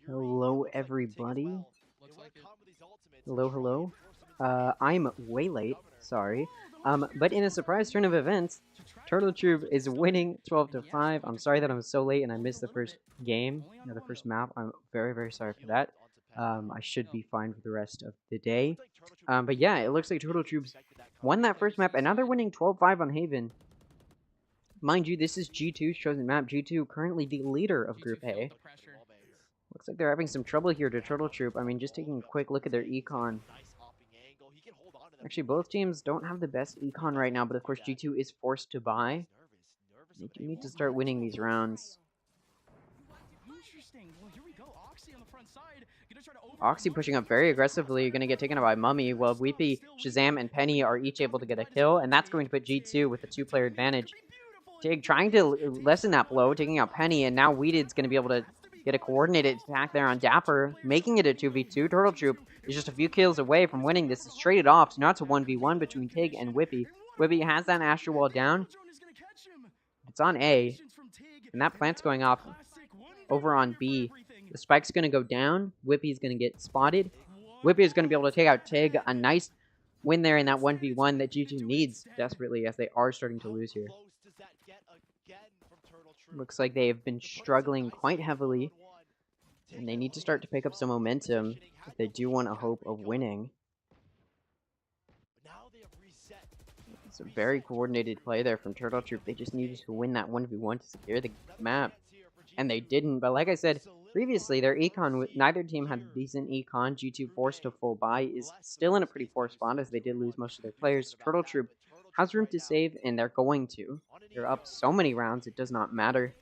Hello, everybody. Hello, hello. I'm way late, sorry. But in a surprise turn of events, Turtle Troop is winning 12-5. I'm sorry that I'm so late and I missed the first game, the first map. I'm very, very sorry for that. I should be fine for the rest of the day. But yeah, it looks like Turtle Troops won that first map, and now they're winning 12-5 on Haven. Mind you, this is G2's chosen map. G2 currently the leader of Group A. Looks like they're having some trouble here to Turtle Troop. I mean, just taking a quick look at their econ. Actually, both teams don't have the best econ right now, but of course G2 is forced to buy. They do need to start winning these rounds. Oxy pushing up very aggressively, going to get taken out by Mummy, while Weepy, Shazam, and Penny are each able to get a kill, and that's going to put G2 with a 2-player advantage. Tig trying to lessen that blow, taking out Penny, and now Weeded's going to be able to get a coordinated attack there on Dapper, making it a 2v2. Turtle Troop is just a few kills away from winning this. It's traded off, so now it's a 1v1 between Tig and Whippy. Whippy has that Astral Wall down. It's on A, and that plant's going off over on B. The spike's going to go down. Whippy's going to get spotted. Whippy is going to be able to take out Tig. A nice win there in that 1v1 that G2 needs desperately, as they are starting to lose here. Looks like they have been struggling quite heavily, and they need to start to pick up some momentum if they do want a hope of winning. It's a very coordinated play there from Turtle Troop. They just needed to win that 1v1 to secure the map, and they didn't. But like I said previously, their econ, neither team had a decent econ. G2 forced to full buy is still in a pretty poor spot, as they did lose most of their players. Turtle Troop has room to save, and they're going to. They're up so many rounds, it does not matter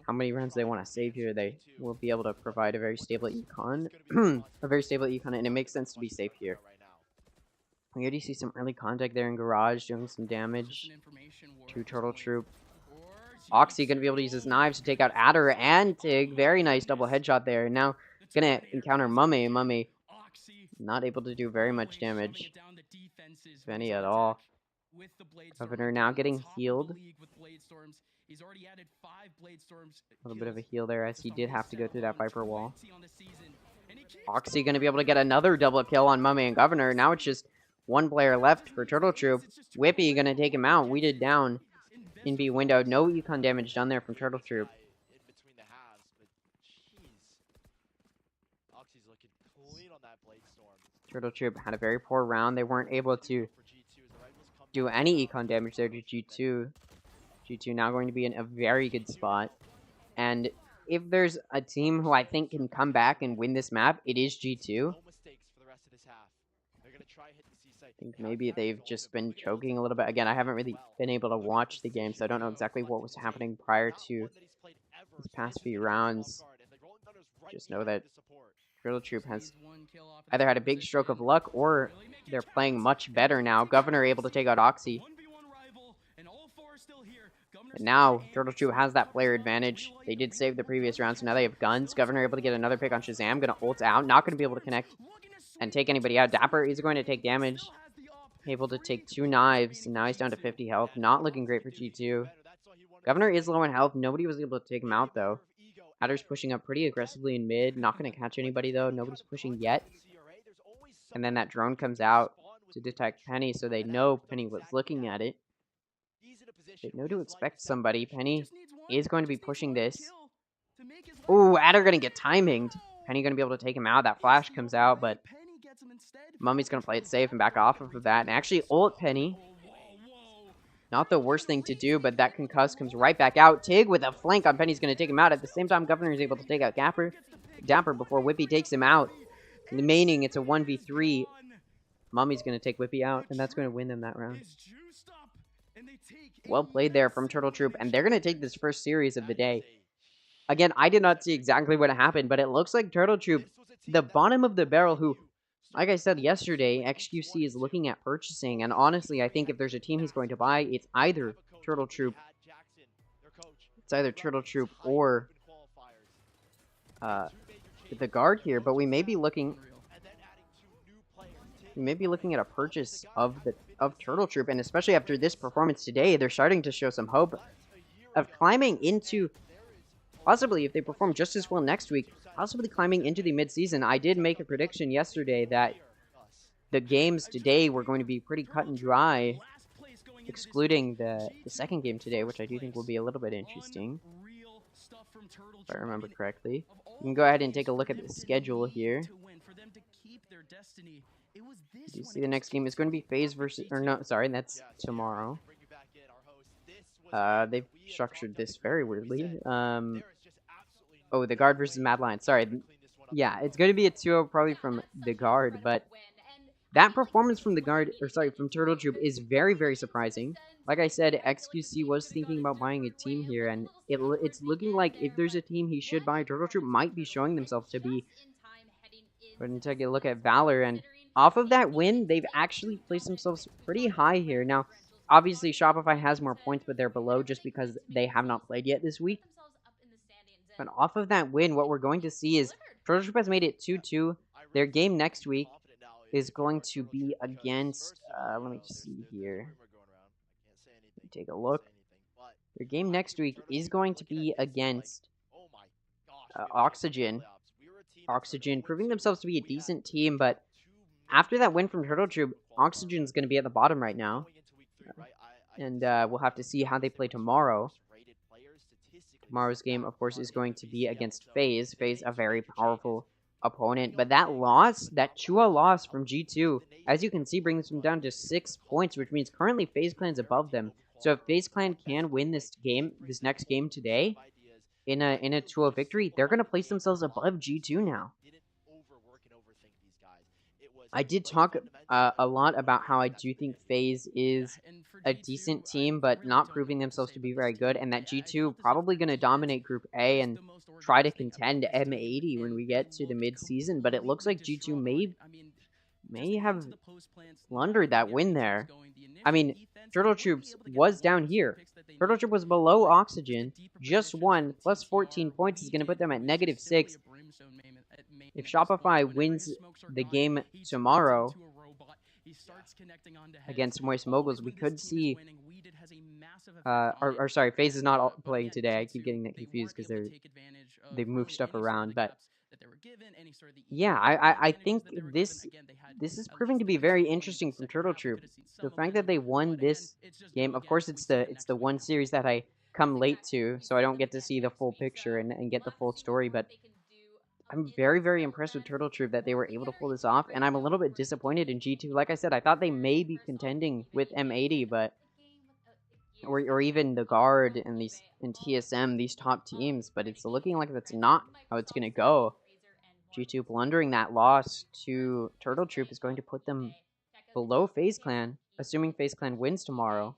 how many rounds they want to save here. They will be able to provide a very stable econ. And it makes sense to be safe here. We already see some early contact there in Garage, doing some damage to Turtle Troop. Oxy going to be able to use his knives to take out Adder and Tig. Very nice double headshot there. Now going to encounter Mummy. Mummy not able to do very much damage, if any at all. Governor now getting healed. A little bit of a heal there, as he did have to go through that Viper wall. Oxy going to be able to get another double kill on Mummy and Governor. Now it's just one player left for Turtle Troop. Whippy going to take him out. Weeded down in B window. No econ damage done there from Turtle Troop. Turtle Troop had a very poor round. They weren't able to do any econ damage there to G2. G2 now going to be in a very good spot. And if there's a team who I think can come back and win this map, it is G2. I think maybe they've just been choking a little bit. Again, I haven't really been able to watch the game, so I don't know exactly what was happening prior to these past few rounds. Just know that Turtle Troop has either had a big stroke of luck, or they're playing much better now. Governor able to take out Oxy. And now Turtle Troop has that player advantage. They did save the previous round, so now they have guns. Governor able to get another pick on Shazam. Gonna ult out. Not gonna be able to connect and take anybody out. Dapper is going to take damage. Able to take 2 knives, and now he's down to 50 health. Not looking great for G2. Governor is low in health. Nobody was able to take him out, though. Adder's pushing up pretty aggressively in mid. Not going to catch anybody, though. Nobody's pushing yet. And then that drone comes out to detect Penny, so they know Penny was looking at it. They know to expect somebody. Penny is going to be pushing this. Ooh, Adder going to get timinged. Penny going to be able to take him out. That flash comes out, but Mummy's going to play it safe and back off of that. And actually ult Penny. Not the worst thing to do, but that concuss comes right back out. Tig with a flank on Penny's going to take him out. At the same time, Governor is able to take out Dapper before Whippy takes him out. Remaining, it's a 1v3. Mummy's going to take Whippy out, and that's going to win them that round. Well played there from Turtle Troop, and they're going to take this first series of the day. Again, I did not see exactly what happened, but it looks like Turtle Troop, the bottom of the barrel, who, like I said yesterday, XQC is looking at purchasing, and honestly, I think if there's a team he's going to buy, it's either Turtle Troop. It's either Turtle Troop or the guard here, but we may be looking at a purchase of Turtle Troop, and especially after this performance today, they're starting to show some hope of climbing into possibly, if they perform just as well next week, possibly climbing into the mid-season. I did make a prediction yesterday that the games today were going to be pretty cut and dry, excluding the second game today, which I do think will be a little bit interesting, if I remember correctly. You can go ahead and take a look at the schedule here. Do you see the next game is going to be FaZe versus, or no, sorry, that's tomorrow. They've structured this very weirdly. Oh, the guard versus Mad Lion. Sorry. Yeah, it's going to be a 2-0 probably from the guard, but that performance from the guard, or sorry, from Turtle Troop is very, very surprising. Like I said, XQC was thinking about buying a team here, and it's looking like if there's a team he should buy, Turtle Troop might be showing themselves to be. Go ahead and take a look at Valor, and off of that win, they've actually placed themselves pretty high here. Now, obviously, Shopify has more points, but they're below just because they have not played yet this week. But off of that win, what we're going to see is Turtle Troop has made it 2-2. Their game next week is going to be against, let me just see here. Let me take a look. Their game next week is going to be against Oxygen. Oxygen proving themselves to be a decent team, but after that win from Turtle Troop, Oxygen's going to be at the bottom right now. And we'll have to see how they play tomorrow. Tomorrow's game, of course, is going to be against FaZe. FaZe, a very powerful opponent. But that loss, that Chua loss from G2, as you can see, brings them down to 6 points, which means currently FaZe Clan's above them. So if FaZe Clan can win this game, this next game today, in a 2-0 victory, they're going to place themselves above G2 now. I did talk a lot about how I do think FaZe is a decent team, but not proving themselves to be very good, and that G2 probably going to dominate Group A and try to contend M80 when we get to the mid-season, but it looks like G2 may have blundered that win there. I mean, Turtle Troops was down here. Turtle Troop was below Oxygen, just won, plus 14 points is going to put them at -6. If Shopify wins the game tomorrow against Moist Moguls, we could see, sorry, FaZe is not playing today. I keep getting that confused because they've moved stuff around, but yeah, I think this is proving to be very interesting from Turtle Troop. The fact that they won this game, of course, it's the one series that I come late to, so I don't get to see the full picture and get the full story, but I'm very, very impressed with Turtle Troop that they were able to pull this off, and I'm a little bit disappointed in G2. Like I said, I thought they may be contending with M80, but or even the Guard and TSM, these top teams, but it's looking like that's not how it's gonna go. G2 blundering that loss to Turtle Troop is going to put them below FaZe Clan, assuming FaZe Clan wins tomorrow,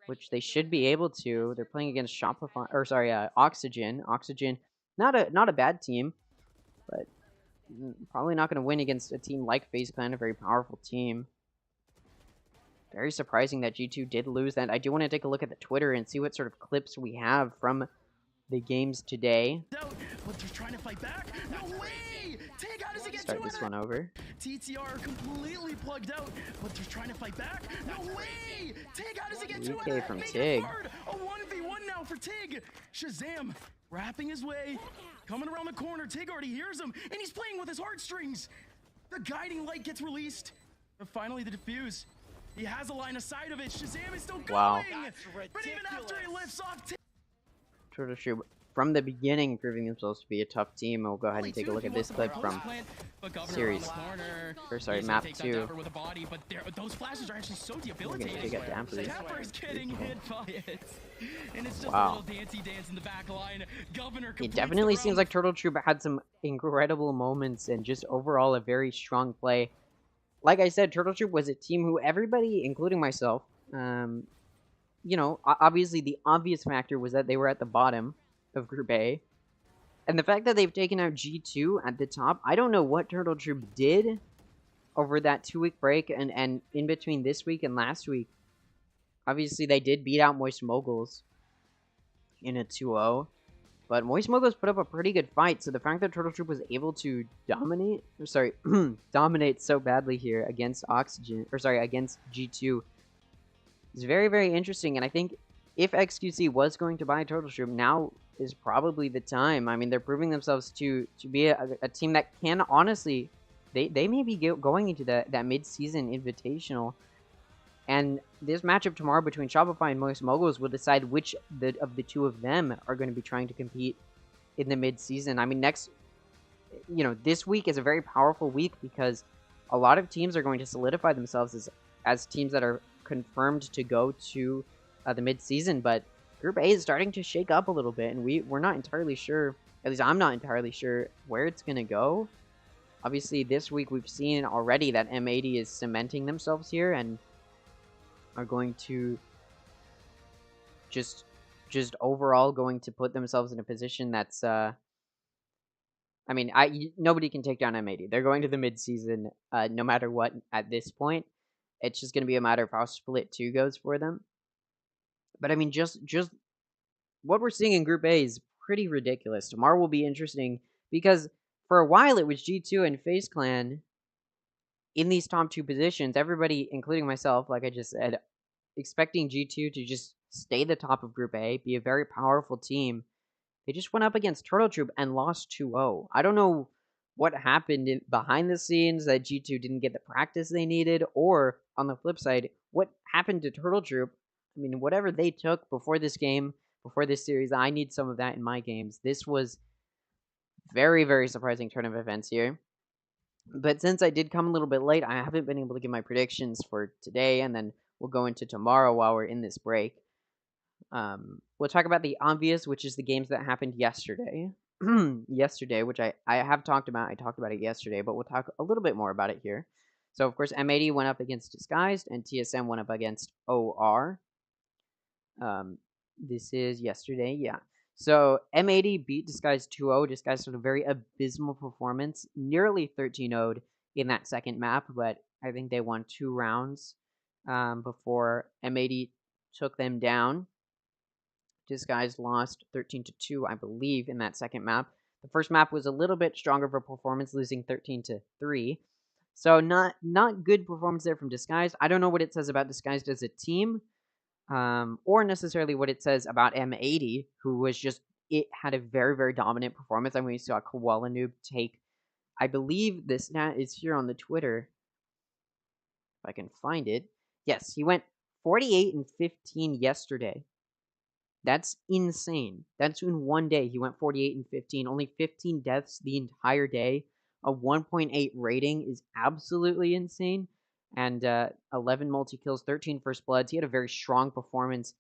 which they should be able to. They're playing against Shopify, or sorry, Oxygen. Oxygen, not a bad team, but probably not going to win against a team like FaZe Clan, a very powerful team. Very surprising that G2 did lose that. I do want to take a look at the Twitter and see what sort of clips we have from the games today. But they're trying to fight back. No way! Tig, how does he get Start this one over. TTR completely plugged out, but they're trying to fight back. No way! Tig, how does he get 2 DK from Tig. A 1v1 now for Tig. Shazam wrapping his way, coming around the corner. Tig already hears him, and he's playing with his heartstrings. The guiding light gets released. And finally, the defuse. He has a line of sight of it. Shazam is still going. Wow. But even after he lifts off, Turtle Troop from the beginning proving themselves to be a tough team. We'll go ahead and take a look at this clip from series, or sorry, map 2. Those flashes are actually so debilitating. We're gonna Damper. Damper's getting hit by it. And it's just wow. a little dancey dance in the back line. Governor It definitely seems like Turtle Troop had some incredible moments and just overall a very strong play. Like I said, Turtle Troop was a team who everybody, including myself, you know, obviously the obvious factor was that they were at the bottom of Group A. And the fact that they've taken out G2 at the top, I don't know what Turtle Troop did over that 2-week break and in between this week and last week. Obviously, they did beat out Moist Moguls in a 2-0. But Moist Moguls put up a pretty good fight, so the fact that Turtle Troop was able to dominate so badly here against against G2 is very, very interesting. And I think if XQC was going to buy Turtle Troop, now is probably the time. I mean, they're proving themselves to be a team that can honestly, they may be going into that mid-season invitational. And this matchup tomorrow between Shopify and Moist Moguls will decide which of the two of them are going to be trying to compete in the mid-season. I mean, this week is a very powerful week because a lot of teams are going to solidify themselves as teams that are confirmed to go to the mid-season. But Group A is starting to shake up a little bit, and we're not entirely sure. At least I'm not entirely sure where it's going to go. Obviously, this week we've seen already that M80 is cementing themselves here and are going to just overall going to put themselves in a position that's I mean, nobody can take down M80. They're going to the mid-season no matter what at this point. It's just going to be a matter of how split 2 goes for them. But I mean, just what we're seeing in Group A is pretty ridiculous. Tomorrow will be interesting because for a while it was G2 and FaZe Clan in these top 2 positions. Everybody, including myself, like I just said, expecting G2 to just stay the top of Group A, be a very powerful team. They just went up against Turtle Troop and lost 2-0. I don't know what happened behind the scenes that G2 didn't get the practice they needed, or on the flip side, what happened to Turtle Troop. I mean, whatever they took before this game, before this series, I need some of that in my games. This was very, very surprising turn of events here. But since I did come a little bit late, I haven't been able to give my predictions for today, and then we'll go into tomorrow while we're in this break. We'll talk about the obvious, which is the games that happened yesterday. Yesterday, which I have talked about. I talked about it yesterday, but we'll talk a little bit more about it here. So, of course, M80 went up against Disguised, and TSM went up against OR. This is yesterday, yeah. So, M80 beat Disguised 2-0. Disguised had a very abysmal performance, nearly 13-0'd in that second map, but I think they won 2 rounds before M80 took them down. Disguised lost 13-2, I believe, in that second map. The first map was a little bit stronger of a performance, losing 13-3. So not good performance there from Disguised. I don't know what it says about Disguised as a team, or necessarily what it says about M80, who was it had a very, very dominant performance. I mean, we saw Koala Noob take, I believe this stat is here on the Twitter, if I can find it. Yes, he went 48-15 yesterday. That's insane. That's in one day. He went 48-15. Only 15 deaths the entire day. A 1.8 rating is absolutely insane. And 11 multi-kills, 13 first bloods. He had a very strong performance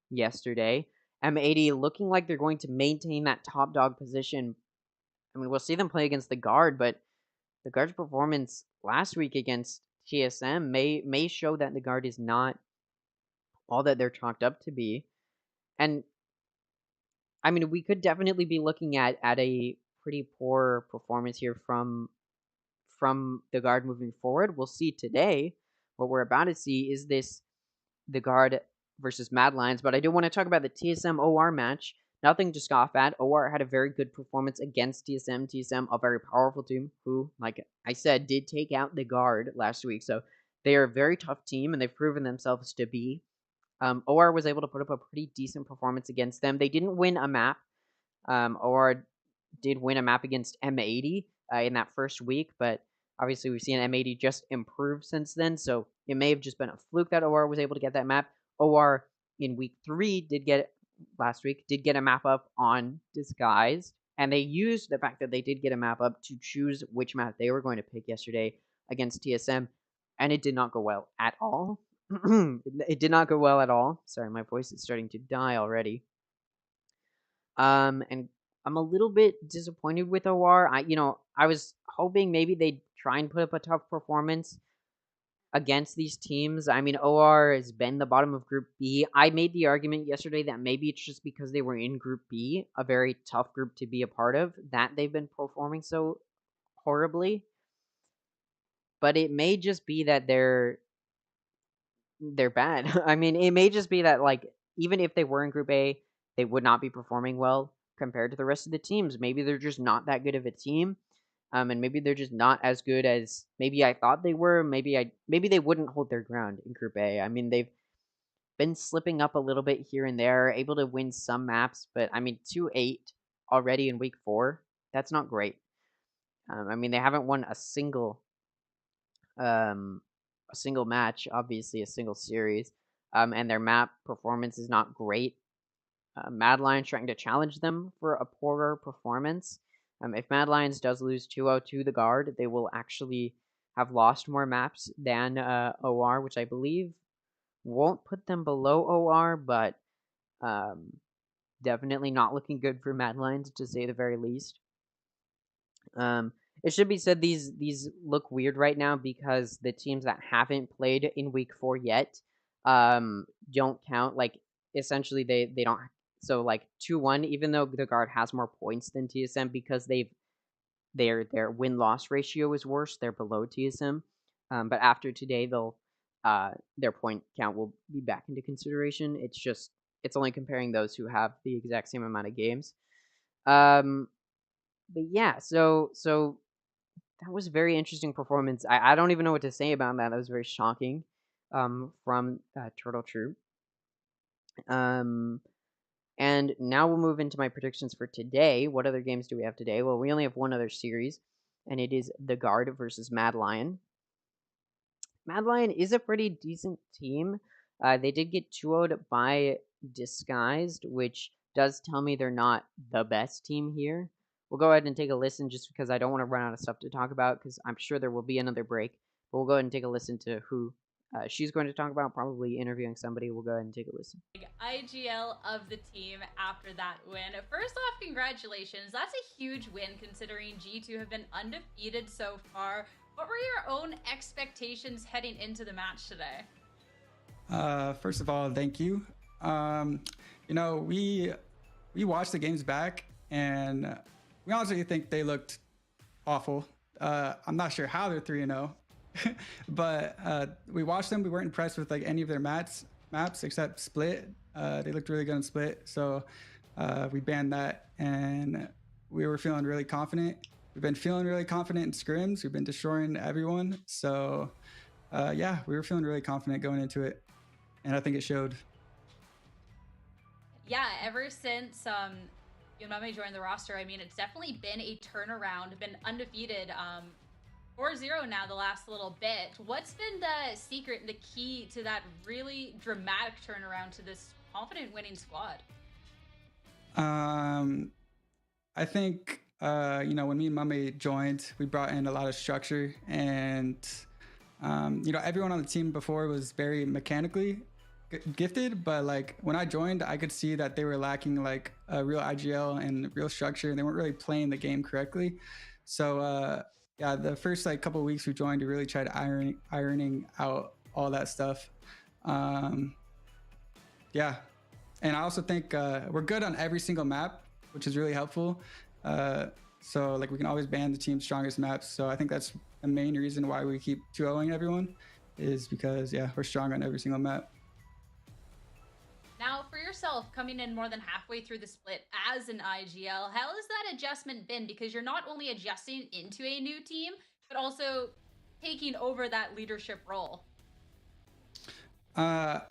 yesterday. M80 looking like they're going to maintain that top dog position. I mean, we'll see them play against the Guard, but the Guard's performance last week against TSM may show that the Guard is not all that they're chalked up to be. And I mean, we could definitely be looking at a pretty poor performance here from the Guard moving forward. We'll see today. What we're about to see is the Guard versus Mad Lions, but I do want to talk about the TSM OR match. Nothing to scoff at. OR had a very good performance against TSM. TSM, a very powerful team who, like I said, did take out the Guard last week. So they are a very tough team, and they've proven themselves to be. OR was able to put up a pretty decent performance against them. They didn't win a map. OR did win a map against M80 in that first week, but obviously we've seen M80 just improve since then, so it may have just been a fluke that OR was able to get that map. OR in week 3 last week, did get a map up on Disguised, and they used the fact that they did get a map up to choose which map they were going to pick yesterday against TSM, and it did not go well at all. It did not go well at all. Sorry, my voice is starting to die already. And I'm a little bit disappointed with OR. I was hoping maybe they'd try and put up a tough performance against these teams. I mean, OR has been the bottom of Group B. I made the argument yesterday that maybe it's just because they were in Group B, a very tough group to be a part of, that they've been performing so horribly. But it may just be that they're bad. I mean, it may just be that, like, even if they were in Group A, they would not be performing well compared to the rest of the teams. Maybe they're just not that good of a team, and maybe they're just not as good as maybe I thought they were. Maybe they wouldn't hold their ground in Group A. I mean, been slipping up a little bit here and there, able to win some maps, but I mean 2-8 already in week 4. That's not great. I mean they haven't won um, a single match, obviously a single series, and their map performance is not great. Mad Lions trying to challenge them for a poorer performance. If Mad Lions does lose 2-0 to the Guard, they will actually have lost more maps than OR, which I believe won't put them below OR, but um, definitely not looking good for Mad Lions, to say the very least. It should be said these look weird right now because the teams that haven't played in week 4 yet don't count. Like essentially they don't. So like 2-1, even though the Guard has more points than TSM because their win loss ratio is worse. They're below TSM, but after today they'll their point count will be back into consideration. It's only comparing those who have the exact same amount of games. But yeah, so that was a very interesting performance. I don't even know what to say about that. That was very shocking from Turtle Troop. And now we'll move into my predictions for today. What other games do we have today? Well, we only have one other series, and it is The Guard versus Mad Lion. Mad Lion is a pretty decent team. They did get 2-0'd by Disguised, which does tell me they're not the best team here. We'll go ahead and take a listen just because I don't want to run out of stuff to talk about because I'm sure there will be another break. But we'll go ahead and take a listen to who she's going to talk about, probably interviewing somebody. We'll go ahead and take a listen. IGL of the team after that win. First off, congratulations. That's a huge win considering G2 have been undefeated so far. What were your own expectations heading into the match today? First of all, thank you. We watched the games back and we honestly think they looked awful. I'm not sure how they're 3-0, but we watched them. We weren't impressed with like any of their maps except Split. They looked really good on Split, so we banned that, and we were feeling really confident. We've been feeling really confident in scrims. We've been destroying everyone, so yeah, we were feeling really confident going into it, and I think it showed. Yeah, ever since Yunmame joined the roster, I mean, it's definitely been a turnaround, been undefeated. 4-0 now the last little bit. What's been the secret and the key to that really dramatic turnaround to this confident winning squad? I think, when me and Mame joined, we brought in a lot of structure, and, everyone on the team before was very mechanically gifted, but like when I joined, I could see that they were lacking like a real IGL and real structure, and they weren't really playing the game correctly. So, yeah, the first like couple of weeks we joined, we really tried ironing out all that stuff. Yeah, and I also think we're good on every single map, which is really helpful. So like we can always ban the team's strongest maps. So I think that's the main reason why we keep 2-0ing everyone, is because yeah, we're strong on every single map. Now, for yourself, coming in more than halfway through the split as an IGL, how has that adjustment been? Because you're not only adjusting into a new team, but also taking over that leadership role. And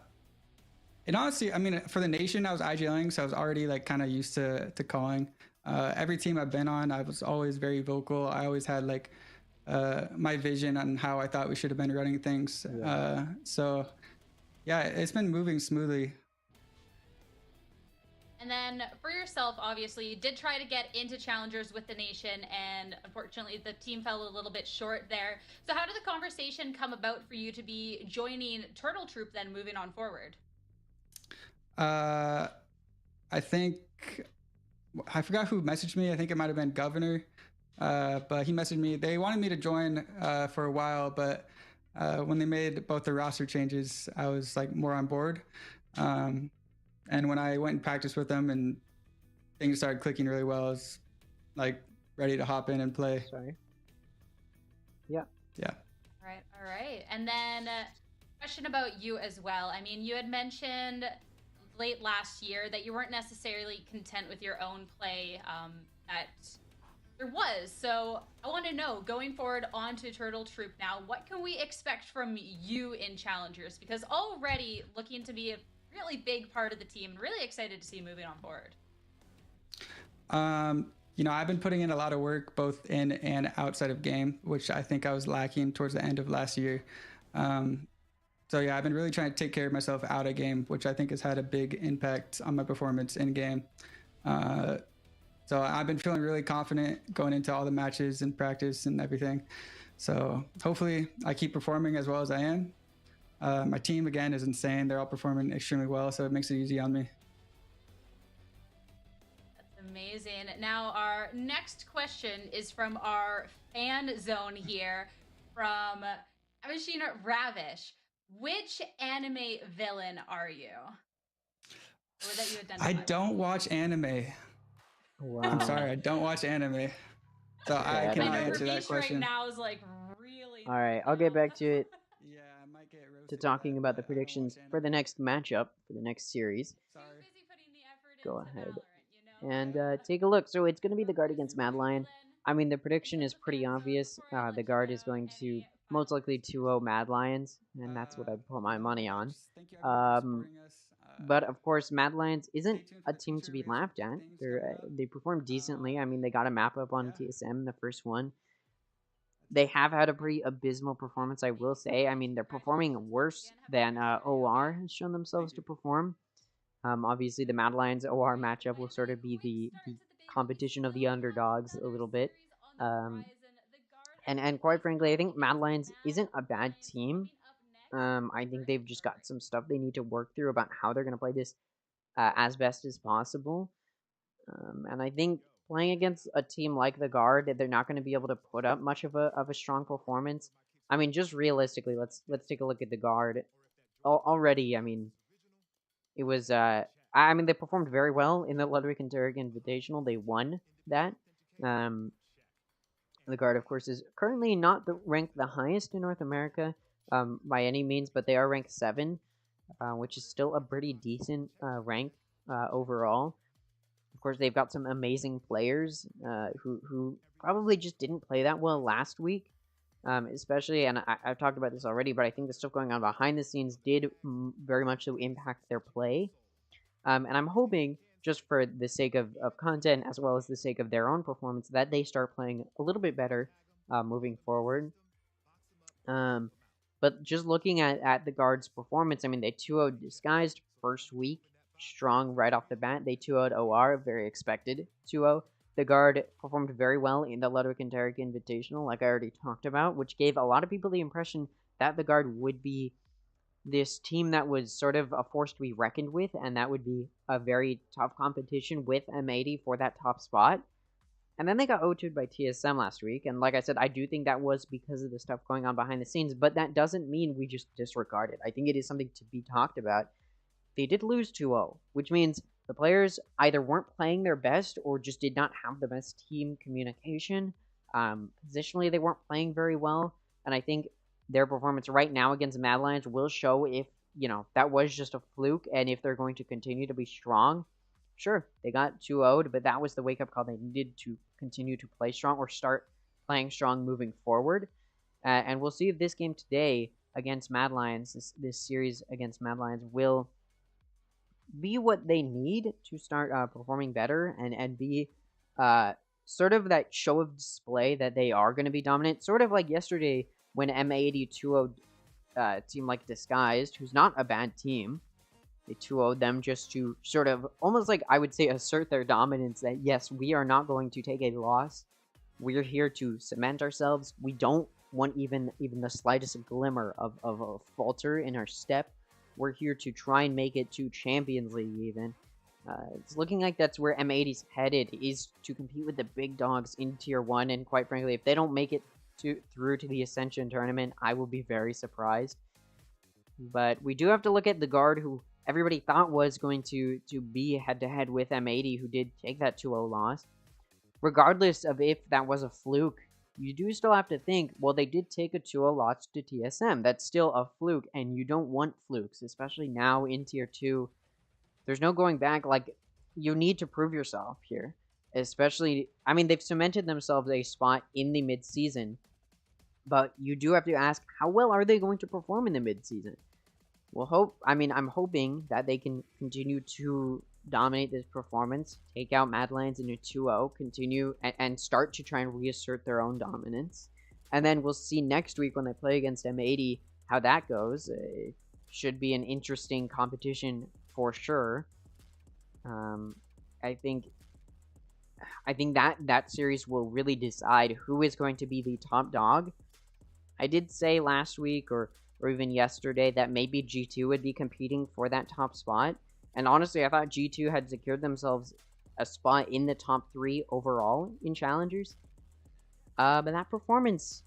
honestly, I mean, for the nation, I was IGLing, so I was already like kind of used to calling. Every team I've been on, I was always very vocal. I always had like my vision on how I thought we should have been running things. Yeah. So yeah, it's been moving smoothly. And then for yourself, obviously, you did try to get into challengers with the nation, and unfortunately the team fell a little bit short there. So how did the conversation come about for you to be joining Turtle Troop then moving on forward? I think, I forgot who messaged me. I think it might have been Governor, but he messaged me. They wanted me to join for a while, but when they made both the roster changes, I was like more on board. And when I went and practiced with them and things started clicking really well, I was like ready to hop in and play. Sorry. Yeah. Yeah. All right. And then question about you as well. I mean, you had mentioned late last year that you weren't necessarily content with your own play that there was. So I want to know, going forward onto Turtle Troop now, what can we expect from you in Challengers? Because already looking to be really big part of the team. Really excited to see moving on board. I've been putting in a lot of work both in and outside of game, which I think I was lacking towards the end of last year. So yeah, I've been really trying to take care of myself out of game, which I think has had a big impact on my performance in game. So I've been feeling really confident going into all the matches and practice and everything. So hopefully I keep performing as well as I am. My team, again, is insane. They're all performing extremely well, so it makes it easy on me. Amazing. Now, our next question is from our fan zone here from Machine Ravish. Which anime villain are you? Or that you I don't watch anime. Wow. I'm sorry, I don't watch anime. So I cannot answer that question. Right now is like really. All right, I'll get back to it. Yeah, I might get roasted To talking about the predictions for the next matchup, for the next series. Sorry. Go ahead and take a look. So it's going to be the guard against Mad Lion. I mean, the prediction is pretty obvious. The guard is going to most likely 2-0 Mad Lions, and that's what I put my money on. But of course, Mad Lions isn't a team to be laughed at. They performed decently. I mean, they got a map up on TSM, the first one. They have had a pretty abysmal performance, I will say. I mean, they're performing worse than OR has shown themselves to perform. Obviously, the Mad Lions OR matchup will sort of be the competition of the underdogs a little bit. And quite frankly, I think Mad Lions isn't a bad team. I think they've just got some stuff they need to work through about how they're going to play this as best as possible. And I think playing against a team like the Guard, they're not going to be able to put up much of a strong performance. I mean, just realistically, let's take a look at the Guard. Already, I mean, it was I mean, they performed very well in the Ludwig and Derek Invitational. They won that. The Guard, of course, is currently not ranked the highest in North America by any means, but they are ranked 7, which is still a pretty decent rank overall. Of course, they've got some amazing players who probably just didn't play that well last week, especially, and I've talked about this already, but I think the stuff going on behind the scenes did very much so impact their play. And I'm hoping, just for the sake of content, as well as the sake of their own performance, that they start playing a little bit better moving forward. But just looking at the Guard's performance, I mean, they 2-0'd Disguised first week, strong right off the bat. They 2-0'd OR, very expected 2-0. The Guard performed very well in the Ludwig and Derek Invitational, like I already talked about, which gave a lot of people the impression that the Guard would be this team that was sort of a force to be reckoned with, and that would be a very tough competition with M80 for that top spot. And then they got 0-2'd by TSM last week, and like I said, I do think that was because of the stuff going on behind the scenes, but that doesn't mean we just disregard it. I think it is something to be talked about. They did lose 2-0, which means the players either weren't playing their best or just did not have the best team communication. Positionally, they weren't playing very well, and I think their performance right now against Mad Lions will show if, that was just a fluke, and if they're going to continue to be strong. Sure, they got 2-0'd, but that was the wake-up call they needed to continue to play strong or start playing strong moving forward. And we'll see if this game today against Mad Lions, this series against Mad Lions, will be what they need to start performing better and be sort of that show of display that they are going to be dominant. Sort of like yesterday when M80 2-0'd team like Disguised, who's not a bad team. They 2-0'd them just to sort of, almost like I would say, assert their dominance that, yes, we are not going to take a loss. We're here to cement ourselves. We don't want even the slightest glimmer of a falter in our step. We're here to try and make it to Champions League even. It's looking like that's where M80's headed, is to compete with the big dogs in Tier 1. And quite frankly, if they don't make it through to the Ascension tournament, I will be very surprised. But we do have to look at the Guard, who everybody thought was going to be head-to-head with M80, who did take that 2-0 loss. Regardless of if that was a fluke, you do still have to think, well, they did take a 2-0 loss to TSM. That's still a fluke, and you don't want flukes, especially now in Tier 2. There's no going back. Like, you need to prove yourself here. Especially, I mean, they've cemented themselves a spot in the mid-season, but you do have to ask, how well are they going to perform in the mid-season? I'm hoping that they can continue to dominate this performance, take out Mad Lions in a 2-0, continue and start to try and reassert their own dominance. And then we'll see next week when they play against M80 how that goes. It should be an interesting competition for sure. I think that series will really decide who is going to be the top dog. I did say last week or even yesterday that maybe G2 would be competing for that top spot. And honestly, I thought G2 had secured themselves a spot in the top 3 overall in Challengers. But that performance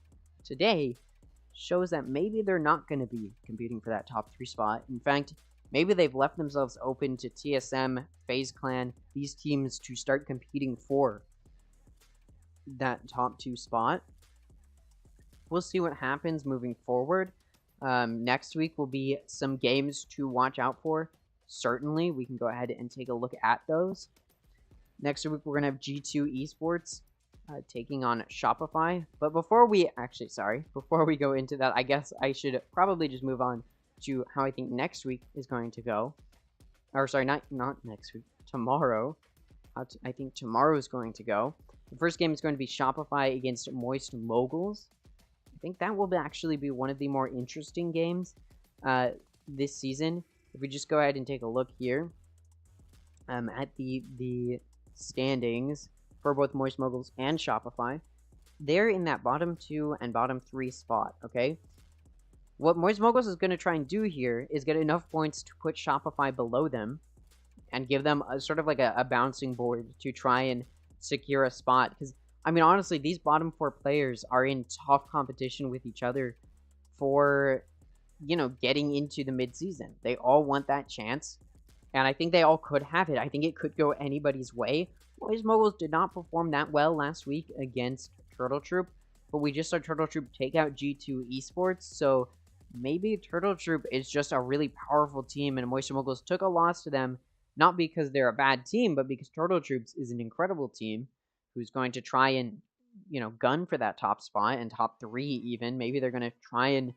today shows that maybe they're not going to be competing for that top 3 spot. In fact, maybe they've left themselves open to TSM, FaZe Clan, these teams to start competing for that top 2 spot. We'll see what happens moving forward. Next week will be some games to watch out for. Certainly, we can go ahead and take a look at those. Next week, we're going to have G2 Esports taking on Shopify. But before we go into that, I guess I should probably just move on to how I think next week is going to go. Or sorry, not next week, tomorrow. I think tomorrow is going to go. The first game is going to be Shopify against Moist Moguls. I think that will actually be one of the more interesting games this season. If we just go ahead and take a look here at the standings for both Moist Moguls and Shopify, they're in that bottom 2 and bottom 3 spot, okay? What Moist Moguls is going to try and do here is get enough points to put Shopify below them and give them a sort of like a bouncing board to try and secure a spot. Because I mean, honestly, these bottom 4 players are in tough competition with each other for, getting into the mid-season. They all want that chance, and I think they all could have it. I think it could go anybody's way. Moist Moguls did not perform that well last week against Turtle Troop, but we just saw Turtle Troop take out G2 Esports, so maybe Turtle Troop is just a really powerful team, and Moist Moguls took a loss to them, not because they're a bad team, but because Turtle Troops is an incredible team who's going to try and, gun for that top spot and top 3 even. Maybe they're going to try and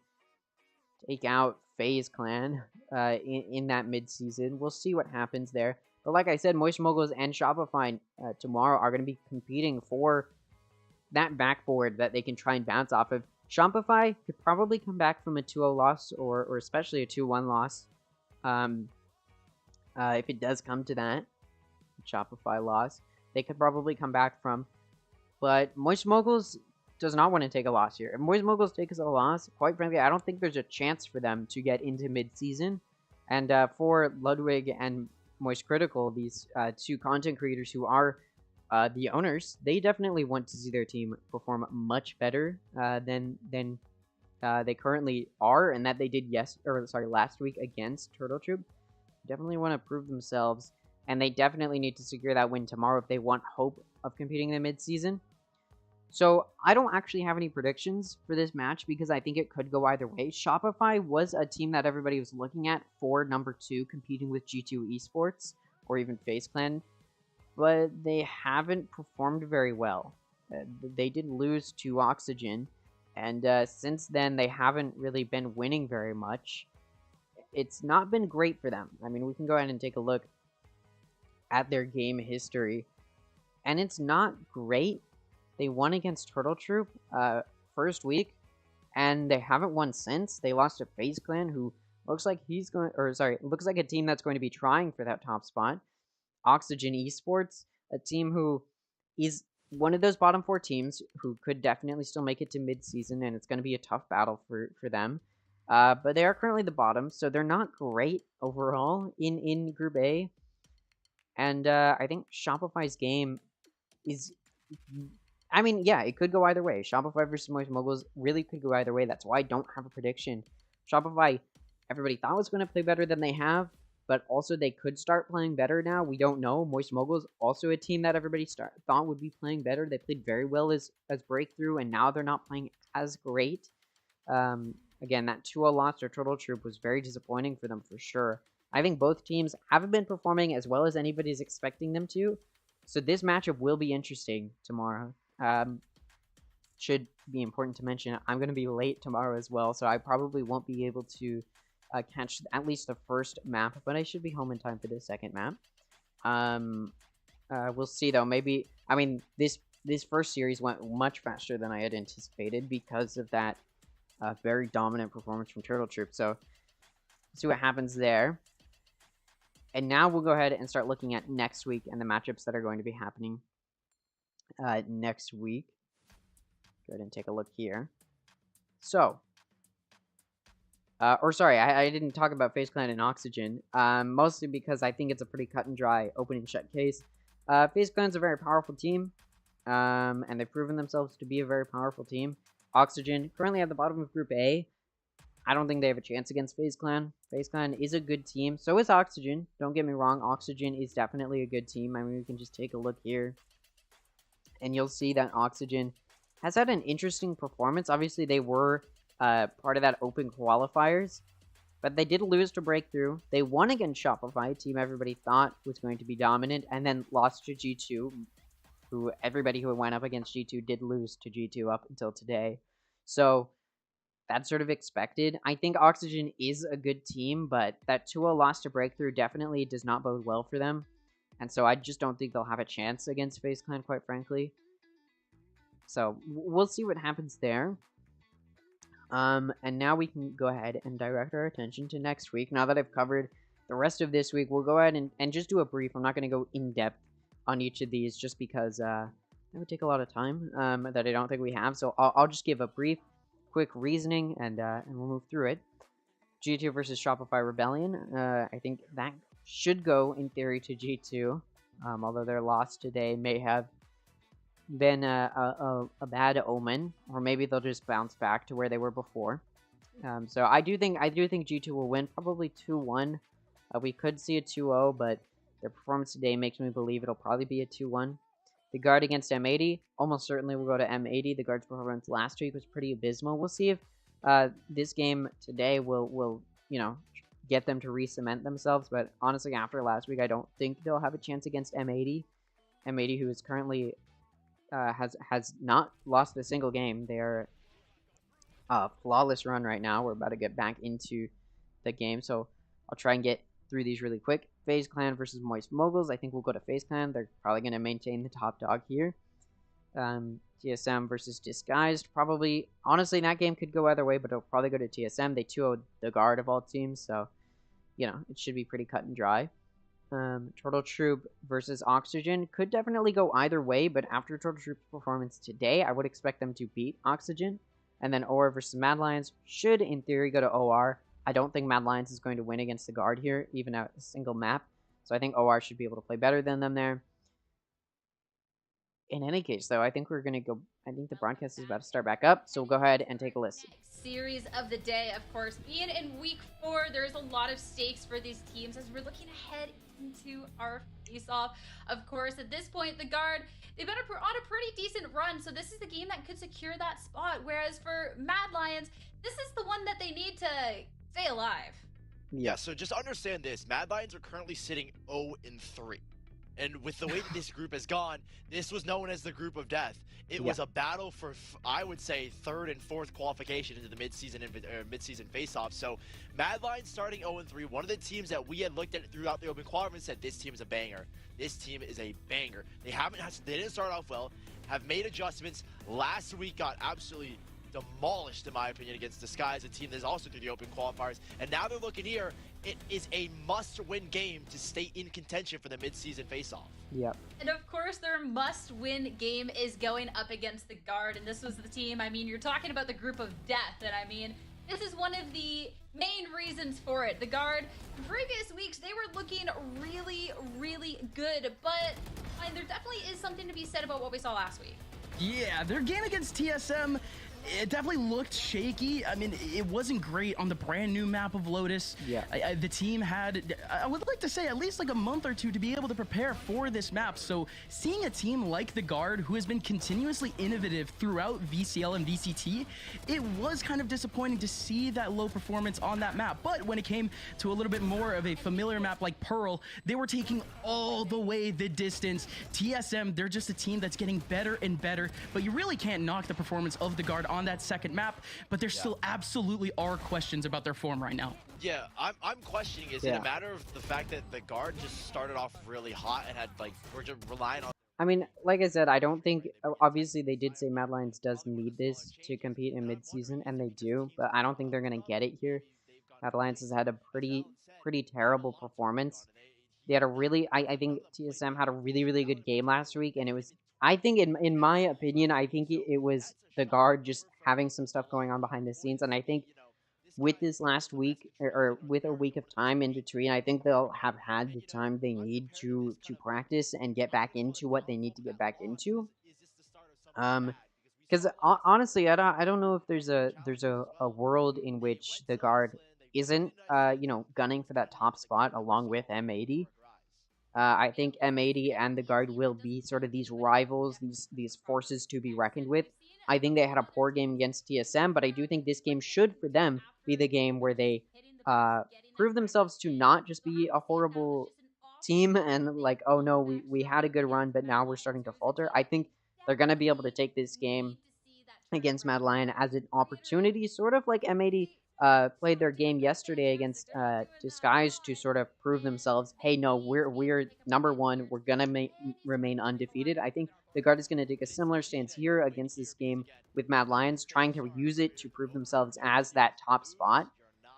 take out FaZe Clan in that mid-season. We'll see what happens there. But like I said, Moist Moguls and Shopify tomorrow are going to be competing for that backboard that they can try and bounce off of. Shopify could probably come back from a 2-0 loss or especially a 2-1 loss if it does come to that. Shopify loss. They could probably come back from. But Moist Moguls does not want to take a loss here. If Moist Moguls takes a loss, quite frankly, I don't think there's a chance for them to get into mid-season. And for Ludwig and Moist Critical, these 2 content creators who are the owners, they definitely want to see their team perform much better than they currently are, and that they did last week against Turtle Troop. Definitely want to prove themselves. And they definitely need to secure that win tomorrow if they want hope of competing in the mid-season. So I don't actually have any predictions for this match because I think it could go either way. Shopify was a team that everybody was looking at for number 2, competing with G2 Esports or even FaZe Clan, but they haven't performed very well. They did lose to Oxygen, and since then they haven't really been winning very much. It's not been great for them. I mean, we can go ahead and take a look at their game history, and it's not great. They won against Turtle Troop first week, and they haven't won since. They lost to FaZe Clan, who looks like looks like a team that's going to be trying for that top spot. Oxygen Esports, a team who is one of those bottom 4 teams who could definitely still make it to mid-season, and it's going to be a tough battle for them. But they are currently the bottom, so they're not great overall in Group A. And I think Shopify's game is... I mean, yeah, it could go either way. Shopify versus Moist Moguls really could go either way. That's why I don't have a prediction. Shopify, everybody thought was going to play better than they have, but also they could start playing better now. We don't know. Moist Moguls, also a team that everybody thought would be playing better. They played very well as Breakthrough, and now they're not playing as great. Again, that 2-0 loss to Turtle Troop was very disappointing for them for sure. I think both teams haven't been performing as well as anybody's expecting them to. So this matchup will be interesting tomorrow. Should be important to mention, I'm going to be late tomorrow as well, so I probably won't be able to catch at least the first map, but I should be home in time for the second map. We'll see though. Maybe, I mean, this first series went much faster than I had anticipated because of that very dominant performance from Turtle Troop. So, see what happens there. And now we'll go ahead and start looking at next week and the matchups that are going to be happening next week. Go ahead and take a look here. So, or sorry, I didn't talk about FaZe Clan and Oxygen, mostly because I think it's a pretty cut and dry open and shut case. FaZe Clan's a very powerful team, and they've proven themselves to be a very powerful team. Oxygen, currently at the bottom of Group A. I don't think they have a chance against FaZe Clan. FaZe Clan is a good team. So is Oxygen. Don't get me wrong. Oxygen is definitely a good team. I mean, we can just take a look here. And you'll see that Oxygen has had an interesting performance. Obviously, they were part of that open qualifiers. But they did lose to Breakthrough. They won against Shopify, a team everybody thought was going to be dominant. And then lost to G2, who everybody who went up against G2 did lose to G2 up until today. So that's sort of expected. I think Oxygen is a good team, but that 2-0 loss to Breakthrough definitely does not bode well for them. And so I just don't think they'll have a chance against FaZe Clan, quite frankly. So we'll see what happens there. And now we can go ahead and direct our attention to next week. Now that I've covered the rest of this week, we'll go ahead and just do a brief. I'm not going to go in depth on each of these just because that would take a lot of time that I don't think we have. So I'll just give a brief, quick reasoning and we'll move through it. G2 versus Shopify Rebellion. I think that should go in theory to G2, although their loss today may have been a bad omen, or maybe they'll just bounce back to where they were before. So I do think G2 will win, probably 2-1. We could see a 2-0, but their performance today makes me believe it'll probably be a 2-1. The guard against M80 almost certainly will go to M80. The guard's performance last week was pretty abysmal. We'll see if this game today will get them to re-cement themselves. But honestly, after last week, I don't think they'll have a chance against M80. M80, who is currently has not lost a single game. They're flawless run right now. We're about to get back into the game, so I'll try and get through these really quick. FaZe Clan versus Moist Moguls. I think we'll go to FaZe Clan. They're probably going to maintain the top dog here. TSM versus Disguised. Probably, honestly, that game could go either way, but it'll probably go to TSM. They 2-0'd the guard of all teams, so, it should be pretty cut and dry. Turtle Troop versus Oxygen could definitely go either way, but after Turtle Troop's performance today, I would expect them to beat Oxygen. And then OR versus Mad Lions should, in theory, go to OR. I don't think Mad Lions is going to win against the guard here, even at a single map. So I think OR should be able to play better than them there. In any case, though, I think we're going to go... I think the broadcast is about to start back up, so we'll go ahead and take a listen. Series of the day, of course, being in week 4, there's a lot of stakes for these teams as we're looking ahead into our face-off. Of course, at this point, the guard, they've been on a pretty decent run, so this is the game that could secure that spot, whereas for Mad Lions, this is the one that they need to stay alive. Yeah, so just understand this. Mad Lions are currently sitting 0-3. And with the way that this group has gone, this was known as the group of death. It was a battle for, I would say, 3rd and 4th qualification into the mid-season face-off. So Mad Lions starting 0-3, one of the teams that we had looked at throughout the open qualifier and said, this team is a banger. This team is a banger. They didn't start off well, have made adjustments. Last week got absolutely demolished, in my opinion, against Disguise, a team that's also through the open qualifiers. And now they're looking here. It is a must-win game to stay in contention for the mid-season face-off. Yep. And of course, their must-win game is going up against the guard. And this was the team, I mean, you're talking about the group of death. And I mean, this is one of the main reasons for it. The guard, in previous weeks, they were looking really, really good. But I mean, there definitely is something to be said about what we saw last week. Yeah, their game against TSM, it definitely looked shaky. I mean, it wasn't great on the brand new map of Lotus. Yeah. The team had, I would like to say, at least like a month or two to be able to prepare for this map. So seeing a team like the Guard, who has been continuously innovative throughout VCL and VCT, it was kind of disappointing to see that low performance on that map. But when it came to a little bit more of a familiar map like Pearl, they were taking all the way the distance. TSM, they're just a team that's getting better and better, but you really can't knock the performance of the Guard on that second map, but there still absolutely are questions about their form right now. Yeah, I'm questioning. Is it Yeah. a matter of the fact that the guard just started off really hot and had like we're just relying on? I mean, like I said, I don't think obviously they did say Mad Lions does need this to compete in midseason, and they do, but I don't think they're gonna get it here. Mad Lions has had a pretty terrible performance. They had a really I think TSM had a really good game last week, and it was I think in my opinion I think it was the guard just having some stuff going on behind the scenes, and I think with this last week or with a week of time in between, I think they'll have had the time they need to practice and get back into what they need to get back into. Um, because honestly, I don't know if there's a world in which the guard isn't gunning for that top spot along with M80. I think M80 and the guard will be sort of these rivals, these forces to be reckoned with. I think they had a poor game against TSM, but I do think this game should, for them, be the game where they uh, prove themselves to not just be a horrible team and like, oh no, we had a good run, but now we're starting to falter. I think they're going to be able to take this game against Mad Lion as an opportunity, sort of like M80 played their game yesterday against Disguise to sort of prove themselves. Hey, no, we're number one. We're gonna remain undefeated. I think the guard is going to take a similar stance here against this game with Mad Lions, trying to use it to prove themselves as that top spot.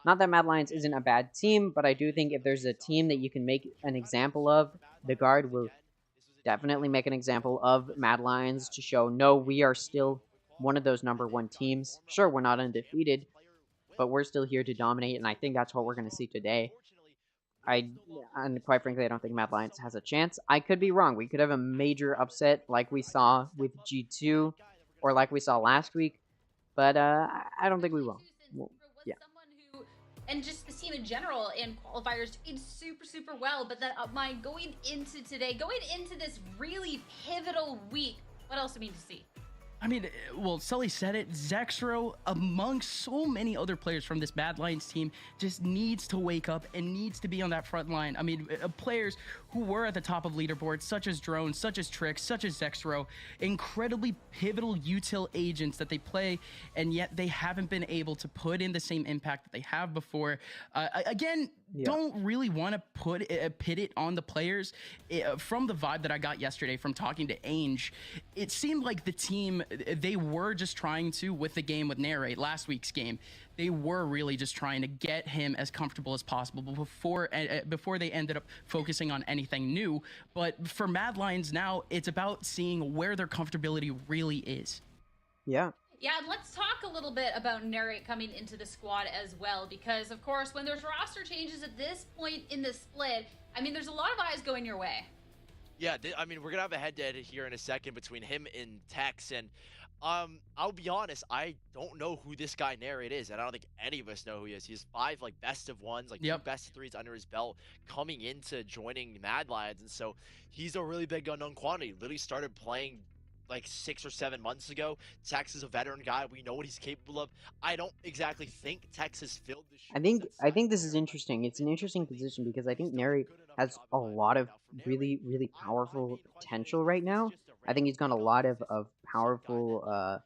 Not that Mad Lions isn't a bad team, but I do think if there's a team that you can make an example of, the guard will definitely make an example of Mad Lions to show no, we are still one of those number one teams. Sure, we're not undefeated, but we're still here to dominate, and I think that's what we're going to see today. I and quite frankly, I don't think Mad Lions has a chance. I could be wrong. We could have a major upset like we saw with G2, or like we saw last week, but I don't think we will. Well, yeah. And just the team in general in qualifiers did super well, but that mind going into today, going into this really pivotal week, what else do we need to see? I mean, well, Sully said it. Zexro, among so many other players from this Mad Lions team, just needs to wake up and needs to be on that front line. I mean, players who were at the top of leaderboards, such as Drone, such as Trix, such as Zexro, incredibly pivotal util agents that they play, and yet they haven't been able to put in the same impact that they have before. Again, don't really want to pit it on the players. From the vibe that I got yesterday from talking to Ainge, it seemed like the team, they were just trying to, with the game with Narrate, last week's game, they were really just trying to get him as comfortable as possible before they ended up focusing on anything new. But for Mad Lions now, it's about seeing where their comfortability really is. Yeah. Yeah, and let's talk a little bit about Narrate coming into the squad as well, because of course, when there's roster changes at this point in the split, I mean, there's a lot of eyes going your way. Yeah, I mean, we're gonna have a head-to-head here in a second between him and Tex, and I'll be honest, I don't know who this guy Narrate is, and I don't think any of us know who he is. He has 5 like best of ones, like 2 best of threes under his belt, coming into joining Mad Lions, and so he's a really big unknown quantity. Literally started playing like 6 or 7 months ago. Tex is a veteran guy. We know what he's capable of. I don't exactly think Tex has filled the shoes. I think this is interesting. It's an interesting position because I think Neri has a lot of really powerful potential right now. I think he's got a lot of powerful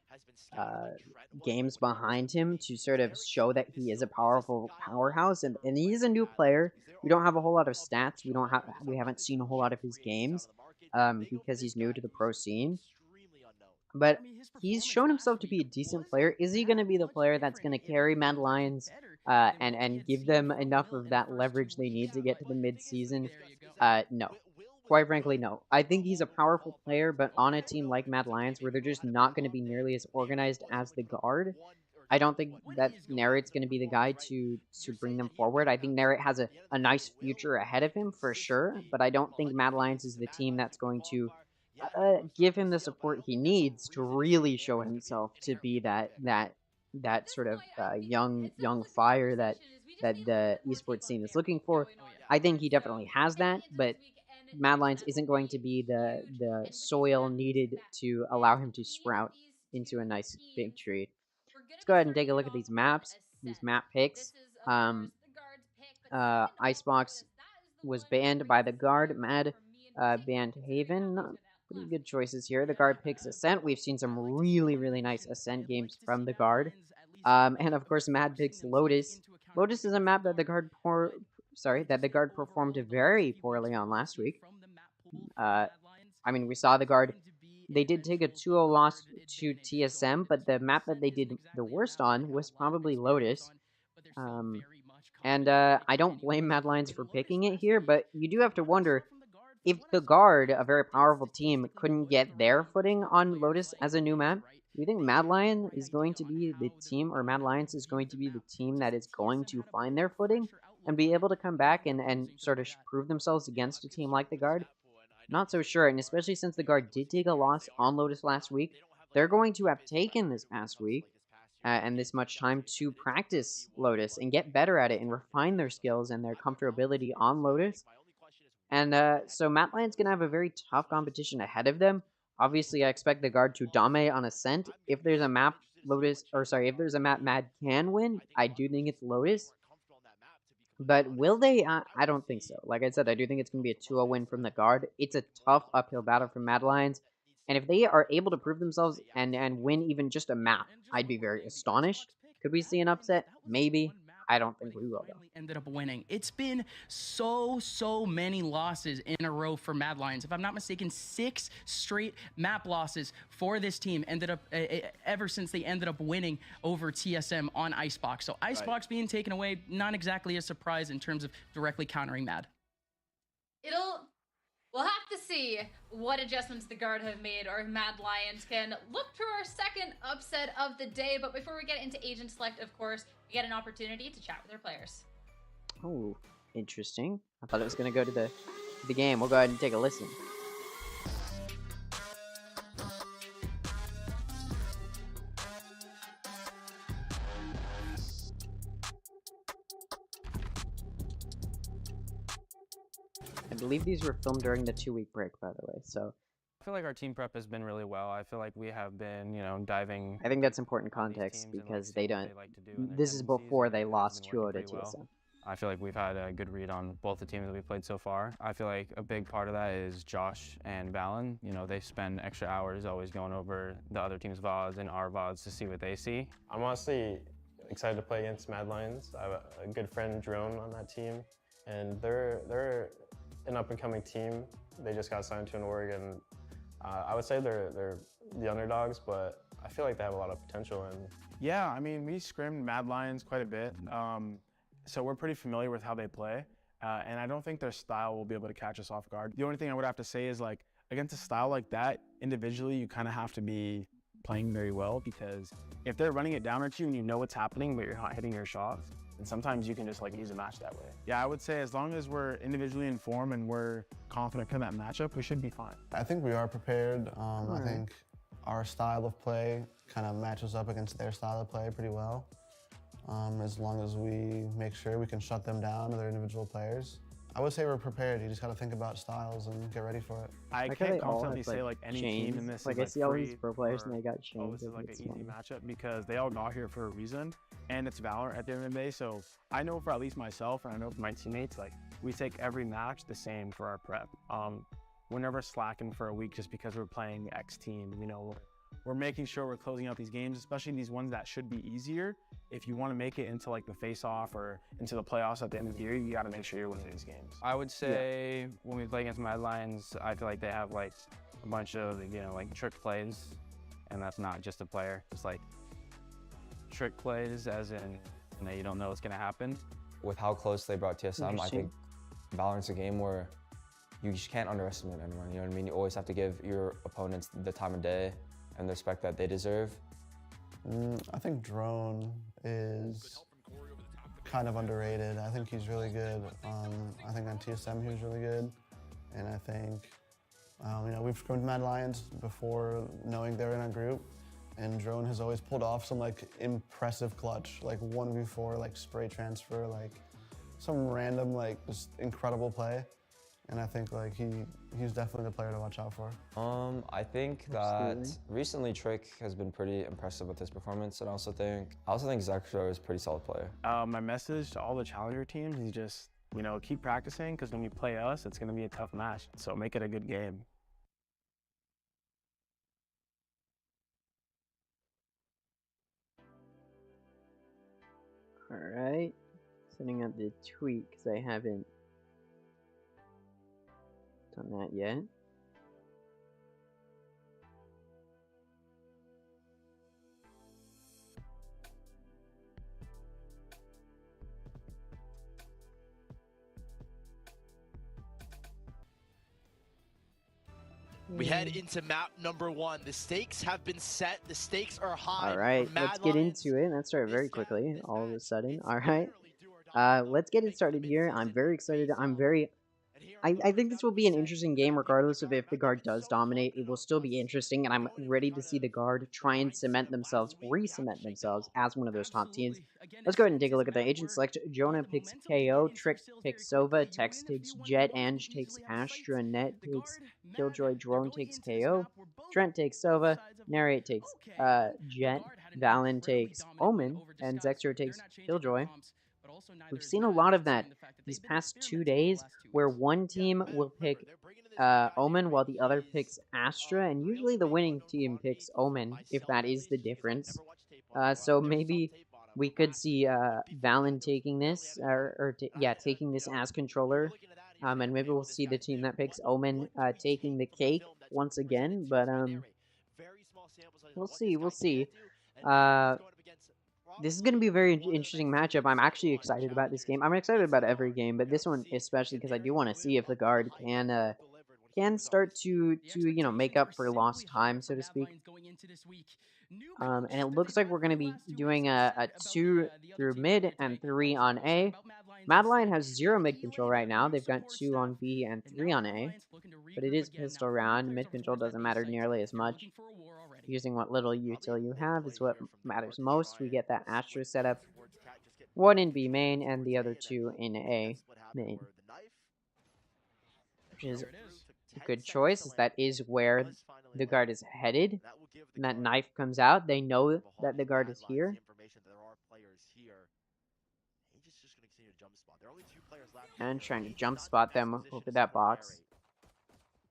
games behind him to sort of show that he is a powerful powerhouse, and he's a new player. We don't have a whole lot of stats. We haven't seen a whole lot of his games because he's new to the pro scene. But he's shown himself to be a decent player. Is he going to be the player that's going to carry Mad Lions and give them enough of that leverage they need to get to the mid-season? No. Quite frankly, no. I think he's a powerful player, but on a team like Mad Lions, where they're just not going to be nearly as organized as the guard, I don't think that Narrate's going to be the guy to bring them forward. I think Narrate has a nice future ahead of him for sure, but I don't think Mad Lions is the team that's going to give him the support he needs to really show himself to be that sort of young fire that the esports scene is looking for. I think he definitely has that, but Mad Lions isn't going to be the soil needed to allow him to sprout into a nice big tree. Let's go ahead and take a look at these maps, these map picks. Icebox was banned by the guard. Mad banned Haven. Pretty good choices here. The guard picks Ascent. We've seen some really nice Ascent games from the guard. And of course, Mad picks Lotus. Lotus is a map that the guard performed very poorly on last week. I mean, we saw the guard. They did take a 2-0 loss to TSM, but the map that they did the worst on was probably Lotus. I don't blame Mad Lions for picking it here, but you do have to wonder if the guard, a very powerful team, couldn't get their footing on Lotus as a new map. Do you think Mad Lions is going to be the team that is going to find their footing and be able to come back and sort of prove themselves against a team like the guard? Not so sure, and especially since the guard did take a loss on Lotus last week, they're going to have taken this past week and this much time to practice Lotus and get better at it and refine their skills and their comfortability on Lotus. And so Matt Lyon's going to have a very tough competition ahead of them. Obviously, I expect the guard to dominate on Ascent. If there's a map if there's a map Mad can win, I do think it's Lotus. But will they? I don't think so. Like I said, I do think it's going to be a 2-0 win from the guard. It's a tough uphill battle for Mad Lions. And if they are able to prove themselves and win even just a map, I'd be very astonished. Could we see an upset? Maybe. I don't think we will, though. Ended up winning. It's been so many losses in a row for Mad Lions. If I'm not mistaken, 6 straight map losses for this team ended up ever since they ended up winning over TSM on Icebox. So Icebox being taken away, not exactly a surprise in terms of directly countering Mad. We'll have to see what adjustments the guard have made, or Mad Lions can look to our second upset of the day. But before we get into Agent Select, of course, we get an opportunity to chat with our players. Oh, interesting. I thought it was going to go to the game. We'll go ahead and take a listen. I believe these were filmed during the 2-week break, by the way, so I feel like our team prep has been really well. I feel like we have been, diving. I think that's important context because they don't. This is before they lost 2-0 to TSM. I feel like we've had a good read on both the teams that we've played so far. I feel like a big part of that is Josh and Valen. They spend extra hours always going over the other team's VODs and our VODs to see what they see. I'm honestly excited to play against Mad Lions. I have a good friend, Drone, on that team, and they're an up-and-coming team. They just got signed to an org, and I would say they're the underdogs, but I feel like they have a lot of potential. And yeah, I mean, we scrimmed Mad Lions quite a bit, so we're pretty familiar with how they play, and I don't think their style will be able to catch us off guard. The only thing I would have to say is, like, against a style like that, individually, you kind of have to be playing very well, because if they're running it down at you and you know what's happening, but you're not hitting your shots, and sometimes you can just lose a match that way. Yeah, I would say as long as we're individually in form and we're confident in that matchup, we should be fine. I think we are prepared. I think our style of play kind of matches up against their style of play pretty well. As long as we make sure we can shut them down to their individual players. I would say we're prepared. You just got to think about styles and get ready for it. I can't confidently say any team in this like, is I see all these pro players and they got chains. This is like an easy matchup because they all got here for a reason, and it's Valorant at the end of the day. So I know for at least myself, and I know for my teammates, we take every match the same for our prep. We're never slacking for a week just because we're playing X team. We're making sure we're closing out these games, especially these ones that should be easier. If you want to make it into the face-off or into the playoffs at the end of the year, you got to make sure you're winning these games. I would say when we play against Mad Lions, I feel like they have a bunch of trick plays, and that's not just a player. It's trick plays, as in you don't know what's gonna happen. With how close they brought TSM, I think Valorant's a game where you just can't underestimate anyone. You know what I mean? You always have to give your opponents the time of day and the respect that they deserve. I think Drone is kind of underrated. I think he's really good. I think on TSM he was really good. And I think, we've scrimmed Mad Lions before knowing they're in a group. And Drone has always pulled off some impressive clutch, 1v4, spray transfer, some random, just incredible play. And I think he's definitely the player to watch out for. I think that recently Trick has been pretty impressive with his performance, and I also think Zexro is a pretty solid player. My message to all the challenger teams is just, keep practicing, because when you play us, it's going to be a tough match. So make it a good game. All right. Setting up the tweet because I haven't done that yet. We head into map number 1. The stakes have been set. The stakes are high. All right, let's get into it. That started very quickly, all of a sudden. All right, let's get it started here. I'm very excited. I think this will be an interesting game, regardless of if the guard does dominate. It will still be interesting, and I'm ready to see the guard try and cement themselves, re-cement themselves as one of those top teams. Let's go ahead and take a look at the agent select. Jonah picks KO, Trick picks Sova, Tex takes Jet, Ange takes Astra, Net takes Killjoy, Drone takes KO, Trent takes Sova, Narrate takes Jet, Valen takes Omen, and Zexter takes Killjoy. We've seen a lot of that these past 2 days, where one team will pick Omen while the other picks Astra, and usually the winning team picks Omen, if that is the difference. So maybe we could see Valen taking this, taking this as controller, and maybe we'll see the team that picks Omen taking the cake once again, but we'll see. This is going to be a very interesting matchup. I'm actually excited about this game. I'm excited about every game, but this one especially because I do want to see if the guard can start to make up for lost time, so to speak. And it looks like we're going to be doing a 2 through mid and 3 on A. Mad Lion has 0 mid control right now. They've got 2 on B and 3 on A. But it is pistol round. Mid control doesn't matter nearly as much. Using what little util you have is what matters most. We get that Astra setup. 1 in B main and the other 2 in A main. Which is a good choice, as that is where the guard is headed. And that knife comes out, they know that the guard is here. And trying to jump spot them over that box.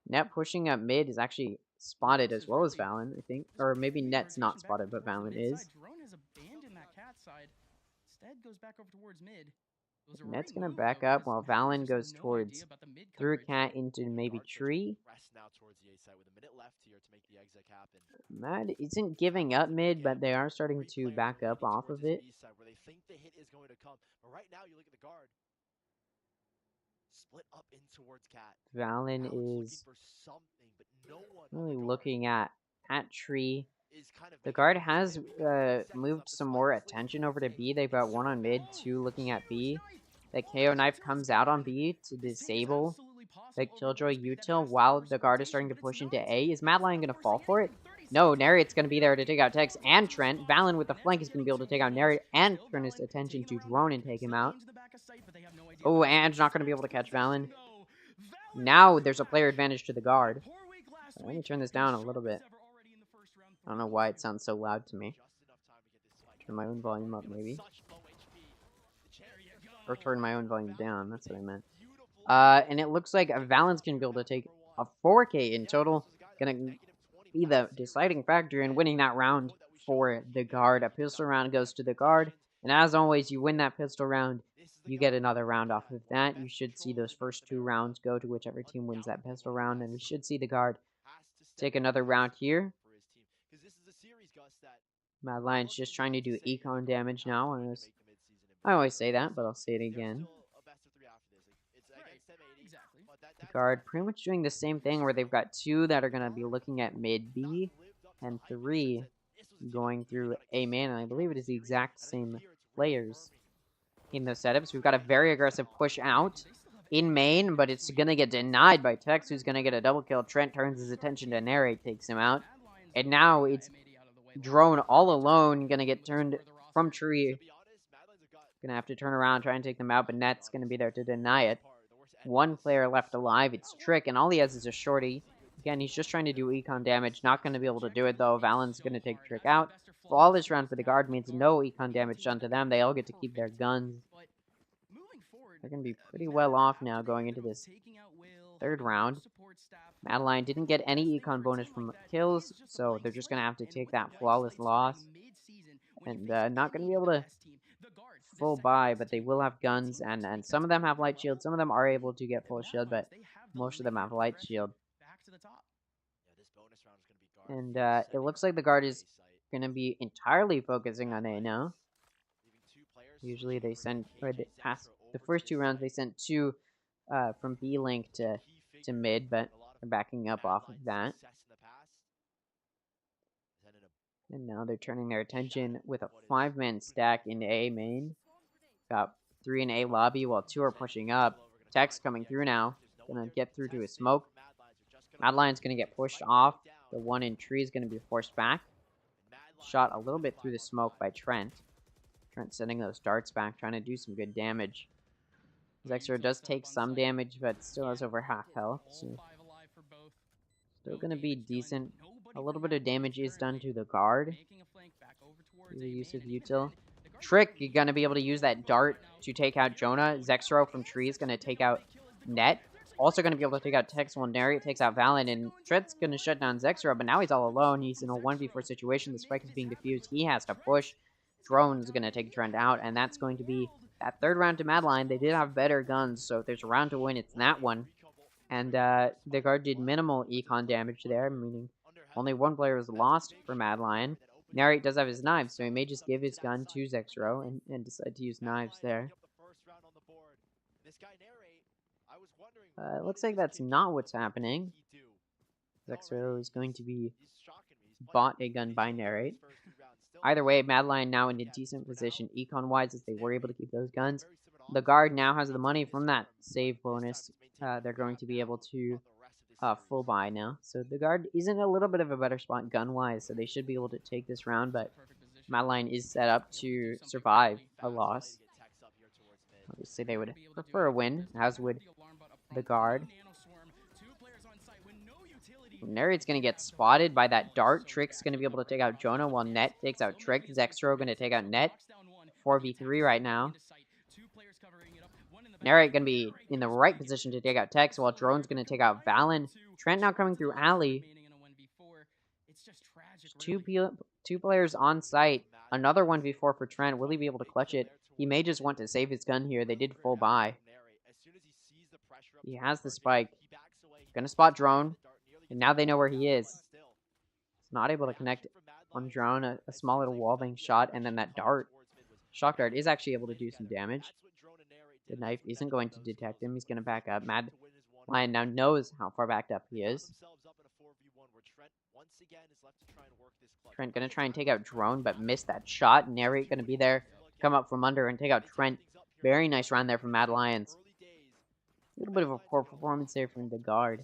Net pushing up mid is actually spotted as well as Valen, I think. Or maybe Net's not spotted, but Valen is. Net's going to back up while Valen goes towards through cat into maybe tree. Mad isn't giving up mid, but they are starting to back up off of it. Valen is really looking at tree. The guard has moved some more attention over to B. They've got 1 on mid, 2 looking at B. The KO knife comes out on B to disable the Killjoy util while the guard is starting to push into A. Is Mad Lion going to fall for it? No, Narrate's going to be there to take out Tex and Trent. Valen with the flank is going to be able to take out Narrate and turn his attention to Drone and take him out. Oh, Ange not going to be able to catch Valen. Now there's a player advantage to the guard. Let me turn this down a little bit. I don't know why it sounds so loud to me. Turn my own volume up, maybe. Or turn my own volume down, that's what I meant. And it looks like Valen's going to be able to take a 4K in total. Going to be the deciding factor in winning that round for the guard. A pistol round goes to the guard. And as always, you win that pistol round, you get another round off of that. You should see those first 2 rounds go to whichever team wins that pistol round. And we should see the guard take another round here. Mad Lion's just trying to do econ damage now. I always say that, but I'll say it again. The guard pretty much doing the same thing where they've got 2 that are going to be looking at mid B and 3 going through A main. And I believe it is the exact same players in those setups. We've got a very aggressive push out in main, but it's going to get denied by Tex, who's going to get a double kill. Trent turns his attention to Narrate, takes him out. And now it's Drone all alone, going to get turned from tree. Going to have to turn around, try and take them out, but Net's going to be there to deny it. 1 player left alive. It's Trick, and all he has is a shorty. Again, he's just trying to do econ damage. Not going to be able to do it, though. Valen's going to take Trick out. Flawless round for the guard means no econ damage done to them. They all get to keep their guns. They're going to be pretty well off now going into this 3rd round. Mad Lion didn't get any econ bonus from kills, so they're just going to have to take that flawless loss. And not going to be able to full buy, but they will have guns, and some of them have light shield. Some of them are able to get full shield, but most of them have light shield. And it looks like the guard is going to be entirely focusing on A now. Usually they send, or they pass the first 2 rounds, they sent 2 from B link to mid, but they're backing up off of that. And now they're turning their attention with a 5-man stack in A main. Got 3 in A lobby while 2 are pushing up. Tech's coming through now. Gonna get through to a smoke. Mad Lion's gonna get pushed off. The 1 in tree is gonna be forced back. Shot a little bit through the smoke by Trent. Trent sending those darts back, trying to do some good damage. Zexro does take some damage, but still has over half health. So still gonna be decent. A little bit of damage is done to the guard through the use of util. Trick, you're gonna be able to use that dart to take out Jonah. Zexro from tree is gonna take out Net. Also gonna be able to take out Tex while Nary takes out Valen, and Trent's gonna shut down Zexro, but now he's all alone. He's in a 1v4 situation. The spike is being defused. He has to push. Drone's gonna take Trent out, and that's going to be that 3rd round to Madline. They did have better guns, so if there's a round to win, it's that one. And the guard did minimal econ damage there, meaning only 1 player was lost for Mad Lion. Narrate does have his knives, so he may just give his gun to Zexro and decide to use knives there. Looks like that's not what's happening. Zexro is going to be bought a gun by Narrate. Either way, Mad Lion now in a decent position econ-wise as they were able to keep those guns. The guard now has the money from that save bonus. They're going to be able to full buy now. So the guard is in a little bit of a better spot gun-wise, so they should be able to take this round, but Mad Lion is set up to survive a loss. Obviously, they would prefer a win, as would the guard. Narrate's going to get spotted by that dart. Trick's going to be able to take out Jonah while Net takes out Trick. Zexro going to take out Net. 4v3 right now. Narrate going to be in the right position to take out Tex while Drone's going to take out Valen. Trent now coming through alley. Two players on site. Another 1v4 for Trent. Will he be able to clutch it? He may just want to save his gun here. They did full buy. He has the spike. Gonna spot Drone. And now they know where he is. He's not able to connect on Drone. A small little wallbang shot. And then that dart. Shock dart is actually able to do some damage. The knife isn't going to detect him. He's going to back up. Mad Lion now knows how far backed up he is. Trent going to try and take out Drone, but missed that shot. Narrate going to be there, come up from under and take out Trent. Very nice round there from Mad Lions. A little bit of a poor performance there from the guard.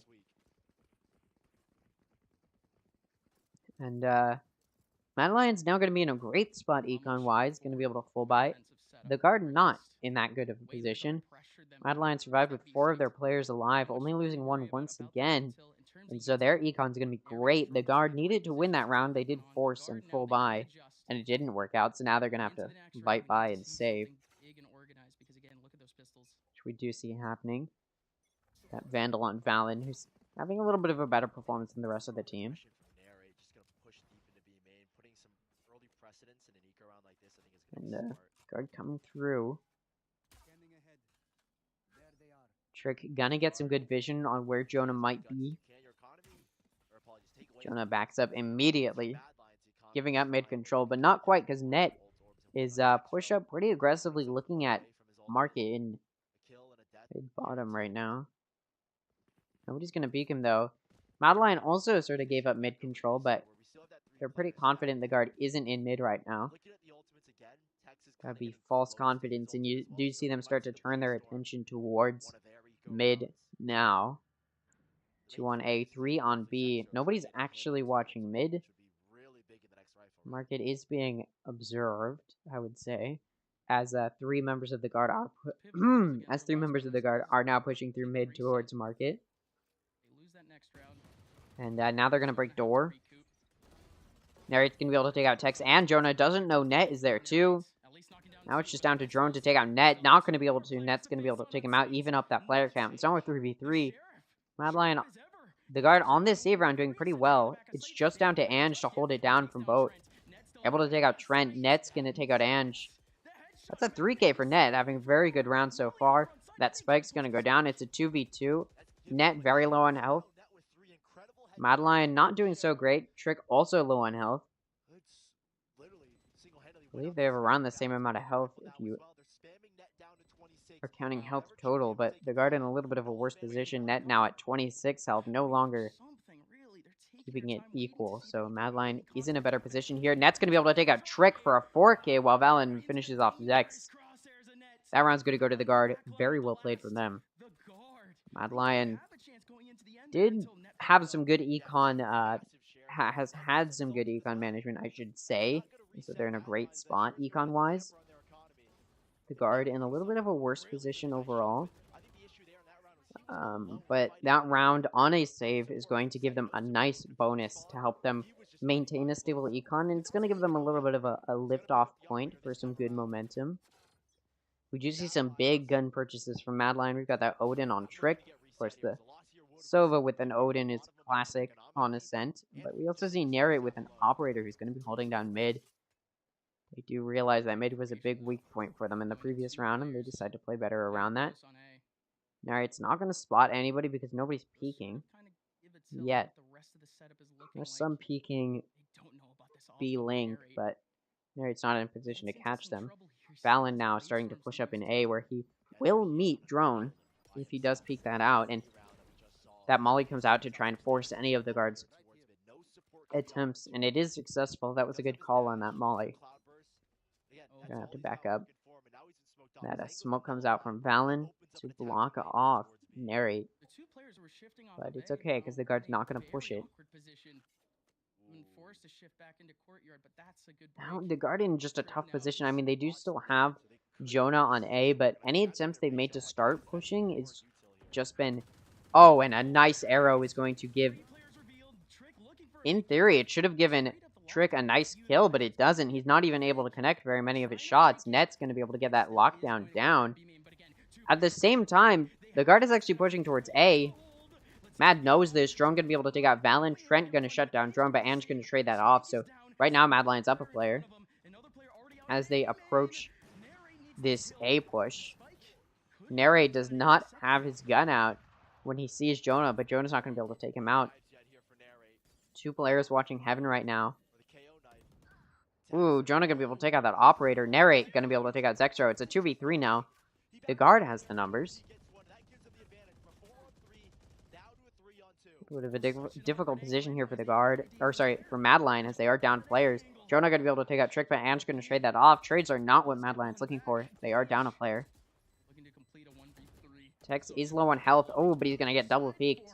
And Mad Lions now going to be in a great spot econ-wise. Going to be able to full buy. The guard not in that good of a position. Mad Lions survived with 4 of their players alive, only losing 1 once again. And so their econ's going to be great. The guard needed to win that round. They did force and full buy, and it didn't work out. So now they're going to have to bite by and save. Which we do see happening. That Vandal on Valen, who's having a little bit of a better performance than the rest of the team. And guard coming through. Trick gonna get some good vision on where Jonah might be. Jonah backs up immediately, giving up mid control, but not quite because Net is push up pretty aggressively, looking at Market in mid bottom right now. Nobody's gonna peek him though. Mad Lion also sort of gave up mid control, but they're pretty confident the guard isn't in mid right now. That'd be false confidence, and you do see them start to turn their attention towards mid now. 2 on A, 3 on B. Nobody's actually watching mid. Market is being observed, I would say, as 3 members of the guard are now pushing through mid towards Market. And now they're gonna break door. Narrate's gonna be able to take out Tex, and Jonah doesn't know Net is there too. Now it's just down to Drone to take out Net. Not going to be able to. Net's going to be able to take him out, even up that player count. It's only 3v3. Mad Lion, the guard on this save round doing pretty well. It's just down to Ange to hold it down from both. Able to take out Trent. Net's going to take out Ange. That's a 3K for Net, having a very good round so far. That spike's going to go down. It's a 2v2. Net very low on health. Madeline not doing so great. Trick also low on health. I believe they have around the same amount of health if you are counting health total, but the guard in a little bit of a worse position. Net now at 26 health, no longer keeping it equal. So Madeline is in a better position here. Net's going to be able to take out Trick for a 4K while Valen finishes off Zex. That round's going to go to the guard. Very well played from them. Madeline did have some good econ, has had some good econ management, I should say. So they're in a great spot econ-wise. The guard in a little bit of a worse position overall. But that round on a save is going to give them a nice bonus to help them maintain a stable econ, and it's going to give them a little bit of a lift-off point for some good momentum. We do see some big gun purchases from Madeline. We've got that Odin on Trick. Of course, the Sova with an Odin is classic on Ascent. But we also see Narrate with an Operator who's going to be holding down mid. They do realize that mid was a big weak point for them in the previous round, and they decide to play better around that. Narrate's not going to spot anybody because nobody's peeking yet. There's some peeking B-Link, but Narrate's not in a position to catch them. Valen now starting to push up in A, where he will meet Drone if he does peek that out, and that Molly comes out to try and force any of the guards' attempts, and it is successful. That was a good call on that Molly. Gonna have to back up. That smoke comes out from Valen to block off Narrate, but it's okay because the guard's not gonna push it. Now, the guard in just a tough position. I mean, they do still have Jonah on A, but any attempts they've made to start pushing is just been... Oh, and a nice arrow is going to give... In theory, it should have given Trick a nice kill, but it doesn't. He's not even able to connect very many of his shots. Net's going to be able to get that lockdown down. At the same time, the guard is actually pushing towards A. Mad knows this. Drone going to be able to take out Valen. Trent going to shut down Drone, but Ange going to trade that off. So right now, Madeline's up a player as they approach this A push. Narrate does not have his gun out when he sees Jonah, but Jonah's not going to be able to take him out. Two players watching Heaven right now. Ooh, Jonah going to be able to take out that Operator. Narrate going to be able to take out Zexro. It's a 2v3 now. The guard has the numbers. A bit of a difficult position here for the guard. Or, sorry, for Madeline, as they are down players. Jonah going to be able to take out Trick, but Ange going to trade that off. Trades are not what Madeline's looking for. They are down a player. Tex is low on health. Oh, but he's going to get double peeked.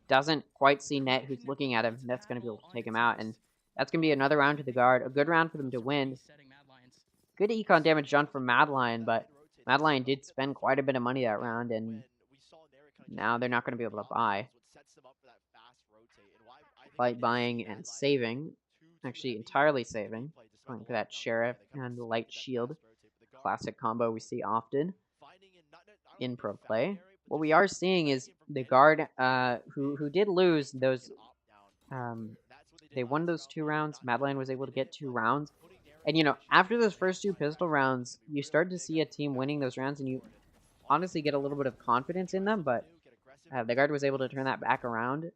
Doesn't quite see Net, who's looking at him. Net's going to be able to take him out. And that's going to be another round to the guard. A good round for them to win. Good econ damage done from Madeline, but Madeline did spend quite a bit of money that round, and now they're not going to be able to buy. Light buying and saving. Actually, entirely saving. Going for that Sheriff and Light Shield. Classic combo we see often in pro play. What we are seeing is the guard who did lose those... they won those 2 rounds. Madeline was able to get 2 rounds. And, you know, after those first 2 pistol rounds, you start to see a team winning those rounds, and you honestly get a little bit of confidence in them, but the guard was able to turn that back around.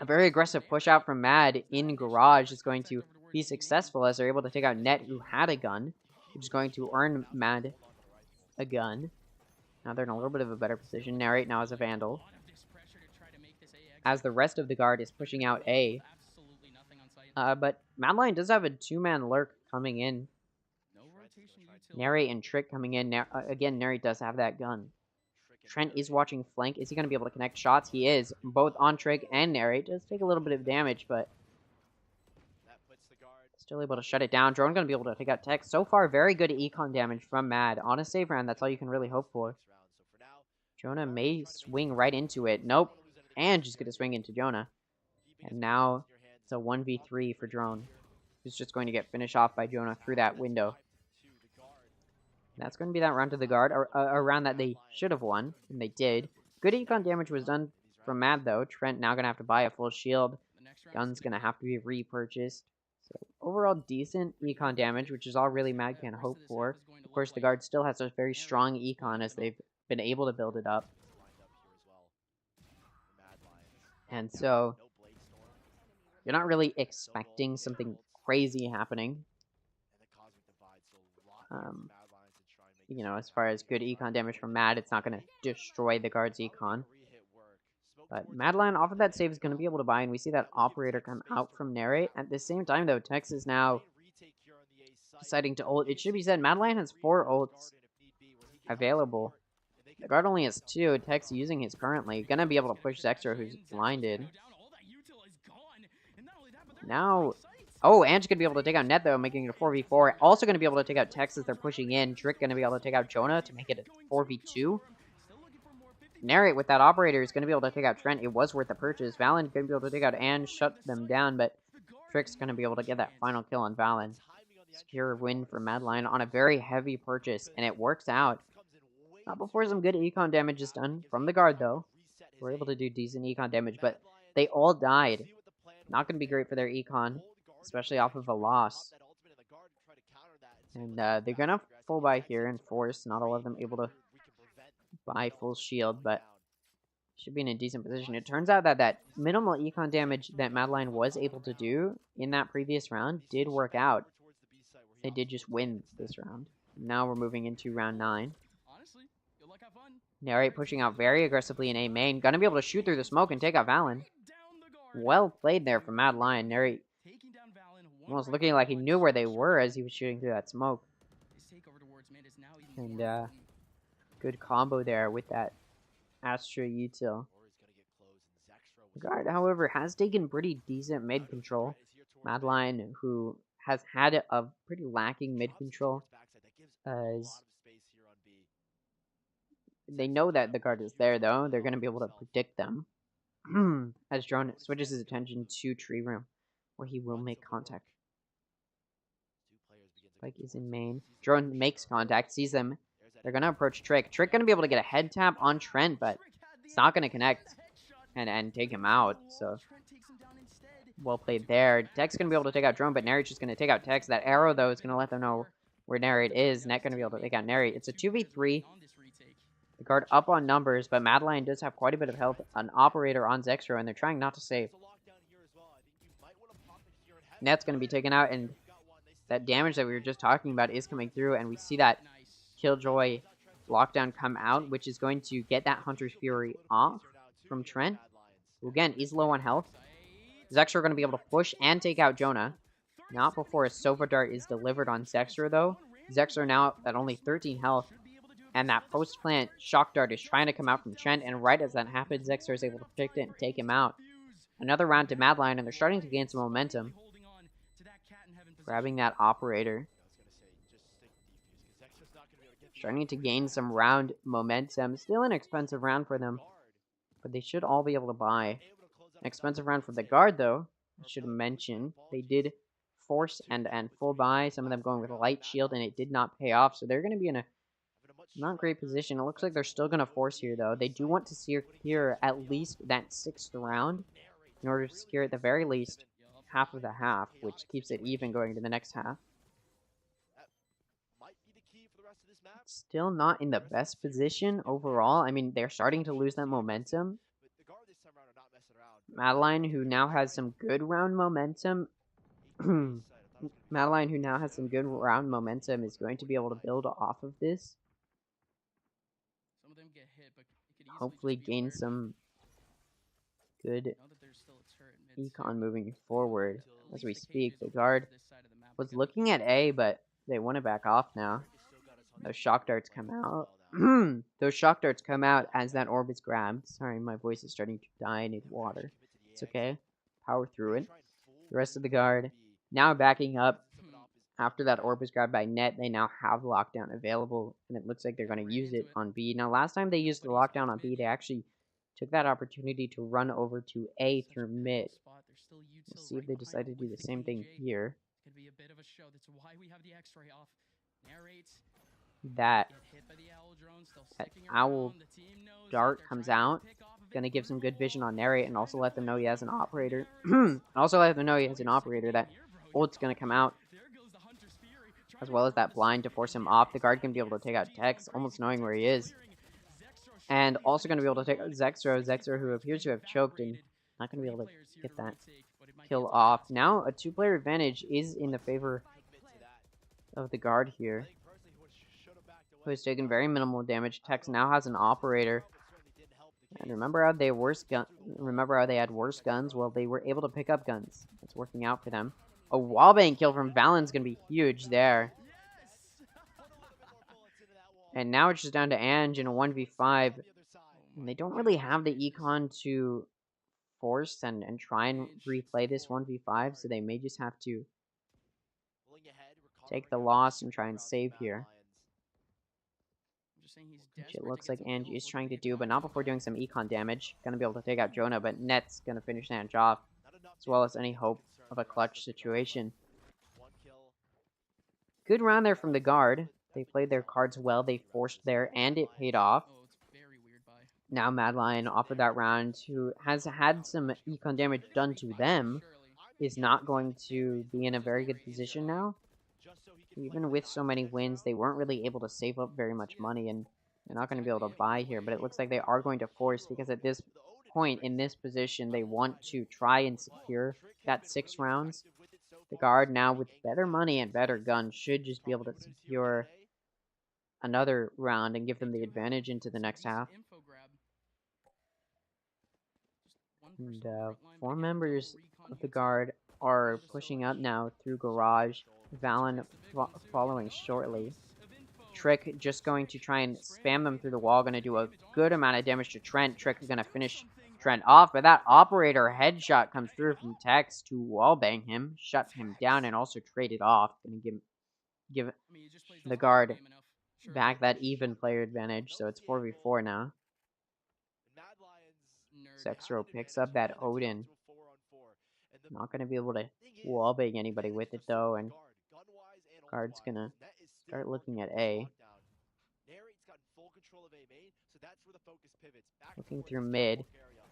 A very aggressive push out from Mad in Garage is going to be successful as they're able to take out Net, who had a gun, which is going to earn Mad a gun. Now they're in a little bit of a better position. Narrate now as a Vandal, as the rest of the guard is pushing out A. But Madeline does have a 2-man lurk coming in. Narrate and Trick coming in. Again, Narrate does have that gun. Trent is watching flank. Is he going to be able to connect shots? He is. Both on Trick and Narrate. Does take a little bit of damage, but still able to shut it down. Drone going to be able to take out Tech. So far, very good econ damage from Mad. On a save round, that's all you can really hope for. Jonah may swing right into it. Nope. And just going to swing into Jonah. And now it's a 1v3 for Drone, who's just going to get finished off by Jonah through that window. That's going to be that round to the guard, a round that they should have won, and they did. Good econ damage was done from Mad, though. Trent now going to have to buy a full shield. Gun's going to have to be repurchased. Overall, decent econ damage, which is all really Mad can hope for. Of course, the guard still has a very strong econ as they've been able to build it up. And so, you're not really expecting something crazy happening. You know, as far as good econ damage from Mad, it's not going to destroy the guard's econ. But Madline off of that save is going to be able to buy, and we see that operator come out from Narrate. At the same time, though, Tex is now deciding to ult. It should be said, Madline has 4 ults available. The guard only has 2. Tex using his currently. Going to be able to push Zextra, who's blinded. Now, oh, Ange going to be able to take out Net, though, making it a 4v4. Also going to be able to take out Tex as they're pushing in. Drick going to be able to take out Jonah to make it a 4v2. Narrate with that operator is going to be able to take out Trent. It was worth the purchase. Valen going to be able to take out Ange, shut them down, but Trick's going to be able to get that final kill on Valen. Secure win for Madline on a very heavy purchase, and it works out. Not before some good econ damage is done from the guard, though. We're able to do decent econ damage, but they all died. Not going to be great for their econ, especially off of a loss. And they're going to full buy here and force. Not all of them able to buy full shield, but should be in a decent position. It turns out that that minimal econ damage that Madline was able to do in that previous round did work out. They did just win this round. Now we're moving into round 9. Narrate pushing out very aggressively in A main. Gonna be able to shoot through the smoke and take out Valen. Well played there from Madline. Narrate almost looking like he knew where they were as he was shooting through that smoke. And good combo there with that Astra util. The guard, however, has taken pretty decent mid control. Madline, who has had a pretty lacking mid control, as they know that the guard is there, though. They're going to be able to predict them. As Drone switches his attention to Tree Room, where he will make contact. Spike is in main. Drone makes contact, sees them. They're going to approach Trick. Trick going to be able to get a head tap on Trent, but it's not going to connect and take him out. So, well played there. Tech's going to be able to take out Drone, but Narrate's just going to take out Tex. That arrow, though, is going to let them know where Narrate is. Net going to be able to take out Narrate. It's a 2v3. The guard up on numbers, but Madline does have quite a bit of health. An operator on Zextra, and they're trying not to save. Net's going to be taken out, and that damage that we were just talking about is coming through, and we see that Killjoy lockdown come out, which is going to get that Hunter's Fury off from Trent, who again is low on health. Zextra are going to be able to push and take out Jonah. Not before a Sova Dart is delivered on Zextra, though. Zextra now at only 13 health, and that post-plant Shock Dart is trying to come out from Trent, and right as that happens, Zextra is able to pick it and take him out. Another round to Madline, and they're starting to gain some momentum. Grabbing that operator. Starting to gain some round momentum. Still an expensive round for them, but they should all be able to buy. An expensive round for the guard, though. I should mention they did force and full buy. Some of them going with a light shield, and it did not pay off. So they're going to be in a not great position. It looks like they're still going to force here, though. They do want to secure at least that 6th round in order to secure at the very least half of the half, which keeps it even going to the next half. Still not in the best position overall. I mean, they're starting to lose that momentum. Madeline, who now has some good round momentum. Madeline, who now has some good round momentum, is going to be able to build off of this. Hopefully gain some good econ moving forward. As we speak, the guard was looking at A, but they want to back off now. Those shock darts come out. Those shock darts come out as that orb is grabbed. Sorry, my voice is starting to die. I need water. It's okay. Power through it. The rest of the guard now backing up. After that orb is grabbed by Net, they now have lockdown available, and it looks like they're going to use it on B. Now, last time they used the lockdown on B, they actually took that opportunity to run over to A through mid. We'll see if they decide to do the same thing here. That Owl Dart comes out. Going to give some good vision on Narrate and also let them know he has an operator. Also let them know he has an operator that ult's going to come out, as well as that blind to force him off. The guard can be able to take out Tex, almost knowing where he is. And also going to be able to take out Zexro. Zexro, who appears to have choked and not going to be able to get that kill off. Now, a 2-player advantage is in the favor of the guard here, who has taken very minimal damage. Tex now has an operator. And remember how they had worse guns? Well, they were able to pick up guns. It's working out for them. A wallbang kill from Valen's going to be huge there. And now it's just down to Ange in a 1v5. And they don't really have the econ to force and try and replay this 1v5, so they may just have to take the loss and try and save here. Which it looks like Ange is trying to do, but not before doing some econ damage. Gonna be able to take out Jonah, but Net's gonna finish Ange off, as well as any hope of a clutch situation. Good round there from the guard. They played their cards well, they forced there, and it paid off. Now Mad Lion, offered that round, who has had some econ damage done to them, is not going to be in a very good position now. Even with so many wins, they weren't really able to save up very much money, and they're not going to be able to buy here. But it looks like they are going to force, because at this point, in this position, they want to try and secure that 6 rounds. The guard now, with better money and better guns, should just be able to secure another round and give them the advantage into the next half. And 4 members of the guard are pushing up now through garage. Valen following shortly. Trick just going to try and spam them through the wall. Going to do a good amount of damage to Trent. Trick is going to finish Trent off, but that operator headshot comes through from Tex to wallbang him, shut him down, and also trade it off. Going to give the guard back that even player advantage, so it's 4v4 now. Zexro picks up that Odin. Not going to be able to wallbang anybody with it, though, and guard's going to start looking at A. Looking through mid.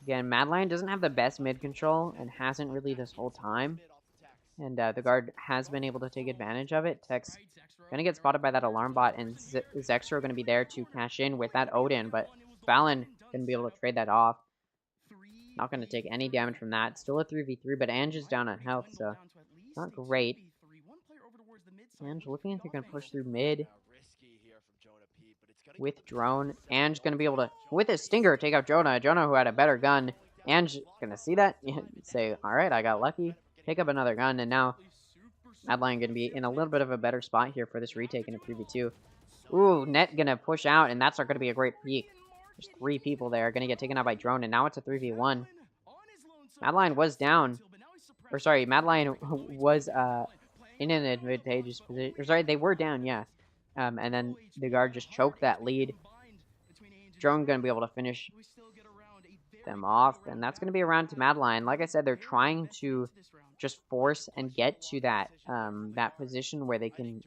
Again, Mad Lion doesn't have the best mid control and hasn't really this whole time. And the guard has been able to take advantage of it. Tex going to get spotted by that alarm bot, and Zexro going to be there to cash in with that Odin, but Valen going to be able to trade that off. Not going to take any damage from that. Still a 3v3, but Ange is down on health, so not great. Ange looking like they're going to push through mid with drone. Ange going to be able to, with his stinger, take out Jonah. Jonah, who had a better gun. Ange going to see that, say, all right, I got lucky. Pick up another gun, and now Mad Lion going to be in a little bit of a better spot here for this retake in a 3v2. Ooh, Net going to push out, and that's going to be a great peek. There's 3 people there, going to get taken out by drone, and now it's a 3v1. Mad Lion was down. Or, sorry, Mad Lion was in an advantageous position. Or, sorry, they were down, yeah. And then the guard just choked that lead. Drone going to be able to finish them off, and that's going to be a round to Mad Lion. Like I said, they're trying to just force and get to that that position where they can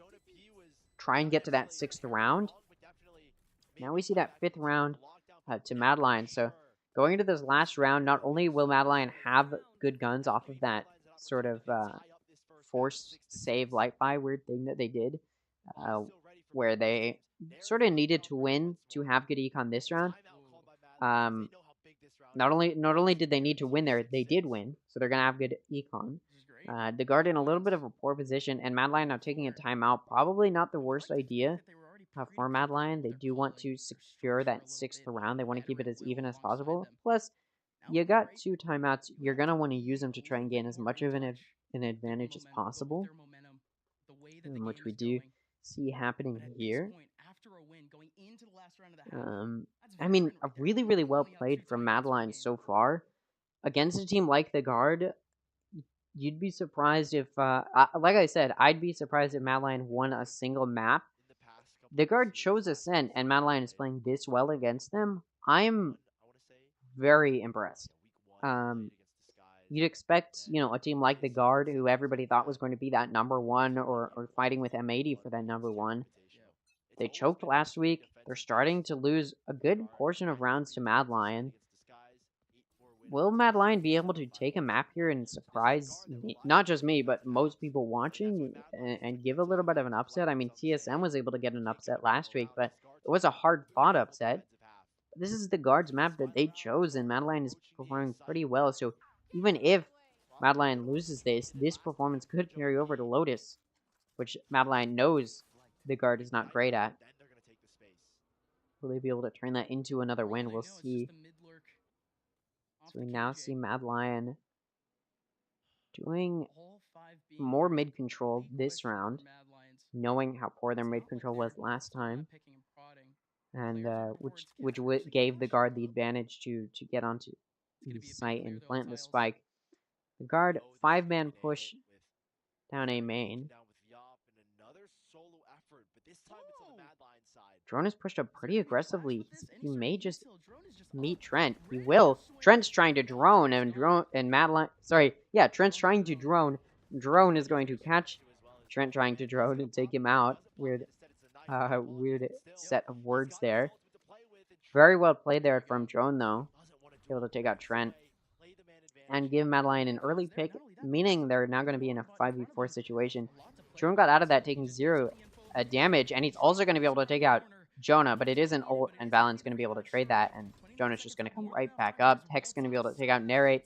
try and get to that 6th round. Now we see that 5th round to Mad Lion. So going into this last round, not only will Mad Lion have good guns off of that sort of forced save light buy weird thing that they did, where they sort of needed to win to have good econ this round. Not only did they need to win there, they did win, so they're gonna have good econ. The guard in a little bit of a poor position, and Mad Lion now taking a timeout. Probably not the worst idea for Mad Lion. They do want to secure that 6th round. They want to keep it as even as possible. Plus, you got 2 timeouts. You're gonna want to use them to try and gain as much of an advantage as possible, which we do see happening here. I mean, a really, really well played from Mad Lion so far. Against a team like the guard, you'd be surprised if, like I said, I'd be surprised if Mad Lion won a single map. The guard chose Ascent, and Mad Lion is playing this well against them. I'm very impressed. You'd expect, a team like the guard, who everybody thought was going to be that number 1 or fighting with M80 for that number 1. They choked last week. They're starting to lose a good portion of rounds to Mad Lion. will Mad Lion be able to take a map here and surprise me, not just me, but most people watching and give a little bit of an upset? I mean, TSM was able to get an upset last week, but it was a hard-fought upset. This is the guards map that they chose, and Mad Lion is performing pretty well. So even if Mad Lion loses this performance could carry over to Lotus, which Mad Lion knows the guard is not great at. Will they be able to turn that into another win? We'll see. So we now see Mad Lion doing more mid control this round, knowing how poor their mid control was last time, and which gave the guard the advantage to get onto the site and plant the spike. The guard 5-man push down A main. Drone is pushed up pretty aggressively. He may just meet Trent. He will. Trent's trying to drone, and Madeline. Sorry, yeah, Trent's trying to drone. Drone is going to catch Trent trying to drone and take him out. Weird set of words there. Very well played there from Drone though. Able to take out Trent and give Madeline an early pick, meaning they're now going to be in a 5v4 situation. Drone got out of that taking 0 damage, and he's also going to be able to take out Jonah, but it is an ult, and Valen's going to be able to trade that, and Jonah's just going to come right back up. Tech's going to be able to take out Narrate.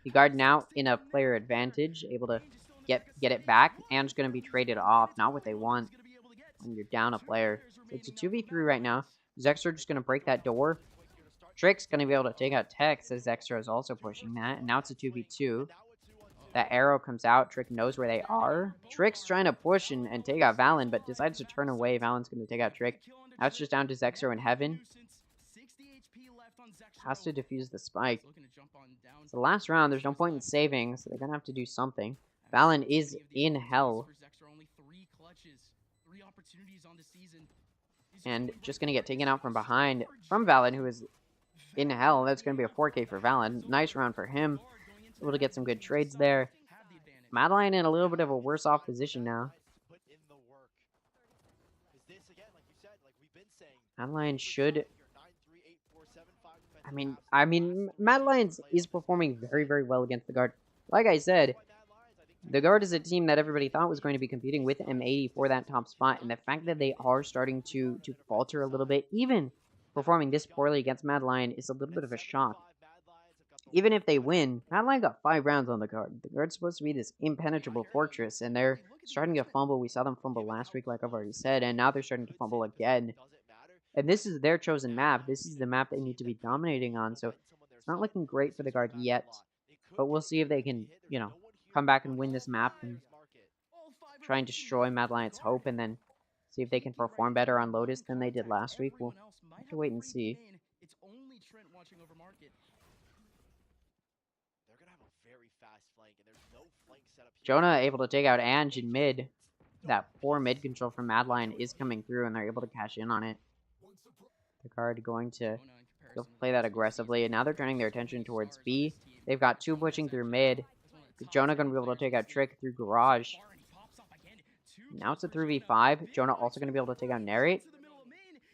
The guard now in a player advantage, able to get it back, and it's going to be traded off. Not what they want when you're down a player. So it's a 2v3 right now. Zextra just going to break that door. Trick's going to be able to take out Tex, as Zextra is also pushing that, and now it's a 2v2. That arrow comes out. Trick knows where they are. Trick's trying to push and take out Valen, but decides to turn away. Valen's going to take out Trick. Now it's just down to Zexro in heaven. Has to defuse the spike. It's the last round. There's no point in saving, so they're going to have to do something. Valen is in hell. And just going to get taken out from behind from Valen, who is in hell. That's going to be a 4K for Valen. Nice round for him. Able to get some good trades there. Mad Lion in a little bit of a worse off position now. Mad Lion should... I mean, Mad Lions is performing very, very well against the guard. Like I said, the guard is a team that everybody thought was going to be competing with M80 for that top spot, and the fact that they are starting to falter a little bit, even performing this poorly against Mad Lion, is a little bit of a shock. Even if they win, Mad Lion got 5 rounds on the guard. The guard's supposed to be this impenetrable fortress, and they're starting to fumble. We saw them fumble last week, like I've already said, and now they're starting to fumble again. And this is their chosen map. This is the map they need to be dominating on, so it's not looking great for the guard yet. But we'll see if they can, you know, come back and win this map and try and destroy Mad Lion's hope, and then see if they can perform better on Lotus than they did last week. We'll have to wait and see. Jonah able to take out Ange in mid. That poor mid control from Mad Lion is coming through, and they're able to cash in on it. The guard going to play that aggressively, and now they're turning their attention towards B. They've got 2 pushing through mid. Jonah going to be able to take out Trick through Garage. Now it's a 3v5. Jonah also going to be able to take out Narrate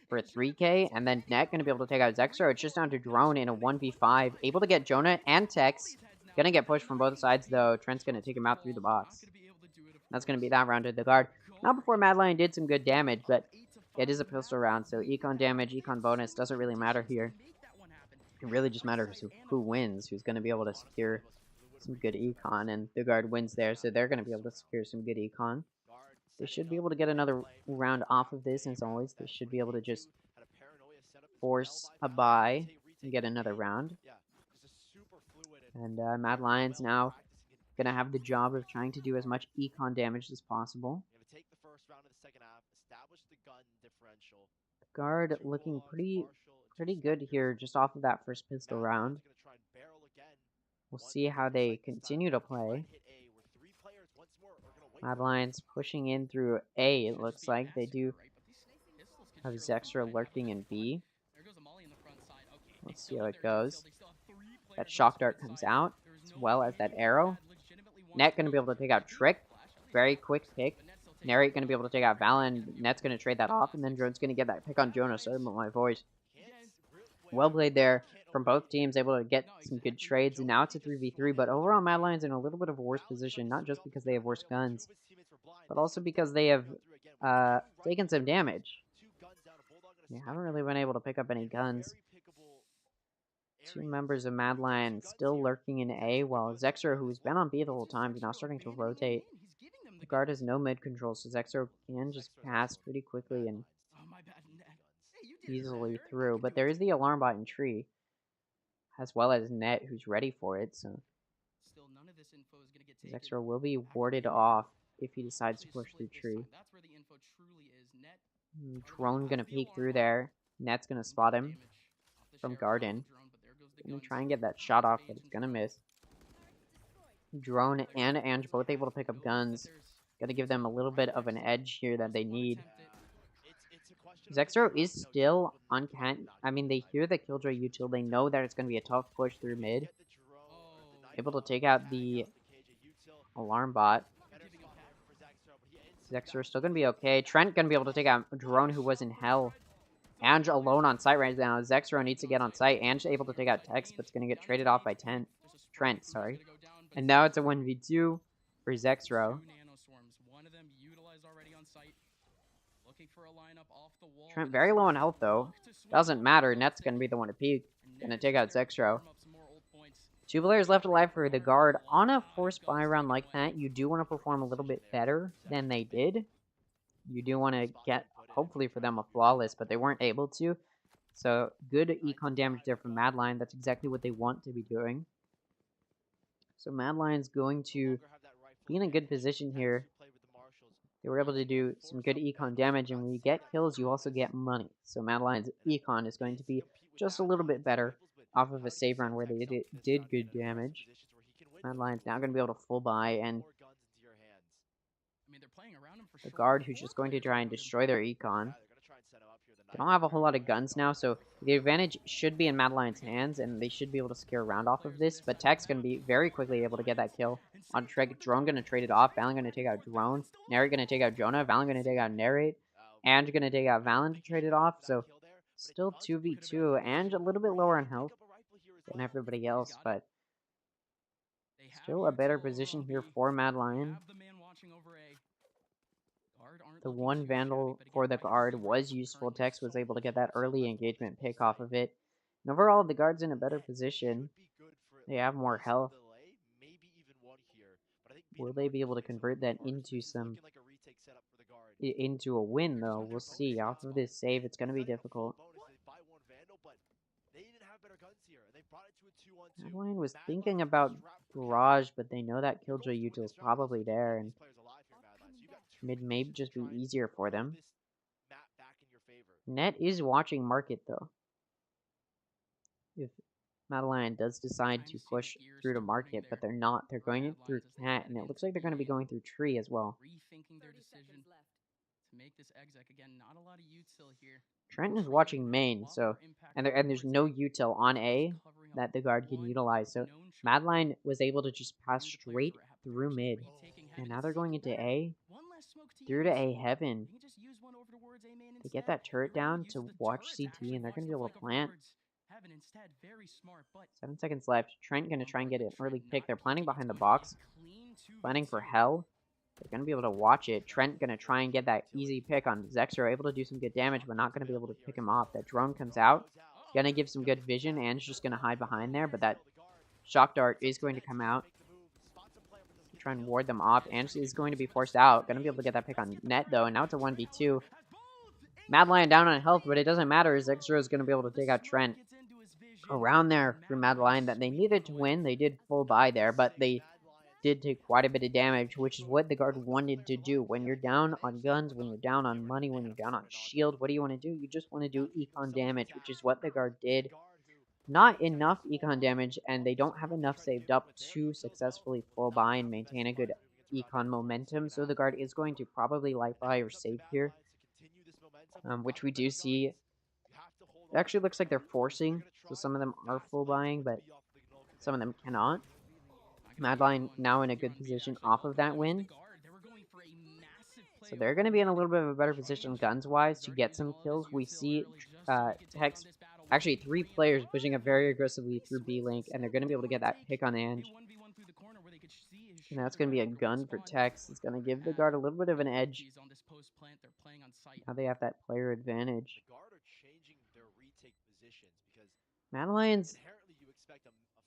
for a 3K, and then Net going to be able to take out Zexro. It's just down to Drone in a 1v5. Able to get Jonah and Tex. Gonna get pushed from both sides, though. Trent's gonna take him out through the box. That's gonna be that round to the guard. Not before Mad Lion did some good damage, but it is a pistol round, so econ damage, econ bonus doesn't really matter here. It really just matters who wins, who's gonna be able to secure some good econ, and the guard wins there, so they're gonna be able to secure some good econ. They should be able to get another round off of this, and as always, they should be able to just force a buy and get another round. And Mad Lion's now going to have the job of trying to do as much econ damage as possible. The guard looking pretty good here just off of that first pistol round. We'll see how they continue to play. Mad Lion's pushing in through A, it looks like. They do have Zextra lurking in B. Let's see how it goes. That shock dart comes out, as well as that arrow. Net going to be able to take out Trick. Very quick pick. Narrate going to be able to take out Valen. Net's going to trade that off, and then Drone's going to get that pick on Jonah. Sorry about my voice. Well played there from both teams, able to get some good trades, and now it's a 3v3, but overall Mad Lions in a little bit of a worse position, not just because they have worse guns, but also because they have taken some damage. They haven't really been able to pick up any guns. Two members of Mad Lion still lurking in A, while Zexro, who's been on B the whole time, is now starting to rotate. The guard has no mid control, so Zexro can just pass pretty quickly and easily through. But there is the alarm bot in tree, as well as Net, who's ready for it, so Zexro will be warded off if he decides to push through tree. Drone gonna peek through there. Net's gonna spot him from garden. Gonna try and get that shot off, but it's gonna miss. Drone and Ange both able to pick up guns. Gotta give them a little bit of an edge here that they need. Zexro is still on can. I mean, they hear the Killjoy util. They know that it's gonna be a tough push through mid. Able to take out the alarm bot. Zexro still gonna be okay. Trent gonna be able to take out Drone, who was in hell. Ange alone on site right now. Zexro needs to get on site. Ange able to take out Tex, but it's gonna get traded off by Trent, sorry. And now it's a 1v2 for Zexro. Trent very low on health though. Doesn't matter. Net's gonna be the one to peek. Gonna take out Zexro. 2 players left alive for the guard. On a forced buy round like that, you do want to perform a little bit better than they did. You do want to get, hopefully for them, a flawless, but they weren't able to. So good econ damage there from Mad Lion. That's exactly what they want to be doing. So Mad Lion's going to be in a good position here. They were able to do some good econ damage, and when you get kills, you also get money. So Mad Lion's econ is going to be just a little bit better off of a save run where they did good damage. Mad Lion's now going to be able to full buy, and the guard who's just going to try and destroy their econ. They don't have a whole lot of guns now, so the advantage should be in Mad Lion's hands, and they should be able to secure a round off of this. But Tech's going to be very quickly able to get that kill on Treg. Drone going to trade it off. Valen going to take out Drone. Narrate going to take out Jonah. Valen going to take out Narrate. Ange going to take out Valen to trade it off. So still 2v2. Ange a little bit lower on health than everybody else, but still a better position here for Mad Lion. The one Vandal for the guard was useful. Tex was able to get that early engagement pick off of it. And overall, the guard's in a better position. They have more health. Will they be able to convert that into a win, though? We'll see. Off of this save, it's going to be difficult. Mad Lion was thinking about Garage, but they know that Killjoy util is probably there, and mid may just be easier for them. Net is watching market, though. If Mad Lion does decide to push through to market, but they're not. They're going through cat, and it looks like they're going to be going through tree as well. Trent is watching main, so and there's no util on A that the guard can utilize. So Mad Lion was able to just pass straight through mid, and now they're going into A, through to A heaven. To get that turret down to watch CT, and they're going to be able to plant. 7 seconds left. Trent going to try and get an early pick. They're planning behind the box, planning for hell. They're going to be able to watch it. Trent going to try and get that easy pick on Zexro. Able to do some good damage, but not going to be able to pick him off. That drone comes out. Going to give some good vision, and just going to hide behind there. But that shock dart is going to come out. Try and ward them off. And is going to be forced out. Going to be able to get that pick on Net, though. And now it's a 1v2. Mad Lion down on health, but it doesn't matter. Zexro is going to be able to take out Trent. Around there for Mad Lion that they needed to win. They did full buy there, but they did take quite a bit of damage, which is what the guard wanted to do. When you're down on guns, when you're down on money, when you're down on shield, what do you want to do? You just want to do econ damage, which is what the guard did. Not enough econ damage, and they don't have enough saved up to successfully full buy and maintain a good econ momentum, so the guard is going to probably light buy or save here, which we do see. It actually looks like they're forcing, so some of them are full buying, but some of them cannot. Mad Lion now in a good position off of that win. So they're going to be in a little bit of a better position guns-wise to get some kills. We see Tex Actually, 3 players pushing up very aggressively through B link, and they're going to be able to get that pick on Ange. And that's going to be a gun for Tex. It's going to give the guard a little bit of an edge. Now they have that player advantage. Mad Lions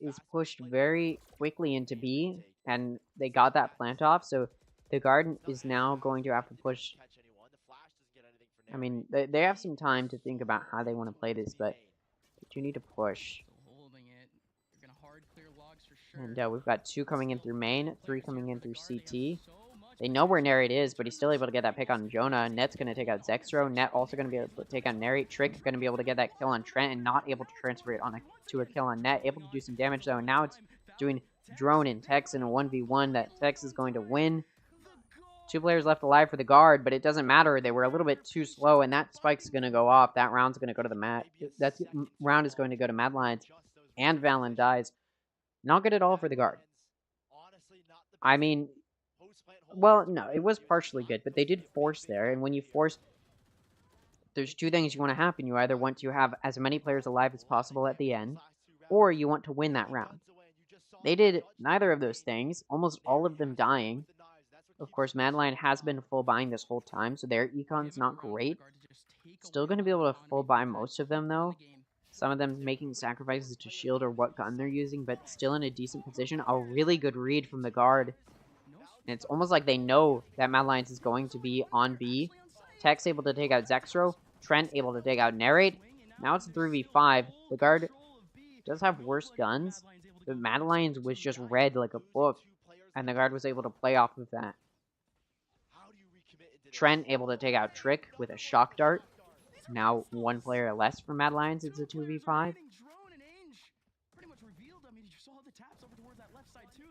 is pushed very quickly into B, and they got that plant off, so the guard is now going to have to push. I mean, they have some time to think about how they want to play this, but they do need to push. And we've got 2 coming in through main, 3 coming in through CT. They know where Narrate is, but he's still able to get that pick on Jonah. Net's going to take out Zextro. Net also going to be able to take out Narrate. Trick going to be able to get that kill on Trent and not able to transfer it to a kill on Net. Able to do some damage, though. And now it's doing Drone and Tex in a 1v1 that Tex is going to win. 2 players left alive for the guard, but it doesn't matter. They were a little bit too slow, and that spike's going to go off. That round's going to go to the mat. That round is going to go to Mad Lions, and Valen dies. Not good at all for the guard. I mean, well, no, it was partially good, but they did force there, and when you force, there's 2 things you want to happen. You either want to have as many players alive as possible at the end, or you want to win that round. They did neither of those things, almost all of them dying. Of course, Mad Lion has been full buying this whole time, so their econ's not great. Still going to be able to full buy most of them, though. Some of them making sacrifices to shield or what gun they're using, but still in a decent position. A really good read from the guard. And it's almost like they know that Mad Lions is going to be on B. Tex able to take out Zextro. Trent able to take out Narrate. Now it's a 3v5. The guard does have worse guns, but Mad Lions was just read like a book, and the guard was able to play off of that. Trent able to take out Trick with a shock dart. Now 1 player less for Mad Lions. It's a 2v5.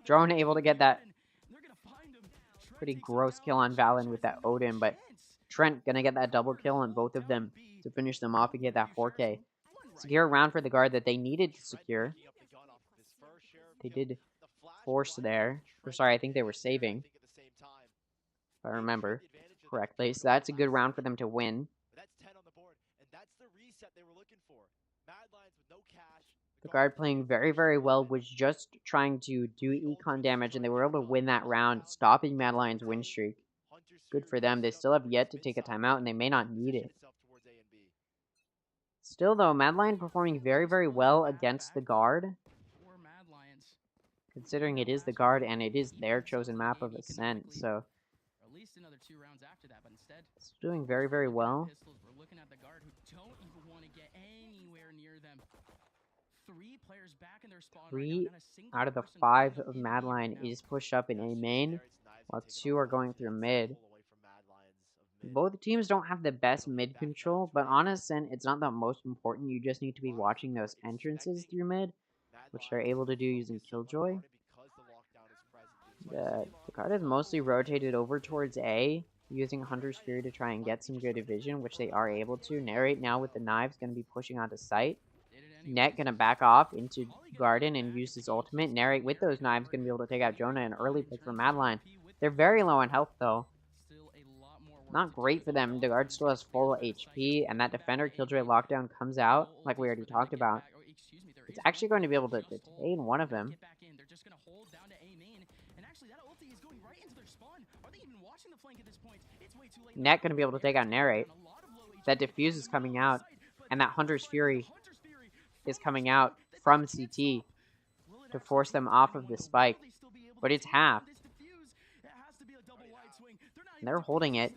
Drone able to get that pretty gross kill on Valen with that Odin, but Trent gonna get that double kill on both of them to finish them off and get that 4K. Secure a round for the guard that they needed to secure. They did force there. Or sorry, I think they were saving, if I remember correctly. So that's a good round for them to win. The guard playing very, very well, was just trying to do econ damage, and they were able to win that round, stopping Mad Lions' win streak. Good for them. They still have yet to take a timeout, and they may not need it. Still, though, Mad Lion performing very, very well against the guard. Considering it is the guard, and it is their chosen map of Ascent, so it's doing very, very well. 3 out of the 5 of Mad Lion is pushed up in A main, while 2 are going through mid. Both teams don't have the best mid control, but on Ascent, it's not the most important. You just need to be watching those entrances through mid, which they're able to do using Killjoy. The guard is mostly rotated over towards A, using Hunter's Fury to try and get some good vision, which they are able to. Narrate now with the knives, going to be pushing onto site. Net going to back off into Garden and use his ultimate. Narrate with those knives going to be able to take out Jonah, an early pick for Mad Lion. They're very low on health, though. Not great for them. The guard still has full HP, and that defender Killjoy lockdown comes out, like we already talked about. It's actually going to be able to detain one of them. Net going to be able to take out Narrate. That diffuse is coming out, and that Hunter's Fury is coming out from CT to force them off of the spike. But it's half. And they're holding it.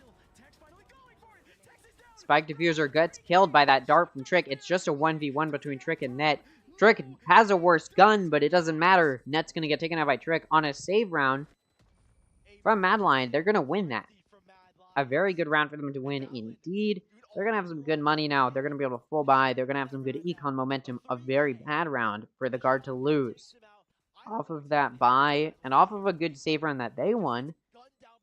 Spike diffuser gets killed by that dart from Trick. It's just a 1v1 between Trick and Net. Trick has a worse gun, but it doesn't matter. Net's going to get taken out by Trick on a save round from Mad Lion. They're going to win that. A very good round for them to win indeed. They're going to have some good money now. They're going to be able to full buy. They're going to have some good econ momentum. A very bad round for the guard to lose. Off of that buy, and off of a good save round that they won,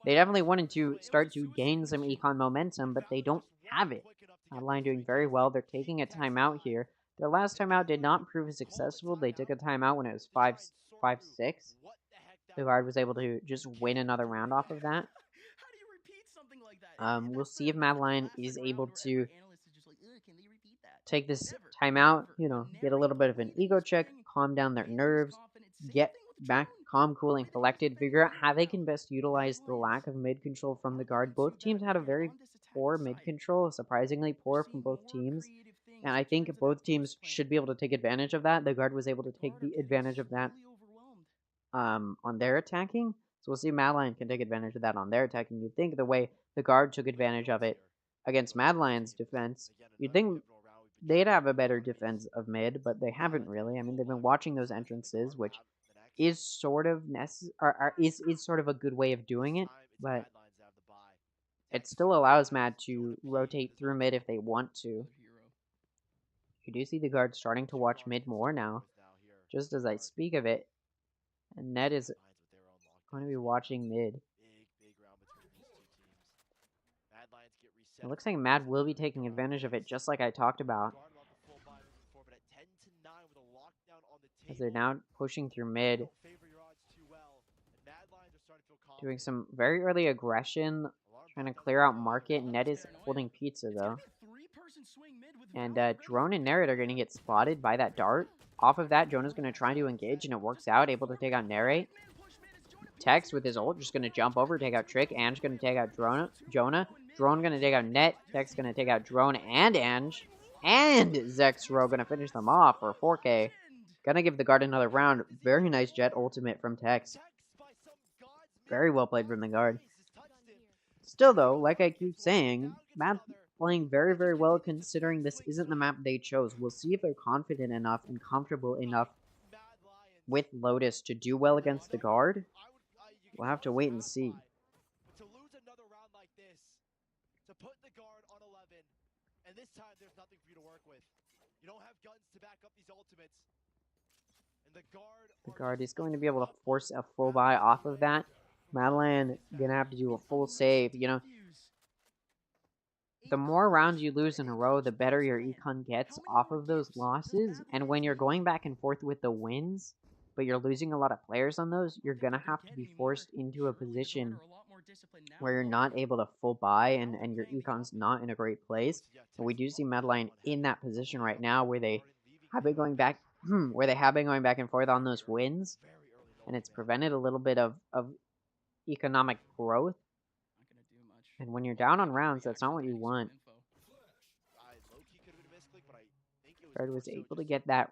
they definitely wanted to start to gain some econ momentum, but they don't have it. Mad Lion doing very well. They're taking a timeout here. Their last timeout did not prove successful. They took a timeout when it was 5-6. The guard was able to just win another round off of that. We'll see if Mad Lion is able to take this timeout, you know, get a little bit of an ego check, calm down their nerves, get back calm, cool, and collected, figure out how they can best utilize the lack of mid control from the guard. Both teams had a very poor mid control, surprisingly poor from both teams. And I think both teams should be able to take advantage of that. The guard was able to take the advantage of that on their attacking. So we'll see if Mad Lion can take advantage of that on their attacking. You'd think the way the guard took advantage of it against Mad Lion's defense, you'd think they'd have a better defense of mid, but they haven't really. I mean, they've been watching those entrances, which is sort of is sort of a good way of doing it, but it still allows Mad to rotate through mid if they want to. You do see the guard starting to watch mid more now, just as I speak of it, and Ned is going to be watching mid. It looks like Mad will be taking advantage of it, just like I talked about, as they're now pushing through mid, doing some very early aggression, trying to clear out market. Ned is holding pizza, though. And Drone and Narrate are going to get spotted by that dart. Off of that, Jonah's going to try to engage, and it works out, able to take out Narrate. Tex with his ult, just going to jump over, take out Trick. Ange going to take out Jonah. Drone going to take out Net. Tex going to take out Drone and Ange. And Zexro going to finish them off for 4K. Gonna give the guard another round. Very nice jet ultimate from Tex. Very well played from the guard. Still, though, like I keep saying, Mad playing very, very well considering this isn't the map they chose. We'll see if they're confident enough and comfortable enough with Lotus to do well against the guard. We'll have to wait and see. To lose another round like this, to put the guard on 11, and this time there's nothing for you to work with. You don't have guns to back up these ultimates. And the guard is going to be able to force a full buy off of that. Madeline gonna have to do a full save. You know, the more rounds you lose in a row, the better your econ gets off of those losses. And when you're going back and forth with the wins, but you're losing a lot of players on those, you're gonna have to be forced into a position where you're not able to full buy and your econ's not in a great place. And we do see Madeline in that position right now where they have been going back and forth on those wins, and it's prevented a little bit of economic growth. And when you're down on rounds, that's not what you want. Fred was able to get that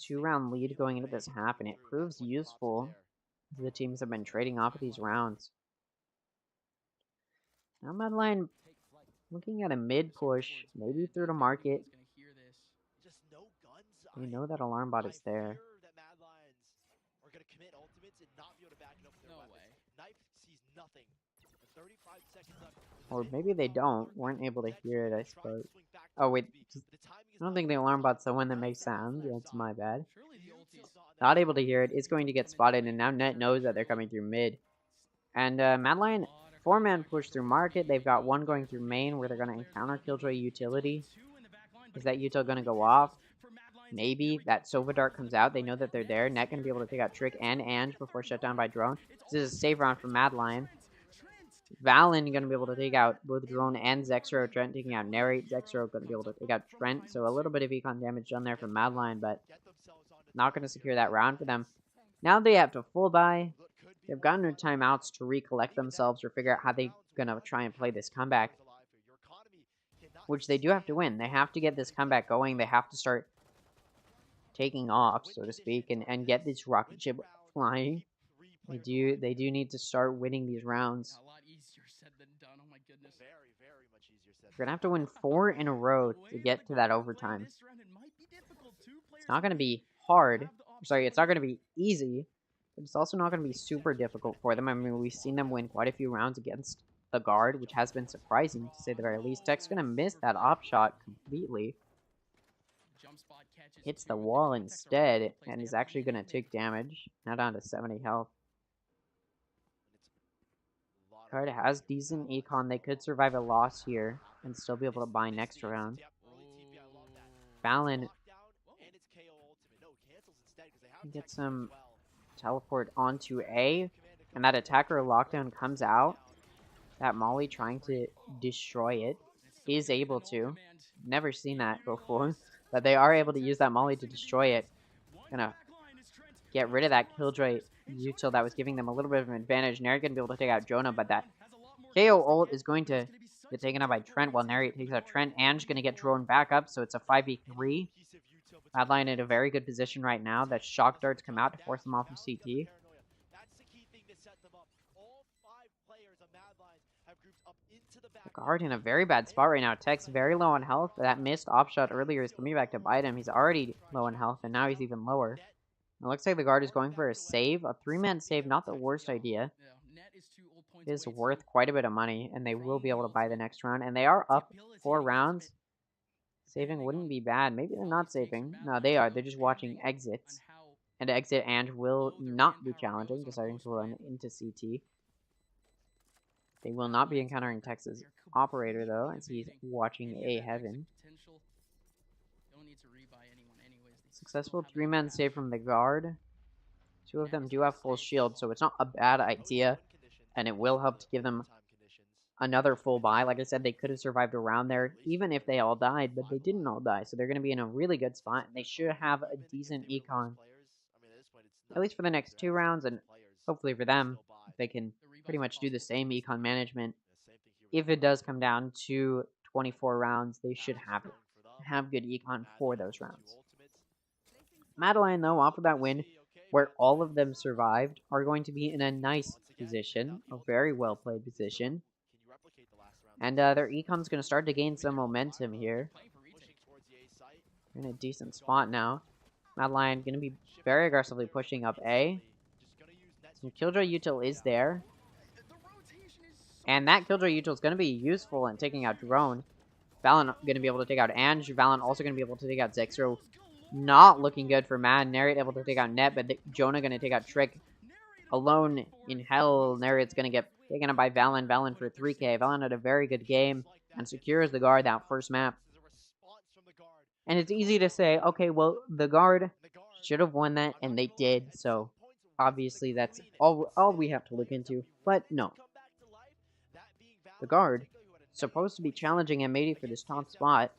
2-round lead going into this half, and it proves useful. The teams have been trading off of these rounds. Now Madeline looking at a mid push, maybe through to market. We know that alarm bot is there. Or maybe they weren't able to hear it, I suppose. Oh wait, I don't think the alarm bot's the one that makes sound. That's my bad. Not able to hear it. It's going to get spotted, and now Net knows that they're coming through mid. And Madline, 4-man push through market. They've got one going through main where they're going to encounter Killjoy utility. Is that util going to go off? Maybe. That Sova Dart comes out. They know that they're there. Net going to be able to take out Trick and Ange before shut down by Drone. This is a safe round for Madline. Valen going to be able to take out both Drone and Zexro. Trent taking out Narrate. Zexro going to be able to take out Trent. So a little bit of econ damage done there from Madline, but not going to secure that round for them. Now they have to full buy. They've gotten their timeouts to recollect themselves or figure out how they're going to try and play this comeback, which they do have to win. They have to get this comeback going. They have to start taking off, so to speak, and get this rocket ship flying. They do need to start winning these rounds. We're going to have to win 4 in a row to get to that overtime. It's not going to be hard. Sorry, it's not going to be easy, but it's also not going to be super difficult for them. I mean, we've seen them win quite a few rounds against the guard, which has been surprising, to say the very least. Tech's going to miss that op shot completely. Hits the wall instead, and is actually going to take damage. Now down to 70 health. Guard has decent econ. They could survive a loss here and still be able to buy next round. Valen gets some teleport onto A, and that attacker lockdown comes out. That Molly trying to destroy it. is able to. Never seen that before. But they are able to use that molly to destroy it. Gonna get rid of that killjoy util that was giving them a little bit of an advantage. Nary gonna be able to take out Jonah, but that KO ult is going to get taken out by Trent while Nary takes out Trent. Ange gonna get drone back up, so it's a 5v3. Madline in a very good position right now. That shock darts come out to force them off of CT. The guard in a very bad spot right now. Tech's very low on health. That missed off shot earlier is coming back to bite him. He's already low on health, and now he's even lower. It looks like the guard is going for a save. A 3-man save, not the worst idea. It is worth quite a bit of money, and they will be able to buy the next round. And they are up 4 rounds. Saving wouldn't be bad. Maybe they're not saving. No, they are. They're just watching exits. And exit and will not be challenging, deciding to run into CT. They will not be encountering Texas operator, though, as he's watching A heaven. Successful 3-man save from the guard. 2 of them do have full shield, so it's not a bad idea. And it will help to give them another full buy. Like I said, they could have survived around there, even if they all died, but they didn't all die. So they're going to be in a really good spot. And they should have a decent econ, at least for the next 2 rounds. And hopefully for them, they can pretty much do the same econ management. If it does come down to 24 rounds, they should have it. Have good econ for those rounds. Madeline, though, off of that win, where all of them survived, are going to be in a nice position, a very well played position. And their econ's going to start to gain some momentum here. They're in a decent spot now. Madeline going to be very aggressively pushing up A. Some Killjoy util is there. And that Killjoy util is going to be useful in taking out Drone. Valen going to be able to take out Ange. Valen also going to be able to take out Zexro. Not looking good for Mad. Nariot able to take out Net, but Jonah going to take out Trick. Alone in hell, Nariot's going to get taken up by Valen. Valen for 3k. Valen had a very good game and secures the guard that first map. And it's easy to say, okay, well, the guard should have won that, and they did, so obviously that's all we have to look into. But no. The guard, supposed to be challenging M80 for this top spot,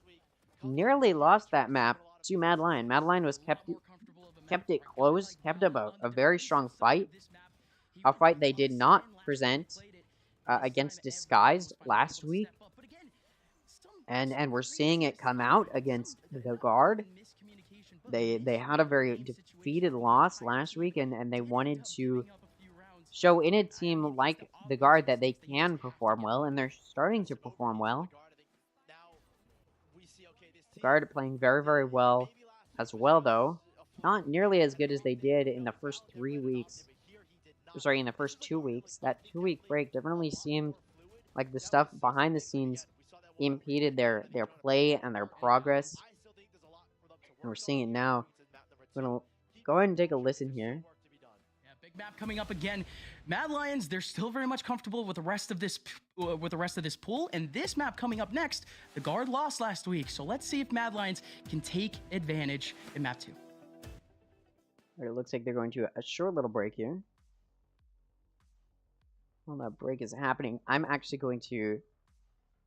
nearly lost that map to Mad Lion. Mad Lion was kept it close, kept up a very strong fight. A fight they did not present against Disguised last week. And we're seeing it come out against the guard. They had a very defeated loss last week, and they wanted to show in a team like the guard that they can perform well, and they're starting to perform well. The guard playing very, very well as well, though. Not nearly as good as they did in the first 3 weeks. Sorry, in the first 2 weeks. That 2-week break definitely seemed like the stuff behind the scenes impeded their play and their progress. And we're seeing it now. I'm going to go ahead and take a listen here. Big map coming up again. Mad Lions, they're still very much comfortable with the rest of this pool, and this map coming up next, the guard lost last week, so let's see if Mad Lions can take advantage in map 2. It looks like they're going to a short little break here. While that break is happening, I'm actually going to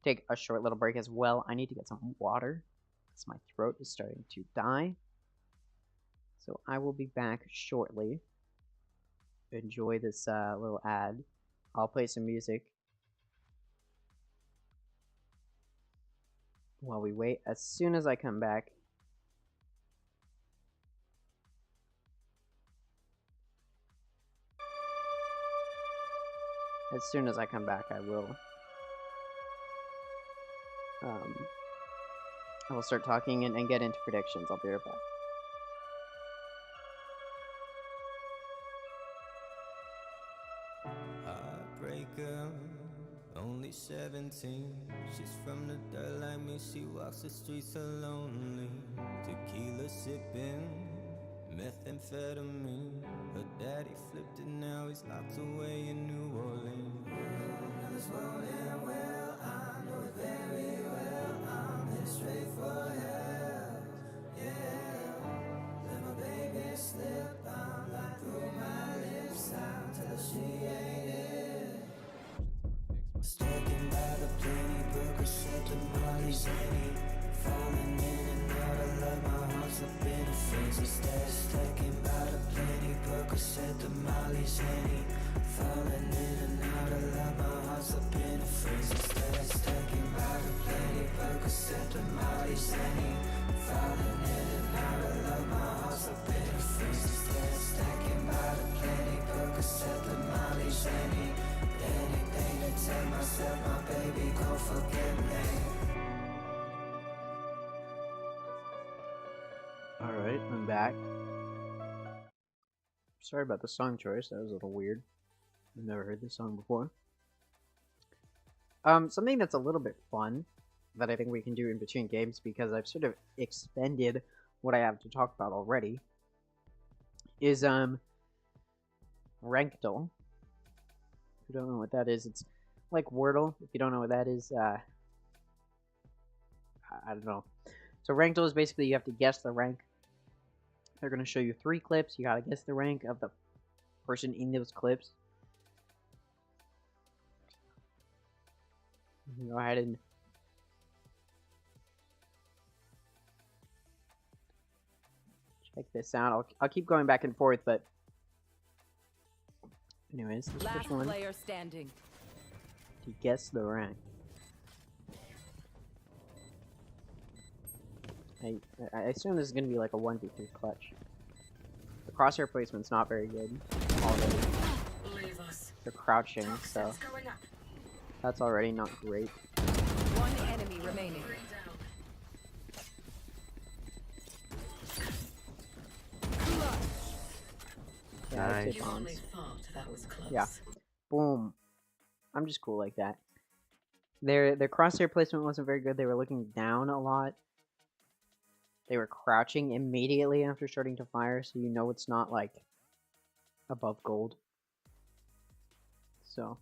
take a short little break as well. I need to get some water because my throat is starting to die. So I will be back shortly. Enjoy this little ad. I'll play some music while we wait. As soon as I come back, I will start talking and get into predictions. I'll be right back. Heartbreaker, only 17. She's from the dirt like me, she walks the streets so lonely. Tequila sipping, methamphetamine. Her daddy flipped it, now he's locked away in New Orleans. This won't end well, I know it very well. I'm headed straight for hell, yeah. Let my baby slip, I'm like through my lips. I'm tell her she ain't it. Sticking by the plane, broke a shit tamales, any falling in and out of love, my heart's up in a frenzy. Stacking by the plenty, Percocet, tamales, any falling in and out of love, my heart's up in a frenzy. Stacking by the plenty, Percocet, tamales, any falling in and out of love, my heart's up in a frenzy. Stacking by the plenty, Percocet, tamales, anything to tell myself, my baby gon' forget me. Alright, I'm back. Sorry about the song choice, that was a little weird. I've never heard this song before. Something that's a little bit fun that I think we can do in between games, because I've sort of expended what I have to talk about already, is Rankdle. If you don't know what that is, it's like Wordle. If you don't know what that is, I don't know. So Rankdle is basically you have to guess the rank. They're going to show you 3 clips. You got to guess the rank of the person in those clips. Go ahead and check this out. I'll keep going back and forth, but anyways, this Last first one player standing. to guess the rank. I assume this is going to be like a 1v3 clutch. The crosshair placement's not very good already. They're crouching, so that's already not great. One enemy remaining. Yeah, I'd say bombs. Yeah. Boom. I'm just cool like that. Their crosshair placement wasn't very good. They were looking down a lot. They were crouching immediately after starting to fire, so you know it's not like above gold. So,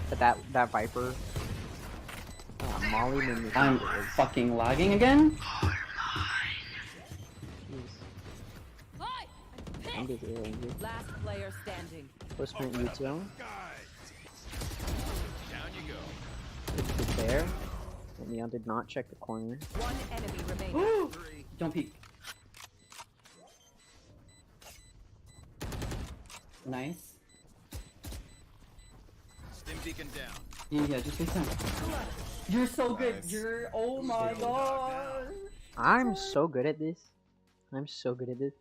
but that Viper, Molly made me. I'm fucking lagging again. Last player standing. Postman Uto. Down you go. Good there. And Neon did not check the corner. One enemy remaining. Don't peek. Nice. Stim beacon down. Yeah, just take time. You're so good. You're. Oh my god. I'm so good at this. I'm so good at this.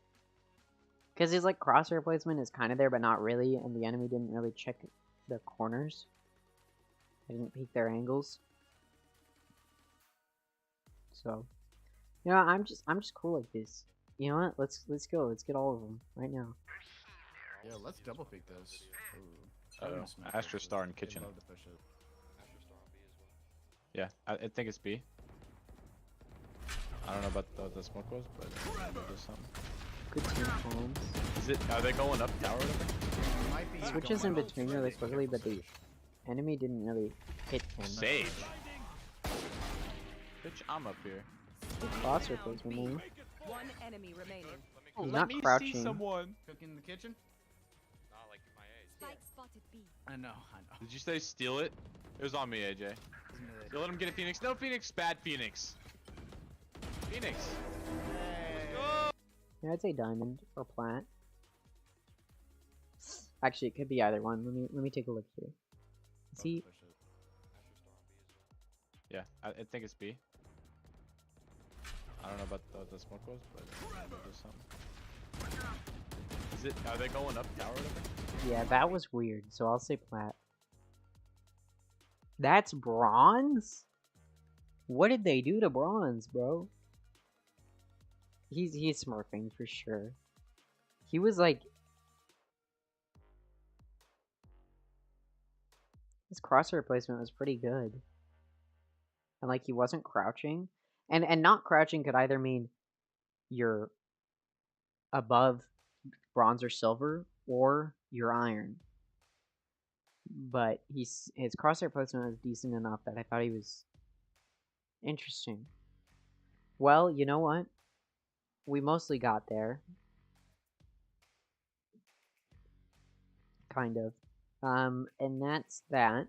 Because his like crosshair placement is kind of there, but not really, and the enemy didn't really check the corners. They didn't peek their angles. So, you know, I'm just cool like this. You know what? Let's go. Let's get all of them right now. Yeah, let's double pick this. Astra Star in kitchen. Yeah, I think it's B. I don't know about what the smoke was, but there's something. Good team palms. Is it? Are they going up tower? Switches in between really quickly, but the enemy didn't really hit him. Sage. Bitch, I'm up here. Good crosshair placement, man. One enemy remaining. He's Let not me crouching. see someone. Cooking in the kitchen? Not like my Spike spotted B. I know. Did you say steal it? It was on me, AJ. You let him get a Phoenix. No Phoenix. Bad Phoenix. Phoenix. Yeah, I'd say diamond or plat. Actually, it could be either one. Let me take a look here. See? Yeah, I think it's B. I don't know about what the smoke was, but there's something. Is it? Are they going up tower? Yeah, that was weird. So I'll say plat. That's bronze? What did they do to bronze, bro? He's smurfing for sure. He was like, his crosshair placement was pretty good. And like he wasn't crouching. And not crouching could either mean you're above bronze or silver or you're iron. But his crosshair placement was decent enough that I thought he was interesting. Well, you know what? We mostly got there. Kind of. And that's that.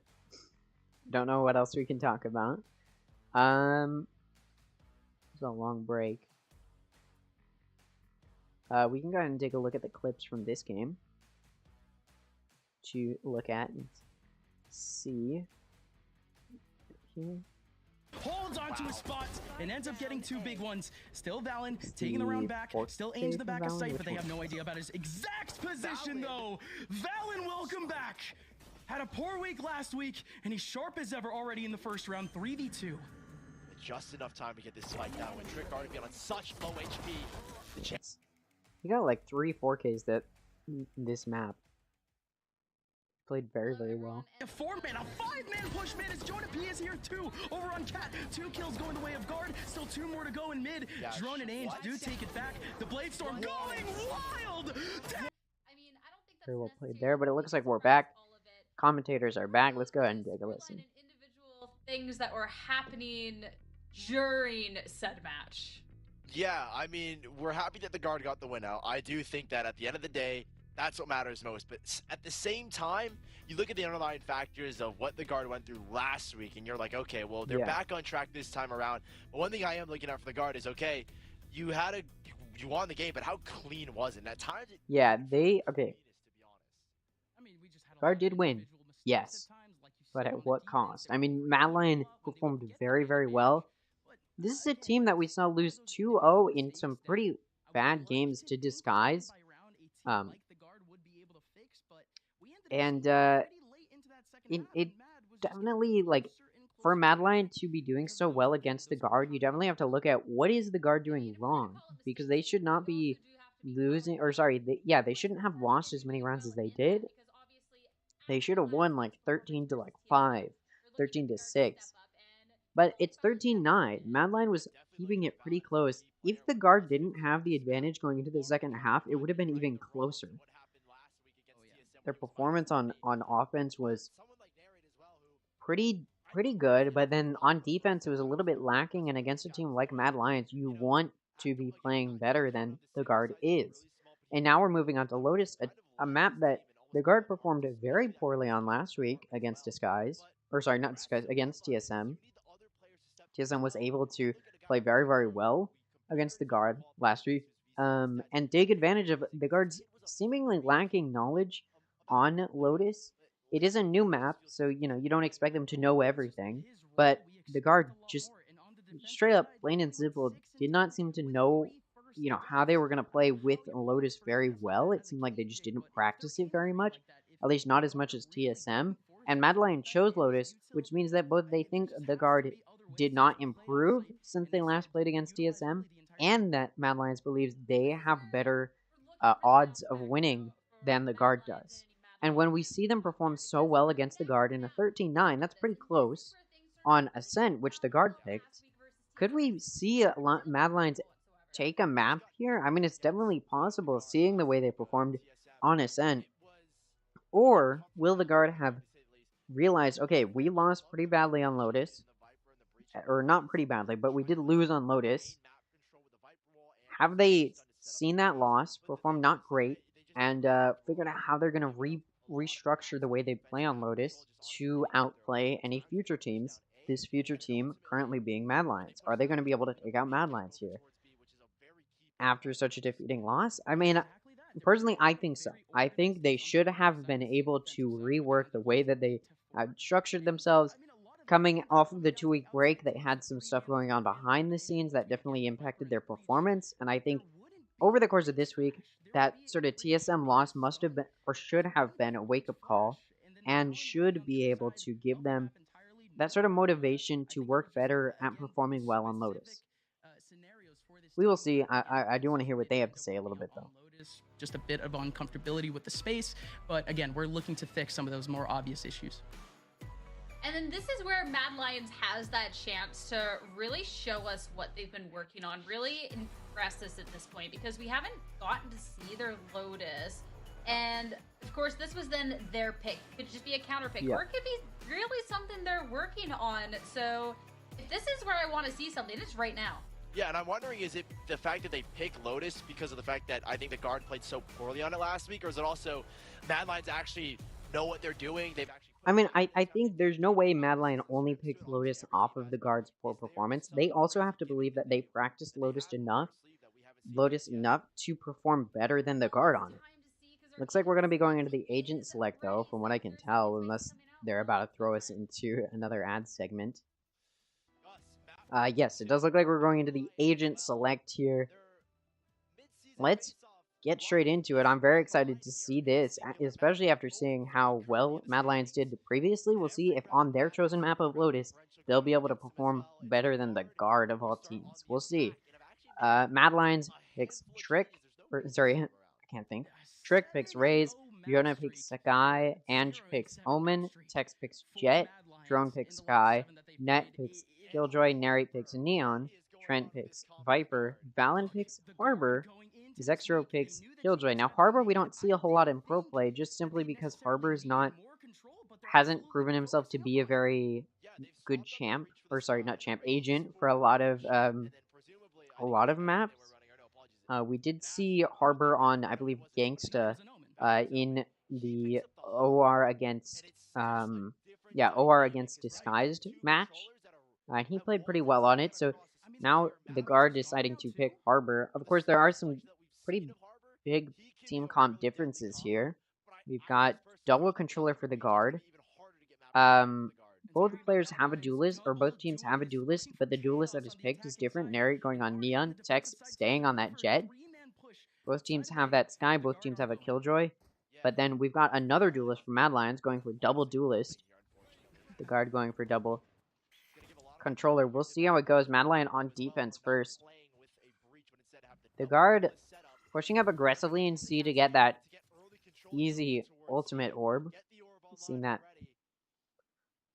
Don't know what else we can talk about. It's a long break. We can go ahead and take a look at the clips from this game to look at and see. Here. Holds onto his spot and ends up getting 2 big ones. Still Valen taking the round back, still aims the back of sight, but they have no idea about his exact position though. Valen, welcome back. Had a poor week last week, and he's sharp as ever already in the first round, 3v2. Just enough time to get this fight down when Trick already on such low HP. The chance. He got like 3 4Ks that this map. Played very, very well. A 4-man, a 5-man push mid as Jonah P is here too. Over on Cat, 2 kills going the way of Guard. Still 2 more to go in mid. Drone and Ainge do take it back. The Blade Storm going wild. Very well played there, but it looks like we're back. Commentators are back. Let's go ahead and take a listen. Individual things that were happening during said match. Yeah, I mean, we're happy that the Guard got the win out. I do think that at the end of the day, that's what matters most. But at the same time, you look at the underlying factors of what the Guard went through last week, and you're like, okay, well, they're back on track this time around. But one thing I am looking at for the Guard is, okay, you won the game, but how clean was it? At times, yeah, okay. Guard did win, yes, but at what cost? I mean, Madline performed very, very well. This is a team that we saw lose 2-0 in some pretty bad games to Disguise. It definitely, like, for Madline to be doing so well against the Guard, you definitely have to look at what is the Guard doing wrong, because they should not be losing, or sorry, they shouldn't have lost as many rounds as they did. They should have won like 13 to like 5, 13 to 6. But it's 13-9. Madline was keeping it pretty close. If the Guard didn't have the advantage going into the second half, it would have been even closer. Their performance on offense was pretty good, but then on defense it was a little bit lacking, and against a team like Mad Lions, you want to be playing better than the Guard is. And now we're moving on to Lotus, a map that the Guard performed very poorly on last week against Disguise. Or sorry, not Disguise, against TSM. TSM was able to play very, very well against the Guard last week. And take advantage of the Guard's seemingly lacking knowledge on Lotus. It is a new map, so, you know, you don't expect them to know everything. But the Guard just straight up, plain and simple, did not seem to know, you know, how they were going to play with Lotus very well. It seemed like they just didn't practice it very much, at least not as much as TSM. And Mad Lion chose Lotus, which means that both they think the Guard did not improve since they last played against TSM, and that Mad Lions believes they have better odds of winning than the Guard does. And when we see them perform so well against the Guard in a 13-9, that's pretty close, on Ascent, which the Guard picked, could we see Mad Lions take a map here? I mean, it's definitely possible, seeing the way they performed on Ascent. Or will the Guard have realized, okay, we lost pretty badly on Lotus, or not pretty badly, but we did lose on Lotus. Have they seen that loss, performed not great, and figured out how they're going to restructure the way they play on Lotus to outplay any future teams? This future team currently being Mad Lions. Are they going to be able to take out Mad Lions here after such a defeating loss? I mean, personally, I think so. I think they should have been able to rework the way that they structured themselves. Coming off of the 2-week break, they had some stuff going on behind the scenes that definitely impacted their performance. And I think over the course of this week, that sort of TSM loss must have been, or should have been, a wake-up call, and should be able to give them that sort of motivation to work better at performing well on Lotus. We will see. I do want to hear what they have to say a little bit, though. Just a bit of uncomfortability with the space, but again, we're looking to fix some of those more obvious issues. And then this is where Mad Lions has that chance to really show us what they've been working on, really impress us at this point, because we haven't gotten to see their Lotus. And of course, this was then their pick. Could just be a counter pick, or it could be really something they're working on. So if this is where I want to see something, it's right now. Yeah, and I'm wondering, is it the fact that they picked Lotus because of the fact that I think the Guard played so poorly on it last week, or is it also Mad Lions actually know what they're doing. They've actually. I mean, I think there's no way Mad Lion only picked Lotus off of the guard's poor performance. They also have to believe that they practiced Lotus enough to perform better than the guard on it. Looks like we're going to be going into the agent select, though, from what I can tell, unless they're about to throw us into another ad segment. Yes, it does look like we're going into the agent select here. Let's get straight into it. I'm very excited to see this, especially after seeing how well Mad Lions did previously. We'll see if on their chosen map of Lotus, they'll be able to perform better than the guard of all teams. We'll see. Mad Lions picks Trick, sorry, I can't think. Trick picks Raze, Fiona picks Sakai, Ange picks Omen, Tex picks Jet, Drone picks Sky, Net picks Killjoy, Nary picks Neon, Trent picks Viper, Valen picks Harbor, Zexro picks Killjoy. Now Harbor we don't see a whole lot in pro play, just simply because Harbor's hasn't proven himself to be a very good champ, or sorry, not champ, agent for a lot of maps. We did see Harbor on, I believe, Gangsta in the OR against OR against Disguised match. He played pretty well on it, so now the guard deciding to pick Harbor. Of course, there are some pretty big team comp differences here. We've got double controller for the guard. Both players have a duelist, or both teams have a duelist, but the duelist that is picked is different. Nary going on Neon, Tex staying on that Jet. Both teams have that Sky, both teams have a Killjoy. But then we've got another duelist from Mad Lions going for double duelist. The guard going for double controller. We'll see how it goes. Mad Lion on defense first. The guard pushing up aggressively in C to get that easy ultimate orb. Seen that.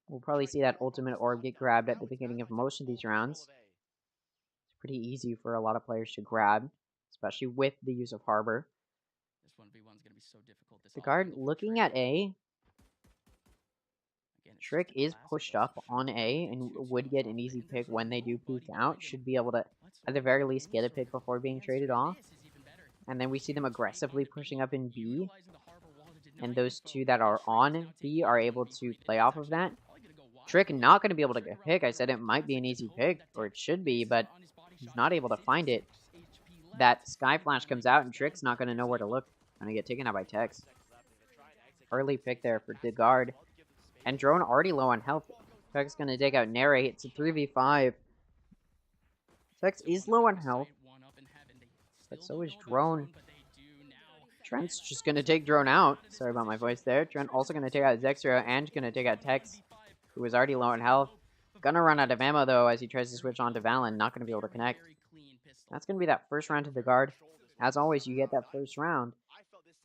We'll probably see that ultimate orb get grabbed at the beginning of most of these rounds. It's pretty easy for a lot of players to grab, especially with the use of Harbor. The guard looking at A. Trick is pushed up on A and would get an easy pick when they do peek out. Should be able to, at the very least, get a pick before being traded off. And then we see them aggressively pushing up in B. And those two that are on B are able to play off of that. Trick not going to be able to get a pick. I said it might be an easy pick, or it should be, but he's not able to find it. That Sky Flash comes out, and Trick's not going to know where to look. Going to get taken out by Tex. Early pick there for the guard. And Drone already low on health. Tex going to take out Nary. It's a 3v5. Tex is low on health, but so is Drone. Trent's just going to take Drone out. Sorry about my voice there. Trent also going to take out Zexro and going to take out Tex, who is already low on health. Gonna run out of ammo, though, as he tries to switch on to Valen. Not going to be able to connect. That's going to be that first round to the guard. As always, you get that first round.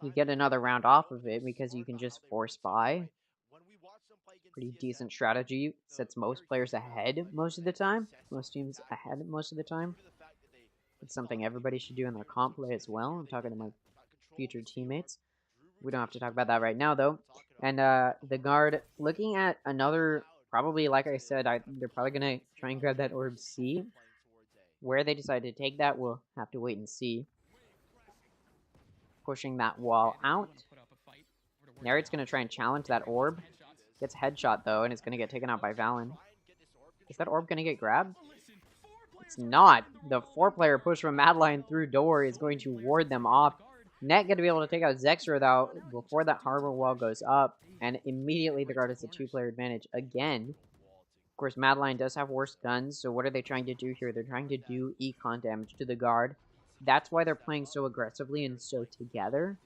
You get another round off of it because you can just force buy. Pretty decent strategy. Sets most players ahead most of the time. Most teams ahead most of the time. It's something everybody should do in their comp play as well. I'm talking to my future teammates. We don't have to talk about that right now, though. And the guard looking at another, probably, like I said, they're probably going to try and grab that orb C. Where they decide to take that, we'll have to wait and see. Pushing that wall out. Nary's going to try and challenge that orb. Gets headshot, though, and it's going to get taken out by Valen. Is that orb going to get grabbed? It's not. The 4-player push from Mad Lion through door is going to ward them off. Net going to be able to take out Zexro, though, before that Harbor wall goes up. And immediately the guard has a 2-player advantage again. Of course, Mad Lion does have worse guns, so what are they trying to do here? They're trying to do econ damage to the guard. That's why they're playing so aggressively and so together.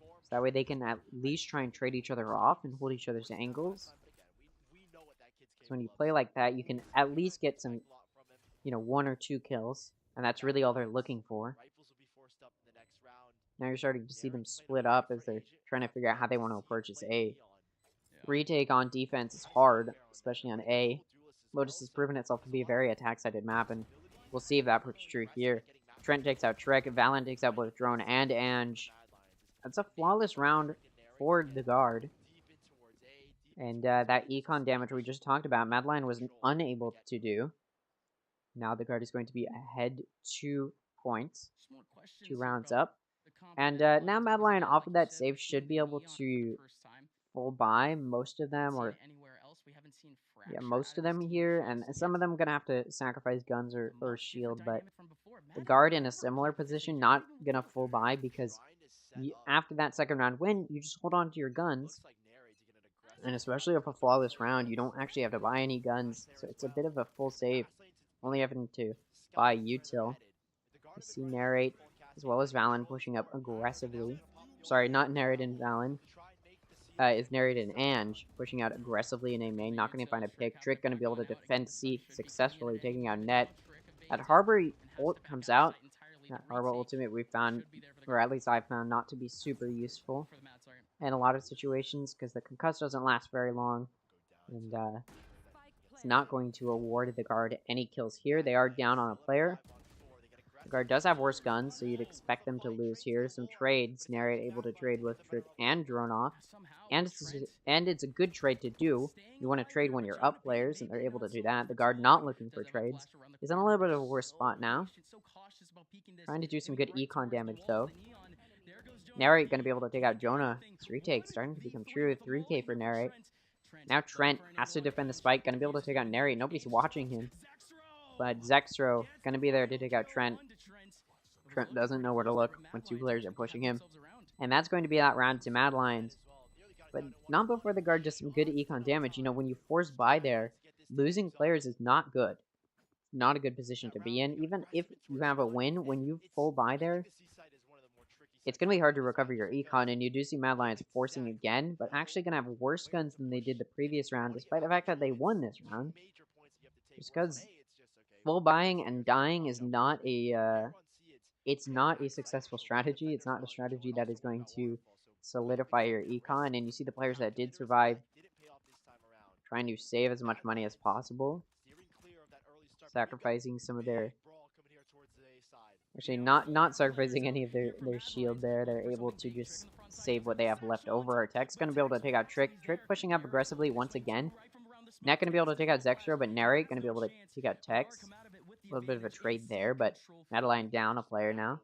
So that way they can at least try and trade each other off and hold each other's angles. So when you play like that, you can at least get some, 1 or 2 kills. And that's really all they're looking for. Now you're starting to see them split up as they're trying to figure out how they want to approach this A. Retake on defense is hard, especially on A. Lotus has proven itself to be a very attack-sided map, and we'll see if that proves true here. Trent takes out Trek, Valen takes out both Drone and Ange. That's a flawless round for the guard. And that econ damage we just talked about, Mad Lion was unable to do. Now the guard is going to be ahead 2 points. 2 rounds up. And now Mad Lion off of that save should be able to full buy, most of them, or yeah, most of them here, and some of them gonna have to sacrifice guns or shield, but the guard in a similar position, not gonna full buy because after that second round win, you just hold on to your guns, and especially with a flawless round, you don't actually have to buy any guns, so it's a bit of a full save, only having to buy util. You see Narrate, as well as Valen pushing up aggressively. Sorry, not Narrate and Valen. Is Narrate and Ange pushing out aggressively in A main, not going to find a pick. Trick going to be able to defend C successfully, taking out Net. At Harbor, ult comes out. That Harbor ultimate we found, or at least I found, not to be super useful in a lot of situations because the concuss doesn't last very long, and it's not going to award the guard any kills here. They are down on a player. The guard does have worse guns, so you'd expect them to lose here. Some trades, Narrate able to trade with Trick and Drone off, and it's a good trade to do. You want to trade when you're up players, and they're able to do that. The guard not looking for trades is in a little bit of a worse spot now. Trying to do some good econ damage though. Narrate going to be able to take out Jonah. This retake starting to become true. 3k for Narrate. Now Trent has to defend the spike. Going to be able to take out Narrate. Nobody's watching him. But Zextro going to be there to take out Trent. Trent doesn't know where to look when two players are pushing him. And that's going to be that round to Mad Lions. But not before the guard does some good econ damage. You know, when you force by there, losing players is not good. Not a good position to be in. Even if you have a win, when you full buy there, it's going to be hard to recover your econ. And you do see Mad Lions forcing again, but actually going to have worse guns than they did the previous round, despite the fact that they won this round. Just because full buying and dying is not a... it's not a successful strategy. It's not a strategy that is going to solidify your econ. And you see the players that did survive trying to save as much money as possible, sacrificing some of their... Actually, not sacrificing any of their shield there. They're able to just save what they have left over. Tech's going to be able to take out Trick. Trick pushing up aggressively once again. Net going to be able to take out Zextro, but Narrate going to be able to take out Tex. A little bit of a trade there, but Madeline down a player now.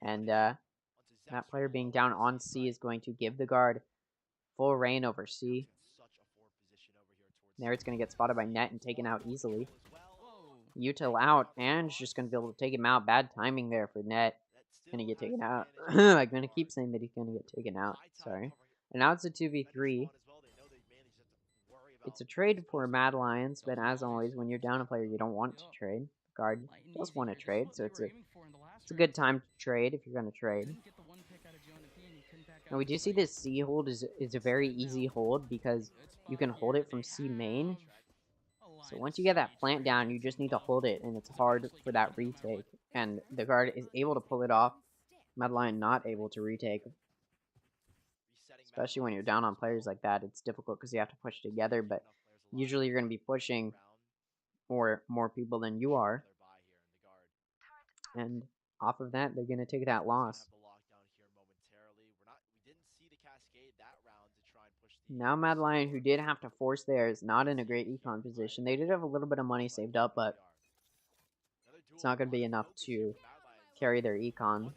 And that player being down on C is going to give the guard full reign over C. Narrate's going to get spotted by Net and taken out easily. Util out, and just going to be able to take him out. Bad timing there for Net. Going to get taken out. I'm going to keep saying that he's going to get taken out. Sorry. And now it's a 2v3. It's a trade for Mad Lions, but as always, when you're down a player, you don't want to trade. The guard does want to trade, so it's a good time to trade if you're going to trade. Now we do see this C hold is a very easy hold because you can hold it from C main. So once you get that plant down, you just need to hold it, and it's hard for that retake. And the guard is able to pull it off. Mad Lion not able to retake. Especially when you're down on players like that, it's difficult because you have to push together, but usually you're going to be pushing more people than you are. And off of that, they're going to take that loss. Now Mad Lion, who did have to force there, is not in a great econ position. They did have a little bit of money saved up, but it's not going to be enough to carry their econ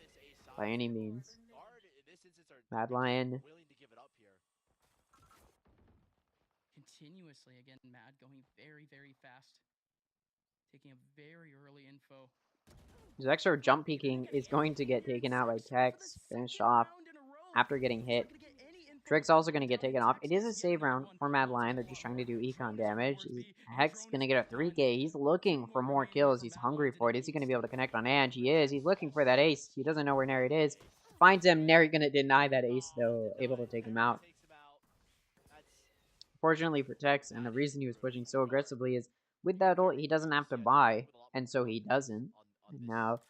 by any means. Mad Lion... Continuously, again, Mad going very, very fast. Taking a very early info. Zextro jump peeking is going to get taken out by Tex. Finished off after getting hit. Trick's also going to get taken off. It is a save round for Mad Lion. They're just trying to do econ damage. Heck's going to get a 3k. He's looking for more kills. He's hungry for it. Is he going to be able to connect on Ange? He is. He's looking for that ace. He doesn't know where Narrate is. Finds him. Narrate going to deny that ace, though. Able to take him out. Fortunately for Tex, and the reason he was pushing so aggressively is with that ult, he doesn't have to buy, and so he doesn't. And now,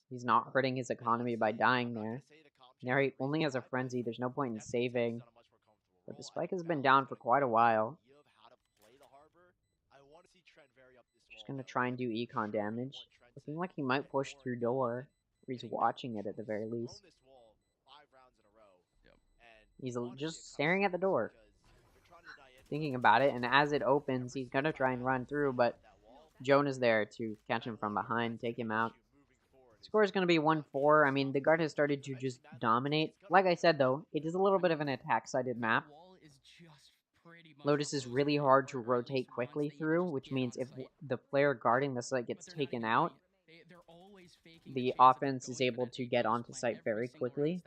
he's not hurting his economy by dying there. Narrate only has a frenzy, there's no point in saving. But the spike has been down for quite a while. Just gonna try and do econ damage. Looking like he might push through door, or he's watching it at the very least. He's just staring at the door, thinking about it, and as it opens, he's gonna try and run through, but Joan is there to catch him from behind, take him out. Score is going to be 1-4. I mean, the guard has started to just dominate. Like I said, though, it is a little bit of an attack-sided map. Lotus is really hard to rotate quickly through, which means if the player guarding the site gets taken out, the offense is able to get onto site very quickly,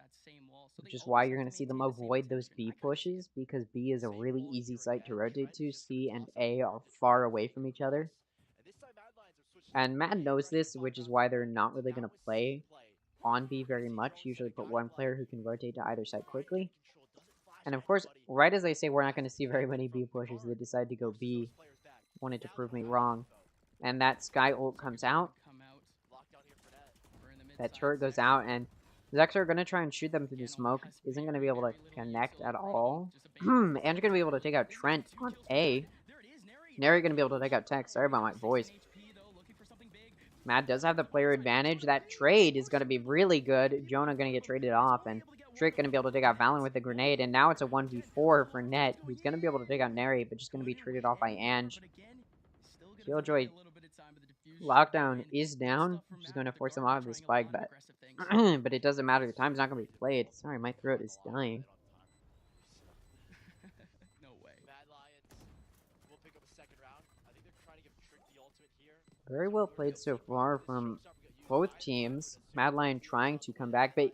which is why you're going to see them avoid those B pushes, because B is a really easy site to rotate to. C and A are far away from each other. And Mad knows this, which is why they're not really going to play on B very much. Usually put one player who can rotate to either side quickly. And of course, right as I say we're not going to see very many B pushes, they decide to go B. Wanted to prove me wrong. And that Sky ult comes out. That turret goes out, and Zex are going to try and shoot them through the smoke. Isn't going to be able to connect at all. And you're going to be able to take out Trent on A. Nary going to be able to take out Tech. Sorry about my voice. Mad does have the player advantage. That trade is going to be really good. Jonah going to get traded off, and Trick going to be able to take out Valen with the grenade, and now it's a 1v4 for Net, who's going to be able to take out Nary, but just going to be traded off by Ange. Killjoy lockdown is down, which is going to force him off of the spike, but but it doesn't matter. The time's not going to be played. Sorry, my throat is dying. Very well played so far from both teams. Mad Lion trying to come back, but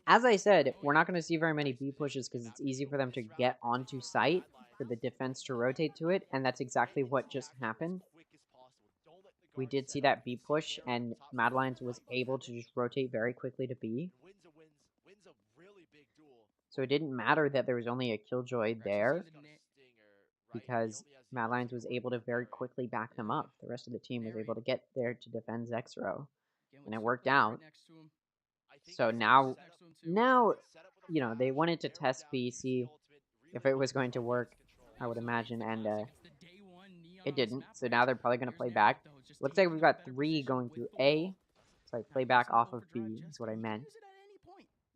as I said, we're not going to see very many B pushes because it's easy for them to get onto site for the defense to rotate to it, and that's exactly what just happened. We did see that B push, and Mad Lions was able to just rotate very quickly to B. So it didn't matter that there was only a Killjoy there, because Mad Lions was able to very quickly back them up. The rest of the team was able to get there to defend Zexro, and it worked out. So now, you know, they wanted to test B, see if it was going to work, I would imagine, and it didn't. So now they're probably going to play back. Looks like we've got 3 going through A. Sorry, play back off of B is what I meant.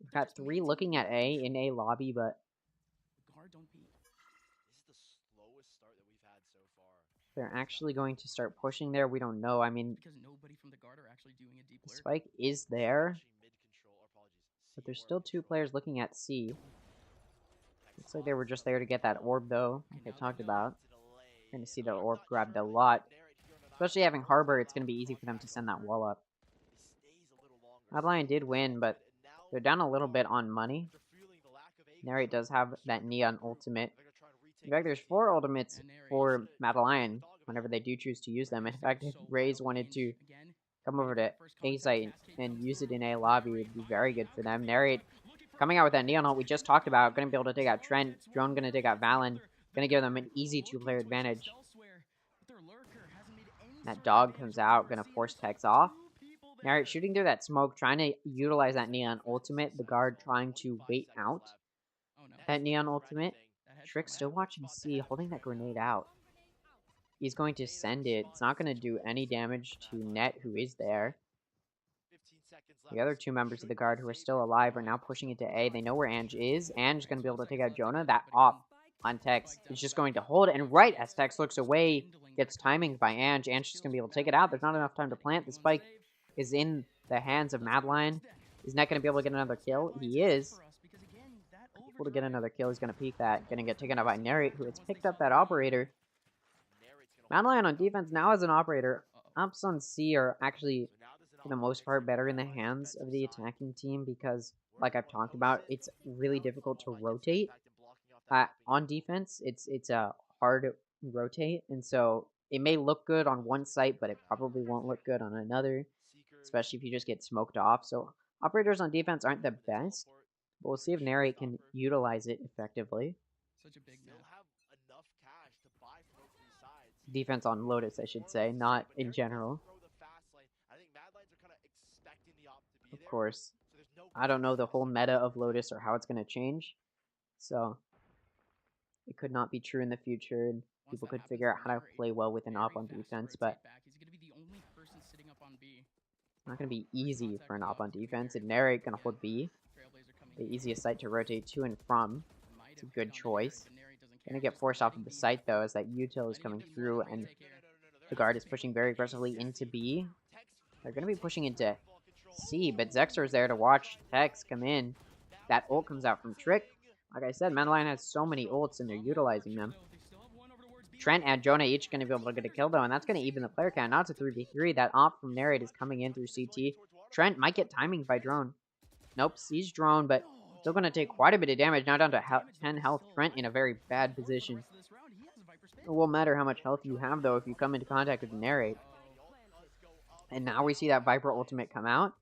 We've got 3 looking at A in A lobby, but they're actually going to start pushing there. We don't know. I mean, the spike is there, but there's still 2 players looking at C. Looks like they were just there to get that orb, though, like I talked about. You're going to see the orb grabbed a lot. Especially having Harbor, it's going to be easy for them to send that wall up. Mad Lion did win, but they're down a little bit on money. Nary does have that Neon ultimate. In fact, there's 4 ultimates for Mad Lion whenever they do choose to use them. In fact, if Raze wanted to come over to A site and use it in A lobby, it would be very good for them. Nary coming out with that Neon ult we just talked about, going to be able to take out Trent. Drone going to take out Valen. Going to give them an easy 2-player advantage. That dog comes out, going to force Tex off. Nary shooting through that smoke, trying to utilize that Neon ultimate. The guard trying to wait out that Neon ultimate. Trick still watching C, holding that grenade out. He's going to send it. It's not going to do any damage to Net, who is there. The other 2 members of the guard who are still alive are now pushing into A. They know where Ange is. Ange is going to be able to take out Jonah. That op on Tex is just going to hold it. And right as Tex looks away, gets timing by Ange. Ange is going to be able to take it out. There's not enough time to plant. The spike is in the hands of Mad Lion. Is Net going to be able to get another kill? He is. Able to get another kill. He's going to peek that. Going to get taken out by Narrate, who has picked up that operator. Mad Lion on defense now as an operator. Ops on C are actually, for the most part, better in the hands of the attacking team because, like I've talked about, it's really difficult to rotate. On defense, it's a hard rotate, and so it may look good on one site, but it probably won't look good on another, especially if you just get smoked off. So operators on defense aren't the best, but we'll see if Narrate can utilize it effectively. Defense on Lotus, I should say, not in general. Of course, I don't know the whole meta of Lotus or how it's going to change, so it could not be true in the future, and people could figure out how to play well with an op on defense, but it's not going to be easy for an op on defense, and Narrate going to hold B. The easiest site to rotate to and from. It's a good choice. Going to get forced off of the site, though, as that util is coming through, and the guard is pushing very aggressively into B. They're going to be pushing into C, but Zexer's there to watch Tex come in. That ult comes out from Trick. Like I said, Madeline has so many ults and they're utilizing them. Trent and Jonah each going to be able to get a kill though, and that's going to even the player count. Now it's a 3v3. That op from Narrate is coming in through CT. Trent might get timing by drone. Nope, sees drone, but still going to take quite a bit of damage. Now down to 10 health. Trent in a very bad position. It won't matter how much health you have though if you come into contact with the Narrate. And now we see that Viper ultimate come out.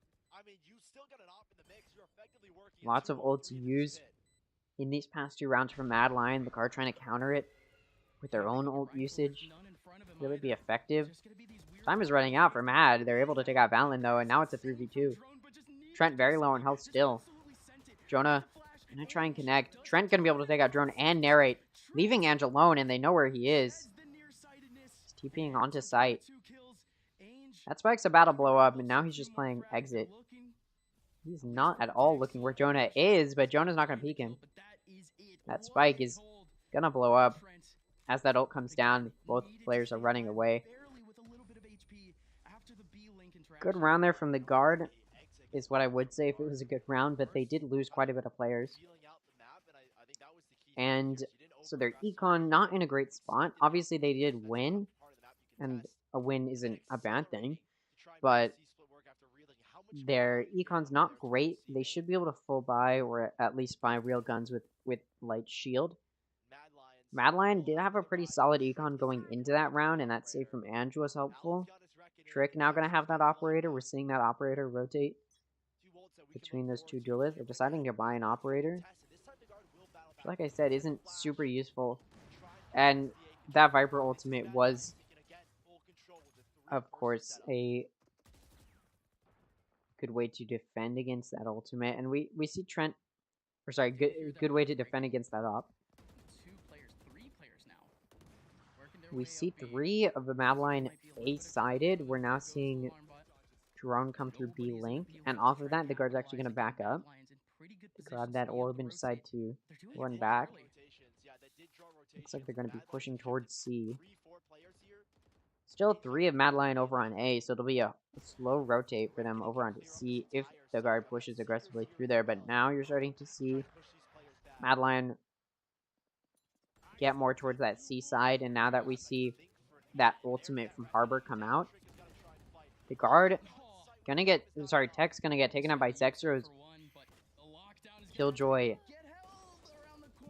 Lots of ults used in these past 2 rounds from Madeline. The card trying to counter it with their own ult usage. Will it be effective? Time is running out for Mad. They're able to take out Valen though, and now it's a 3v2. Trent very low on health still. Jonah gonna try and connect. Trent gonna be able to take out Drone and Narrate, leaving Ange alone, and they know where he is. He's TPing onto site. That Spike's about to blow up, and now he's just playing exit. He's not at all looking where Jonah is, but Jonah's not gonna peek him. That Spike is gonna blow up. As that ult comes down, both players are running away. Good round there from the guard is what I would say if it was a good round, but they did lose quite a bit of players. And so their econ not in a great spot. Obviously they did win, and a win isn't a bad thing, but their econ's not great. They should be able to full buy or at least buy real guns with light shield. Madeline did have a pretty solid econ going into that round, and that save from Ange was helpful. Trick now going to have that operator. We're seeing that operator rotate between those 2 duelists. They're deciding to buy an operator, which, like I said, isn't super useful. And that Viper ultimate was, of course, a good way to defend against that ultimate. And we see Trent, or sorry, good way to defend against that op. We see 3 of the Madeline A-sided. We're now seeing Drone come through B-link. And off of that, the guard's actually going to back up. Grab that orb and decide to run back. Looks like they're going to be pushing towards C. Still 3 of Madeline over on A, so it'll be a slow rotate for them over onto C if the guard pushes aggressively through there. But now you're starting to see Madeline get more towards that C side, and now that we see that ultimate from Harbor come out, the guard gonna get, sorry, Tech's gonna get taken out by Zexero's Killjoy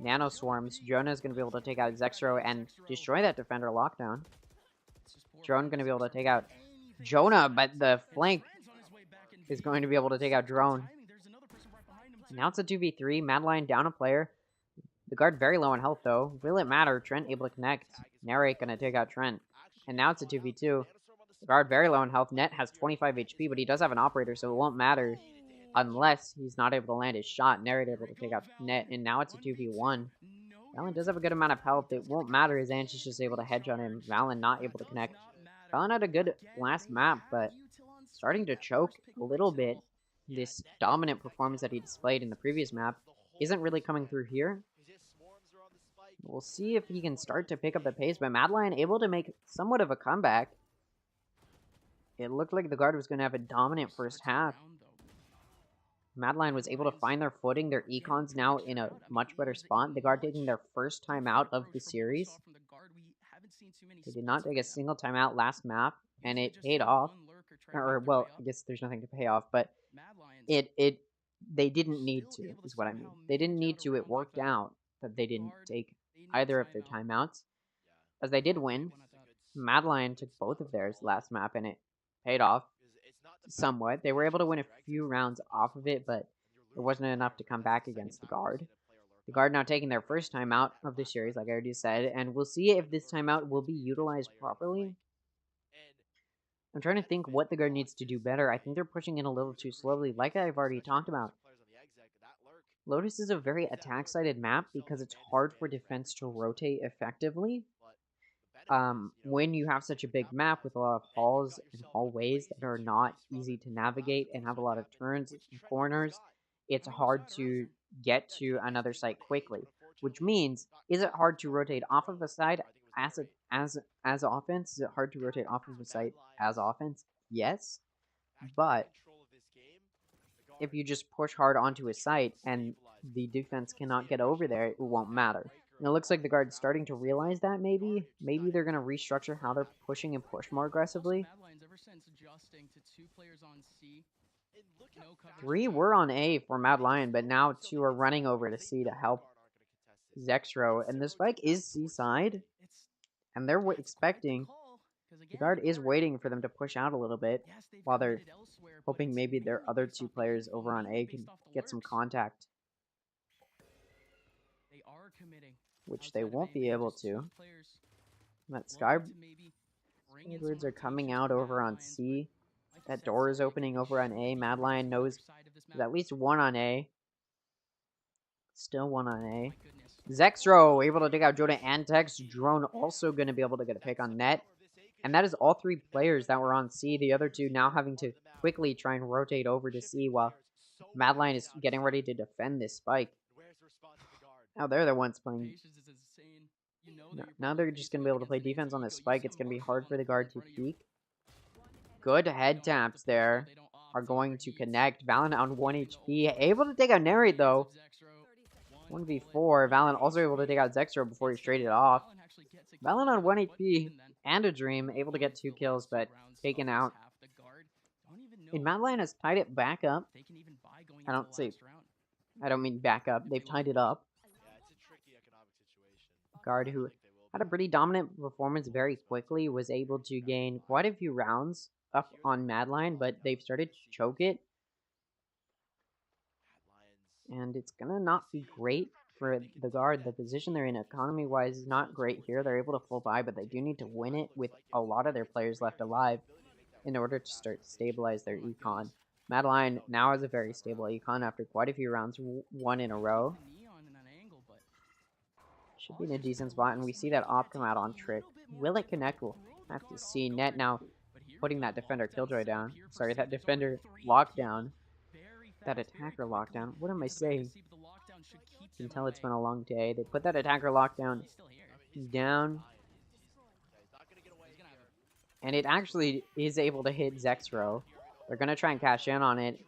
Nano Swarms. Jonah's gonna be able to take out Zexero and destroy that defender lockdown. Drone gonna be able to take out Jonah, but the flank is going to be able to take out Drone. Now it's a 2v3. Madeline down a player. The guard very low on health though. Will it matter? Trent able to connect. Narrate gonna take out Trent. And now it's a 2v2. The guard very low on health. Net has 25 HP, but he does have an operator, so it won't matter unless he's not able to land his shot. Narrate able to take out Net, and now it's a 2v1. Valen does have a good amount of health. It won't matter as Ange is just able to hedge on him. Valen not able to connect. Valen had a good last map, but starting to choke a little bit. This dominant performance that he displayed in the previous map isn't really coming through here. We'll see if he can start to pick up the pace, but Madeline able to make somewhat of a comeback. It looked like the guard was going to have a dominant first half. Madeline was able to find their footing. Their econ's now in a much better spot. The guard taking their first time out of the series. They did not take a single time out last map, and it paid off. Or, well, I guess there's nothing to pay off, but they didn't need to, is what I mean. They didn't need to. It worked out that they didn't take either of their timeouts, as they did win. Madeline took both of theirs last map, and it paid off somewhat. They were able to win a few rounds off of it, but it wasn't enough to come back against the guard. The guard now taking their first timeout of the series, like I already said, and we'll see if this timeout will be utilized properly. I'm trying to think what the guard needs to do better. I think they're pushing in a little too slowly, like I've already talked about. Lotus is a very attack-sided map because it's hard for defense to rotate effectively. When you have such a big map with a lot of halls and hallways that are not easy to navigate and have a lot of turns and corners, it's hard to get to another site quickly. Which means, is it hard to rotate off of a site as offense? Is it hard to rotate off of a site as offense? Yes, but if you just push hard onto his site and the defense cannot get over there, it won't matter. And it looks like the guard's starting to realize that maybe. Maybe they're going to restructure how they're pushing and push more aggressively. Three were on A for Mad Lion, but now two are running over to C to help Zexro. And the spike is C side, and they're expecting. The guard is waiting for them to push out a little bit while they're hoping maybe their other two players over on A can get some contact, which they won't be able to. That Skybirds are coming out over on C. That door is opening over on A. Mad Lion knows there's at least one on A. Still one on A. Zexro able to take out Joda and Tex. Drone also going to be able to get a pick on net. And that is all three players that were on C. The other two now having to quickly try and rotate over to C while Mad Lion is getting ready to defend this spike. Now they're the ones playing. Now they're just going to be able to play defense on this spike. It's going to be hard for the guard to peek. Good head taps there are going to connect. Valen on 1 HP. Able to take out Narrate though. 1v4. Valen also able to take out Zexro before he traded off. Valen on 1 HP and a Dream. Able to get 2 kills, but taken out. And Mad Lion has tied it back up. I don't mean back up. They've tied it up. Guard who had a pretty dominant performance very quickly was able to gain quite a few rounds up on Mad Lion, but they've started to choke it. And it's gonna not be great for the guard. The position they're in economy-wise is not great here. They're able to full buy, but they do need to win it with a lot of their players left alive in order to start to stabilize their econ. Mad Lion now has a very stable econ after quite a few rounds won in a row. Should be in a decent spot, and we see that op come out on Trick. Will it connect? We'll have to see. Net now putting that defender Killjoy down. Sorry, that defender lockdown. That attacker lockdown. What am I saying? You can tell it's been a long day. They put that attacker lockdown down. And it actually is able to hit Zexro. They're going to try and cash in on it.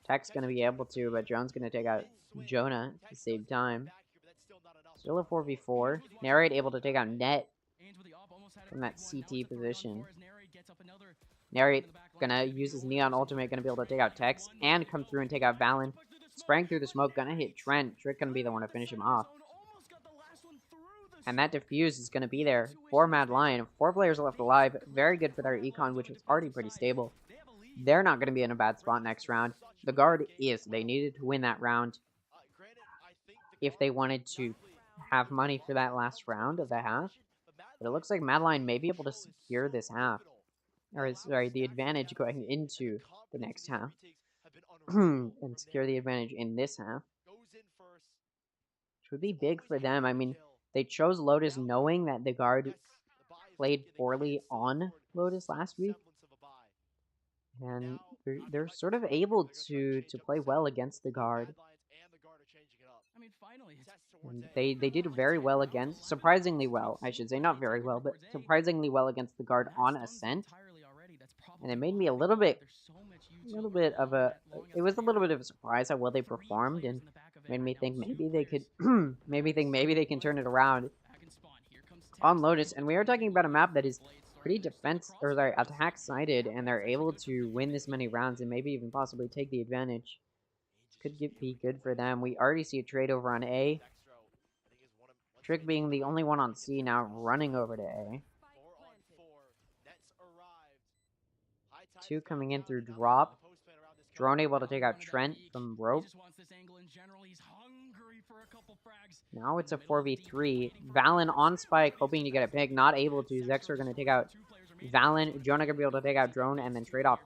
Tech's going to be able to, but Jones going to take out Jonah to save time. Still a 4v4. Narrate able to take out Net from that CT position. Narrate gonna use his Neon Ultimate, gonna be able to take out Tex and come through and take out Valen. Sprang through the smoke, gonna hit Trent. Trick gonna be the one to finish him off. And that defuse is gonna be there for Mad Lion. 4 players left alive. Very good for their econ, which was already pretty stable. They're not gonna be in a bad spot next round. The guard is. They needed to win that round if they wanted to have money for that last round of the half. But it looks like Mad Lion may be able to secure this half. Or, sorry, the advantage going into the next half. And secure the advantage in this half. Which would be big for them. I mean, they chose Lotus knowing that the guard played poorly on Lotus last week. And they're sort of able to play well against the guard. And they did very well against, surprisingly well, I should say, not very well, but surprisingly well against the guard on Ascent. And it made me a little bit of a surprise how well they performed, and made me think maybe they could, maybe they can turn it around on Lotus. And we are talking about a map that is pretty attack sided, and they're able to win this many rounds and maybe even possibly take the advantage. Could be good for them. We already see a trade over on A. Trick being the only one on C now, running over to A. 2 coming in through drop. Drone able to take out Trent from rope. Now it's a 4v3. Valen on spike, hoping to get a pick. Not able to. Zexor going to take out Valen. Jonah going to be able to take out Drone and then trade off.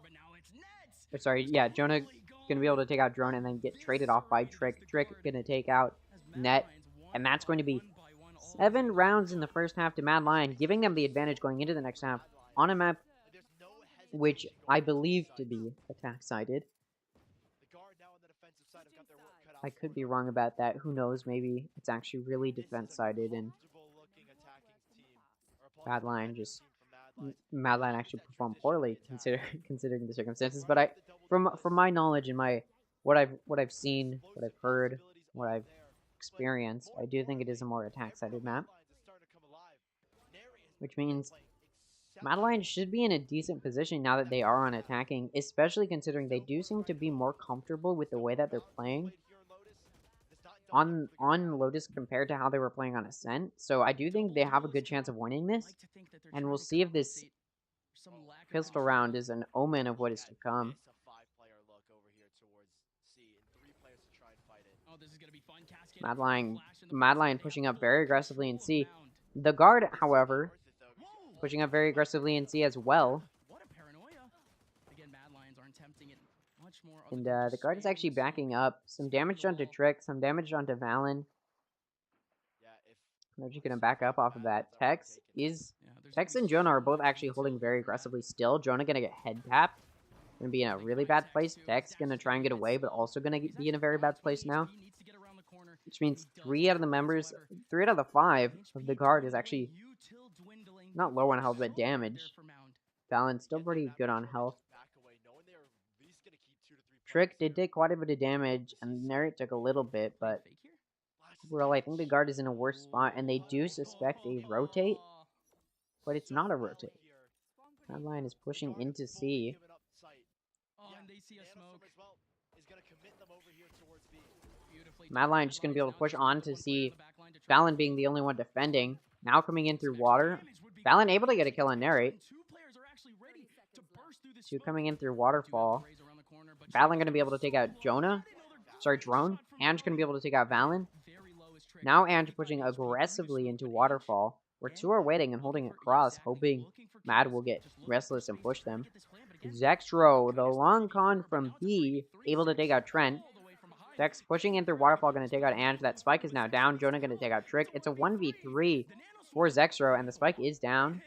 Jonah going to be able to take out Drone and then get traded off by Trick. Trick going to take out Net. And that's going to be 7 rounds in the first half to Mad Lion, giving them the advantage going into the next half on a map which I believe to be attack-sided. I could be wrong about that. Who knows? Maybe it's actually really defense-sided and Mad Lion actually performed poorly considering the circumstances. But from my knowledge and my what I've seen, what I've heard, what I've experienced, I do think it is a more attack-sided map, which means Mad Lions should be in a decent position now that they are on attacking, especially considering they do seem to be more comfortable with the way that they're playing on Lotus compared to how they were playing on Ascent. So I do think they have a good chance of winning this, and we'll see if this pistol round is an omen of what is to come. Mad Lion pushing up very aggressively in C. The guard, however, pushing up very aggressively in C as well. And the guard is actually backing up. Some damage onto Trick, some damage onto Valen. They're just gonna back up off of that. Tex and Jonah are both actually holding very aggressively still. Jonah gonna get head tapped. Gonna be in a really bad place. Tex gonna try and get away, but also gonna be in a very bad place now. Which means 3 out of the 5 of the guard is actually not low on health, but damage. Valen still pretty good on health. Trick did take quite a bit of damage, and Narrate took a little bit, but overall, I think the guard is in a worse spot, and they do suspect a rotate, but it's not a rotate. Mad Lion is pushing into C. Mad Lion just going to be able to push on to C. Valen being the only one defending. Now coming in through water. Valen able to get a kill on Narrate. 2 coming in through waterfall. Valen going to be able to take out Jonah. Sorry, Drone. Ange going to be able to take out Valen. Now Ange pushing aggressively into waterfall, where 2 are waiting and holding it cross, hoping Mad will get restless and push them. Zextro, the long con from B, able to take out Trent. Dex pushing in through waterfall, going to take out Ange. That spike is now down. Jonah going to take out Trick. It's a 1v3 for Zextro, and the spike is down.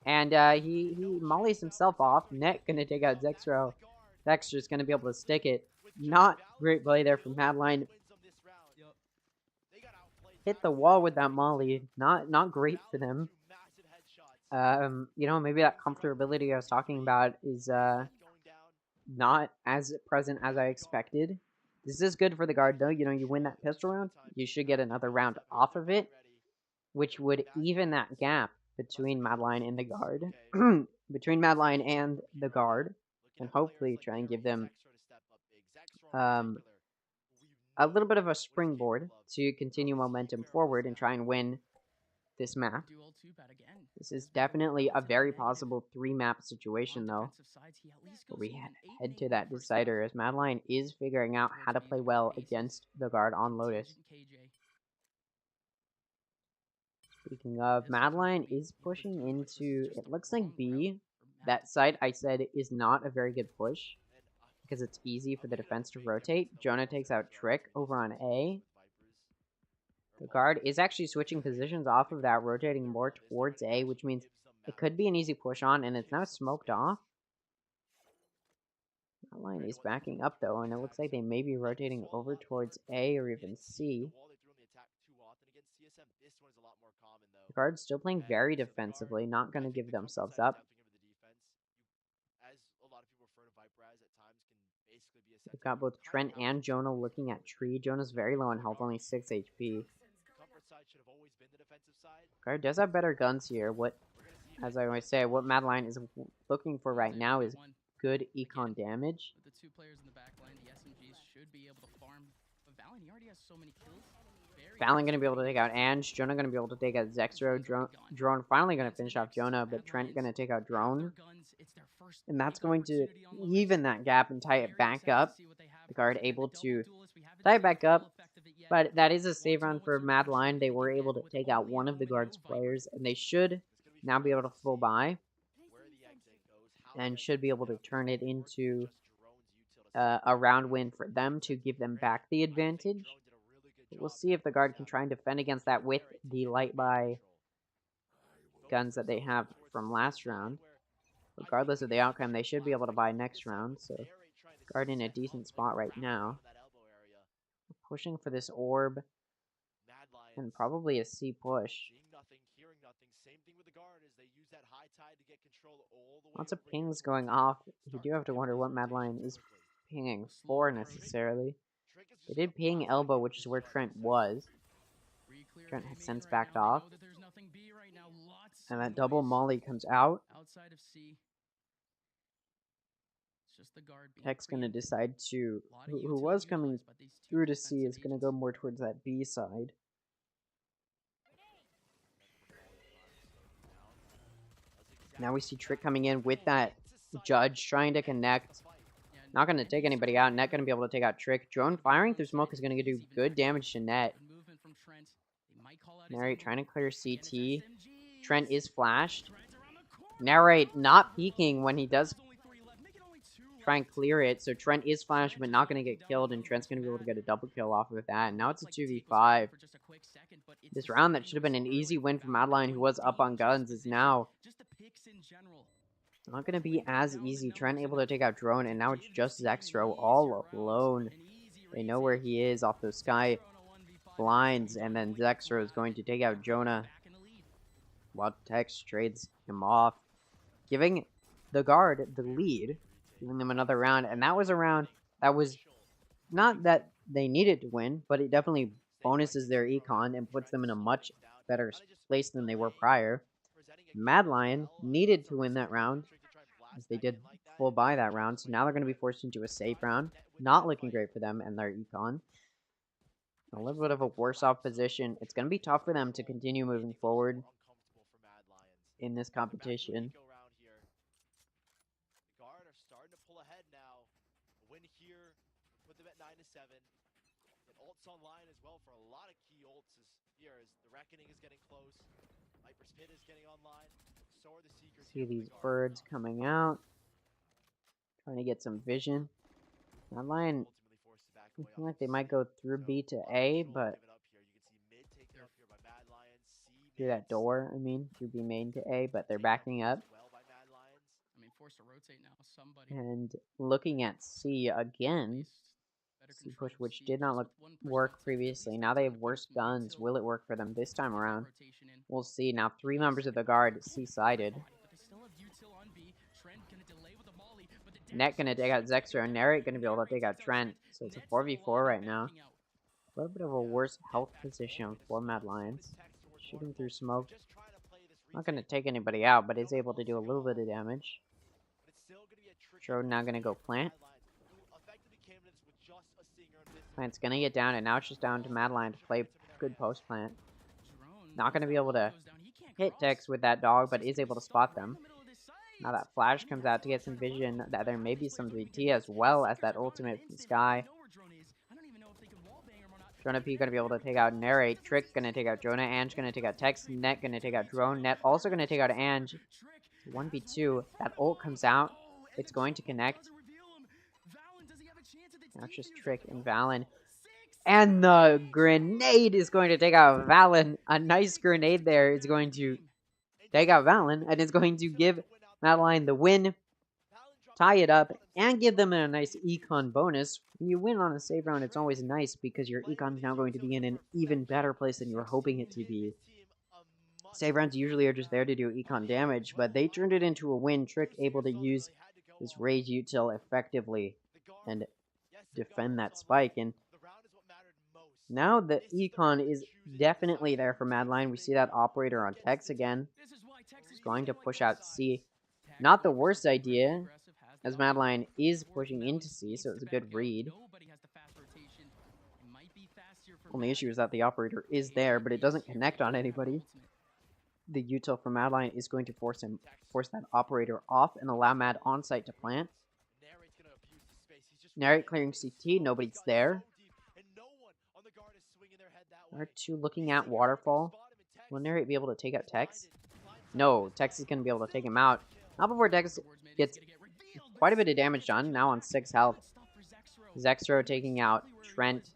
And he mollies himself off. Net going to take out Zextro. Dexter's going to be able to stick it. Not great play there from Mad Lion. Hit the wall with that molly. Not great for them. You know, maybe that comfortability I was talking about is not as present as I expected. This is good for the guard, though. You know, you win that pistol round, you should get another round off of it, which would even that gap between Mad Lion and the guard. Between Mad Lion and the guard, and hopefully try and give them a little bit of a springboard to continue momentum forward and try and win this map. This is definitely a very possible 3-map situation, though, where we head to that decider as Mad Lion is figuring out how to play well against the guard on Lotus. Speaking of, Mad Lion is pushing into, it looks like B. That site I said is not a very good push, because it's easy for the defense to rotate. Jonah takes out Trick over on A. The guard is actually switching positions off of that, rotating more towards A, which means it could be an easy push on, and it's now smoked off. That line is backing up, though, and it looks like they may be rotating over towards A or even C. The guard's still playing very defensively, not going to give themselves up. We've got both Trent and Jonah looking at tree. Jonah's very low on health, only 6 HP. Guard does have better guns here. As I always say, what Mad Lion is looking for right now is good econ damage. With the 2 players in the back line, the SMGs should be able to farm. But Valen, he already has so many kills. Valen going to be able to take out Ange. Jonah going to be able to take out Zextro. Drone finally going to finish off Jonah, but Trent going to take out Drone. And that's going to even that gap and tie it back up. The guard able to tie it back up. But that is a save round for Mad Lion. They were able to take out one of the guard's players, and they should now be able to full buy. And should be able to turn it into a round win for them to give them back the advantage. But we'll see if the guard can try and defend against that with the light buy guns that they have from last round. Regardless of the outcome, they should be able to buy next round. So guard in a decent spot right now. Pushing for this orb. And probably a C push. Lots of pings going off. You do have to wonder what Mad Lion is pinging 4 necessarily. They did ping elbow, which is where Trent was. Trent has since backed off. And that double molly comes out. Outside of C. It's just the guard being Tech's going to creative. decide to, Lot of who was utility coming utilized by these two through to C, is defensive going to go more towards that B side. Now we see Trick coming in with that Judge trying to connect. Not going to take anybody out. Net going to be able to take out Trick. Drone firing through smoke is going to do good damage to Net. Narrate trying to clear CT. Trent is flashed. Narrate not peeking when he does try and clear it. So Trent is flashed but not going to get killed, and Trent's going to be able to get a double kill off of that. And now it's a 2v5. This round that should have been an easy win for Madeline, who was up on guns, is now not going to be as easy. Trent able to take out Drone, and now it's just Zextro all alone. They know where he is off those sky blinds, and then Zextro is going to take out Jonah while Tex trades him off, giving the guard the lead, giving them another round. And that was a round that was not that they needed to win, but it definitely bonuses their econ and puts them in a much better place than they were prior. Mad Lion needed to win that round, as they did full buy that round, so now they're going to be forced into a safe round. Not looking great for them and their econ. A little bit of a worse off position. It's going to be tough for them to continue moving forward in this competition. The guard are starting to pull ahead now. A win here, put them at 9-7. And ults online as well for a lot of key ults here as the Reckoning is getting close. Viper's Pit is getting online. So are the Seekers. See these birds coming out. Trying to get some vision. That line, I feel like they might go through B to A, but through that door, I mean, through B main to A, but they're backing up. I mean, forced to rotate now. Somebody. And looking at C again, C push, which did not work previously. Now they have worse guns. Will it work for them this time around? We'll see. Now 3 members of the guard C-sided. Net gonna take out Zexter, and Narrate gonna be able to take out Trent. So it's a 4v4 right now. A little bit of a worse health position for Mad Lions. Shooting through smoke. Not gonna take anybody out, but is able to do a little bit of damage. Drone now gonna go plant. Plant's gonna get down, and now it's just down to Mad Lion to play good post plant. Not gonna be able to hit Tex with that dog, but is able to spot them. Now that flash comes out to get some vision that there may be some VT as well as that ultimate from Sky. Drone P gonna be able to take out Narrate. Trick gonna take out Jonah. Ange gonna take out Tex. Net gonna take out Drone. Net also gonna take out Ange. 1v2. That ult comes out. It's going to connect. Now it's just Trick and Valen. And the grenade is going to take out Valen. A nice grenade there is going to take out Valen, and it's going to give Madeline the win, tie it up, and give them a nice econ bonus. When you win on a save round, it's always nice because your econ is now going to be in an even better place than you were hoping it to be. Save rounds usually are just there to do econ damage, but they turned it into a win. Trick able to use this Rage util effectively and defend that spike. And now the econ is definitely there for Madeline. We see that operator on Tex again. He's going to push out C. Not the worst idea, as Madeline is pushing into C, so it's a good read. Only issue is that the operator is there, but it doesn't connect on anybody. The util for Madeline is going to force that operator off and allow Mad on site to plant. Narrate clearing CT, nobody's there. R2 looking at Waterfall. Will Narrate be able to take out Tex? No, Tex is going to be able to take him out. Not before Tex gets quite a bit of damage done, now on 6 health. Zextro taking out Trent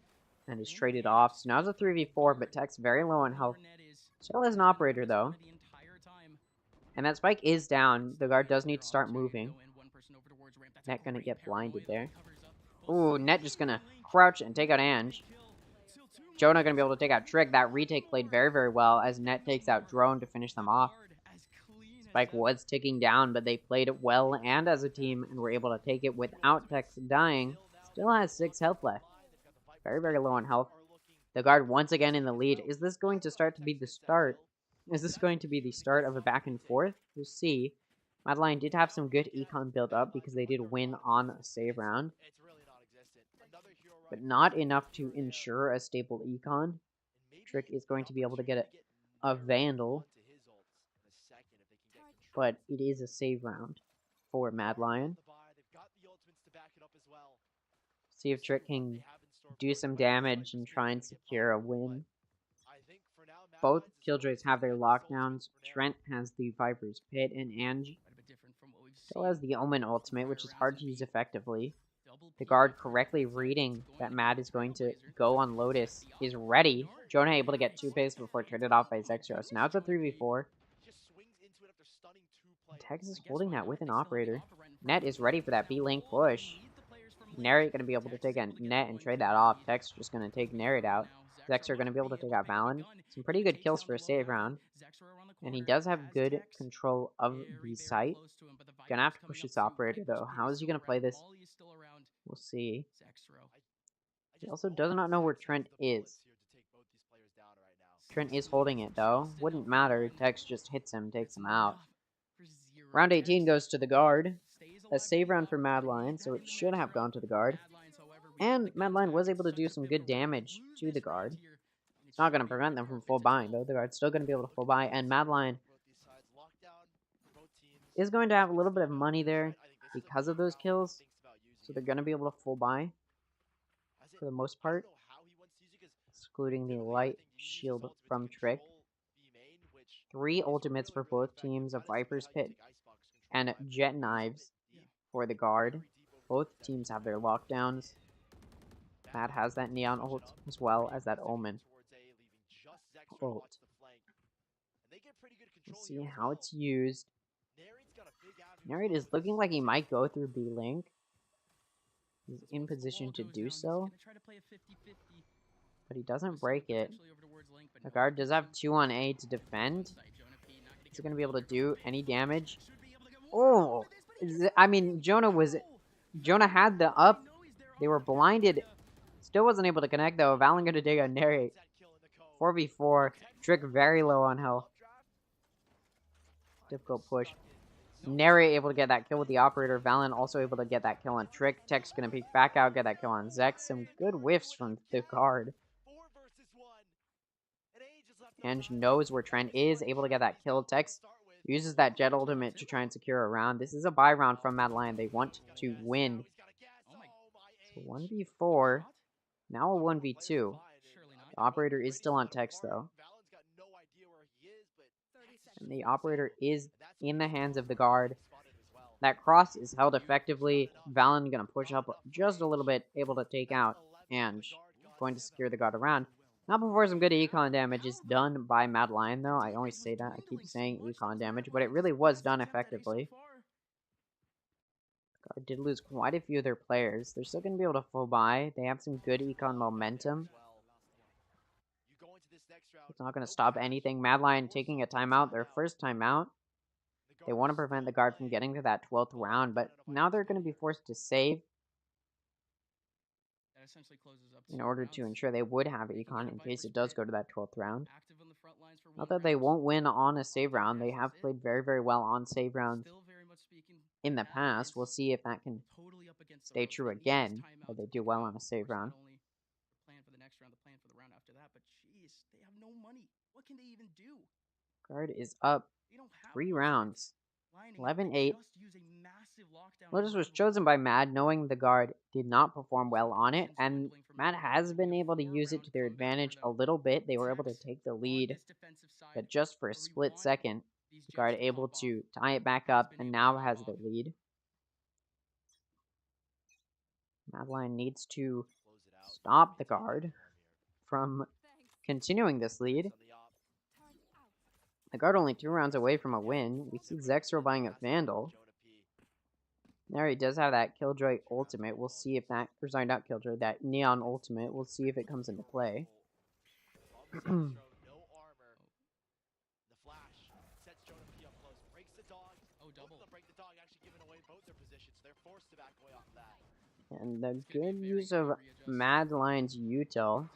and is traded off. So now it's a 3v4, but Tex very low on health. Still has an operator, though. And that spike is down. The guard does need to start moving. Net going to get blinded there. Ooh, Net just going to crouch and take out Ange. Jonah going to be able to take out Trick. That retake played very, very well as Net takes out Drone to finish them off. Spike was ticking down, but they played it well and as a team and were able to take it without Tex dying. Still has 6 health left. Very, very low on health. The guard once again in the lead. Is this going to start to be the start? Is this going to be the start of a back and forth? We'll see. Mad Lion did have some good econ build up because they did win on a save round. But not enough to ensure a stable econ. Trick is going to be able to get a Vandal. But it is a save round for Mad Lion. See if Trick can do some damage and try and secure a win. Both Killjoys have their lockdowns. Trent has the Viper's Pit, and Ange still has the Omen ultimate, which is hard to use effectively. The guard correctly reading that Mad is going to go on Lotus is ready. Jonah able to get 2 picks before traded off by Zexro. So now it's a 3v4. Tex is holding that with an operator. Net is ready for that B-Link push. Nary going to be able to take a net and trade that off. Tex just going to take Nary out. Zexer going to be able to take out Valen. Some pretty good kills for a save round. And he does have good control of the site. Gonna have to push this operator though. How is he going to play this? We'll see. He also does not know where Trent is. Trent is holding it though. Wouldn't matter. Tex just hits him, takes him out. Round 18 goes to the guard. A save round for Mad Lion, so it should have gone to the guard. And Mad Lion was able to do some good damage to the guard. It's not going to prevent them from full buying, though. The guard's still going to be able to full buy, and Mad Lion is going to have a little bit of money there because of those kills. So they're going to be able to full buy for the most part, excluding the light shield from Trick. 3 ultimates for both teams, a Viper's Pit and Jet Knives for the guard. Both teams have their lockdowns. Matt has that Neon ult as well as that Omen ult. Let's see how it's used. Narrate is looking like he might go through B-Link. He's in position to do so. But he doesn't break it. The guard does have 2 on A to defend. Is he going to be able to do any damage? Oh! I mean, Jonah had the up. They were blinded. Still wasn't able to connect though. Valen going to dig a narrate. 4v4. Trick very low on health. Difficult push. Nary able to get that kill with the operator. Valen also able to get that kill on Trick. Tech's gonna peek back out, get that kill on Zex. Some good whiffs from the guard. Ange knows where Trent is, able to get that kill. Tex uses that Jet ultimate to try and secure a round. This is a buy round from Mad Lion. They want to win. So 1v4. Now a 1v2. The operator is still on Tex though. And the operator is in the hands of the guard. That cross is held effectively. Valen gonna push up just a little bit, able to take out Ange. Going to secure the guard around. Not before some good econ damage is done by Mad Lion though. I always say that. I keep saying econ damage, but it really was done effectively. Guard did lose quite a few of their players. They're still gonna be able to full buy. They have some good econ momentum. It's not going to stop anything. Mad Lion taking a timeout, their first timeout. They want to prevent the guard from getting to that 12th round, but now they're going to be forced to save in order to ensure they would have econ in case it does go to that 12th round. Not that they won't win on a save round. They have played very, very well on save rounds in the past. We'll see if that can stay true again, or they do well on a save round. Guard is up 3 rounds. 11-8. Lotus was chosen by Mad, knowing the guard did not perform well on it, and Mad has been able to use it to their advantage a little bit. They were able to take the lead, but just for a split second, the guard able to tie it back up, and now has the lead. Mad Lion needs to stop the guard from continuing this lead. The guard only 2 rounds away from a win. We see Zexro buying a Vandal. There he does have that Killjoy ultimate. We'll see if that, or sorry, not Killjoy, that Neon ultimate. We'll see if it comes into play. And the good use of Mad Lion's util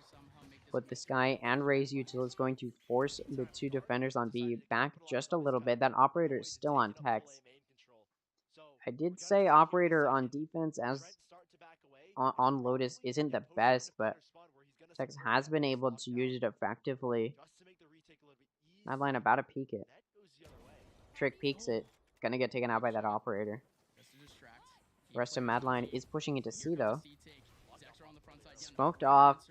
with the Sky and Ray's util is going to force the two defenders on B back just a little bit. That operator is still on Tex. I did say operator on defense as on Lotus isn't the best, but Tex has been able to use it effectively. Mad Lion about to peek it. Trick peeks it. Gonna get taken out by that operator. The rest of Mad Lion is pushing into C though. Smoked off.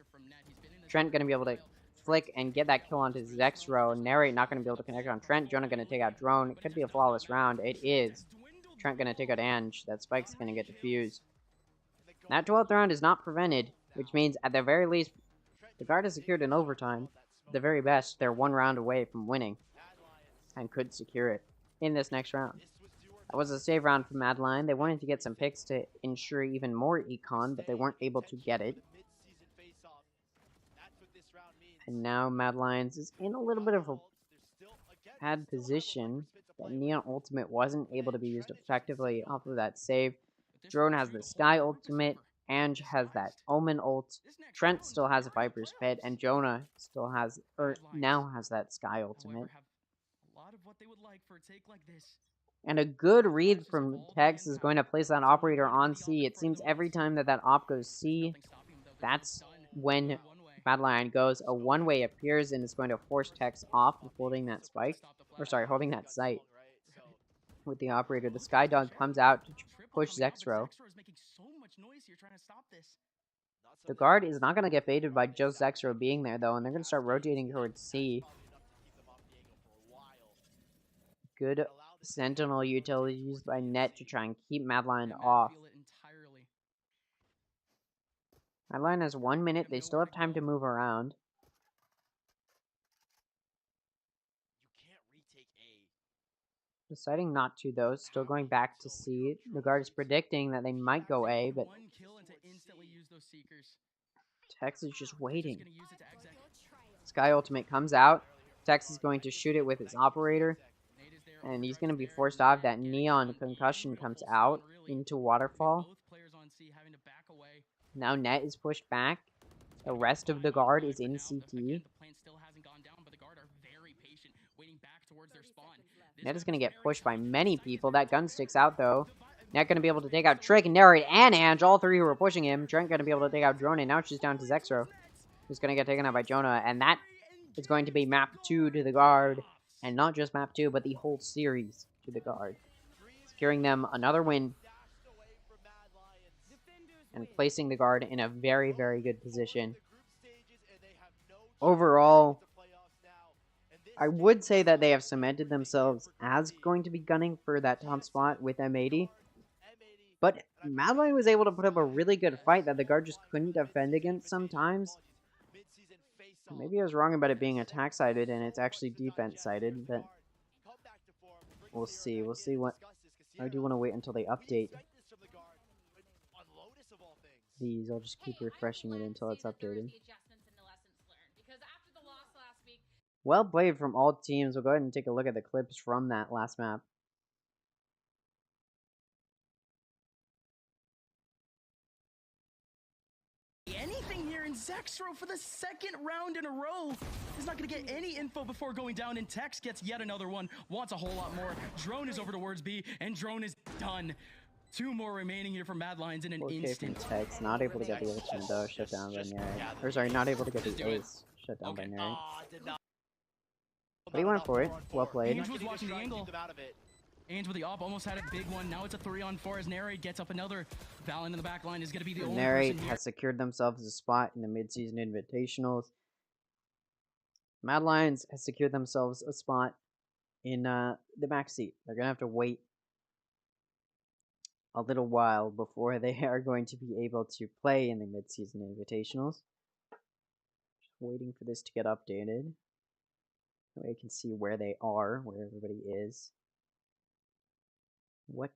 Trent gonna be able to flick and get that kill onto Zexro. Narrate not gonna be able to connect on Trent. Jonah gonna take out Drone. It could be a flawless round. It is. Trent gonna take out Ange. That spike's gonna get defused. That 12th round is not prevented, which means at the very least, the guard has secured an overtime. At the very best, they're one round away from winning and could secure it in this next round. That was a save round for Mad Lion. They wanted to get some picks to ensure even more econ, but they weren't able to get it. And now Mad Lions is in a little bit of a bad position. That Neon ultimate wasn't able to be used effectively off of that save. Drone has the Sky ultimate. Ange has that Omen ult. Trent still has a Viper's Pit, and Jonah still has, or now has that Sky ultimate. And a good read from Tex is going to place that operator on C. It seems every time that op goes C, that's when Mad Lion goes. A one-way appears and is going to force Tex off of holding that spike. Or sorry, holding that site. With the operator, the Sky Dog comes out to push Zexro. The guard is not going to get baited by just Zexro being there, though, and they're going to start rotating towards C. Good Sentinel utility used by Net to try and keep Mad Lion off. Mad Lion has 1 minute. They still have time to move around. Deciding not to, though. Still going back to C. The guard is predicting that they might go A, but Tex is just waiting. Sky ultimate comes out. Tex is going to shoot it with his operator. And he's going to be forced off. That Neon concussion comes out into Waterfall. Now Net is pushed back. The rest of the guard is in CT. Net is going to get pushed by many people. That gun sticks out, though. Net going to be able to take out Trick, Narrate, and Ange. All three who were pushing him. Trent going to be able to take out Drone, and now she's down to Zexro, who's going to get taken out by Jonah. And that is going to be map 2 to the guard. And not just map 2, but the whole series to the guard. Securing them another win. And placing the guard in a very, very good position. Overall, I would say that they have cemented themselves as going to be gunning for that top spot with M80. But Mad Lion was able to put up a really good fight that the guard just couldn't defend against sometimes. Maybe I was wrong about it being attack-sided and it's actually defense-sided, but we'll see. We'll see what... I do want to wait until they update these. I'll just keep refreshing it until it's updated. Well played from all teams. We'll go ahead and take a look at the clips from that last map. Anything here in Zexro for the second round in a row. He's not going to get any info before going down, and Tex gets yet another one. Wants a whole lot more. Drone is over towards B, and Drone is done. 2 more remaining here for Mad Lions in an instant. From Tex, not able to get the ultimate though, shut down by Narrate. Or sorry, not able to get the ace, shut down by Narrate. But he went for it. Well played. Ange was watching the angle. Ange with the op almost had a big one. Now it's a 3-on-4 as Narrate gets up another. Valen in the back line is going to be the only Narrate person has secured themselves a spot in the mid-season invitationals. Mad Lions has secured themselves a spot in the back seat. They're going to have to wait a little while before they are going to be able to play in the mid-season invitationals. Just waiting for this to get updated. That way I can see where they are, where everybody is. What?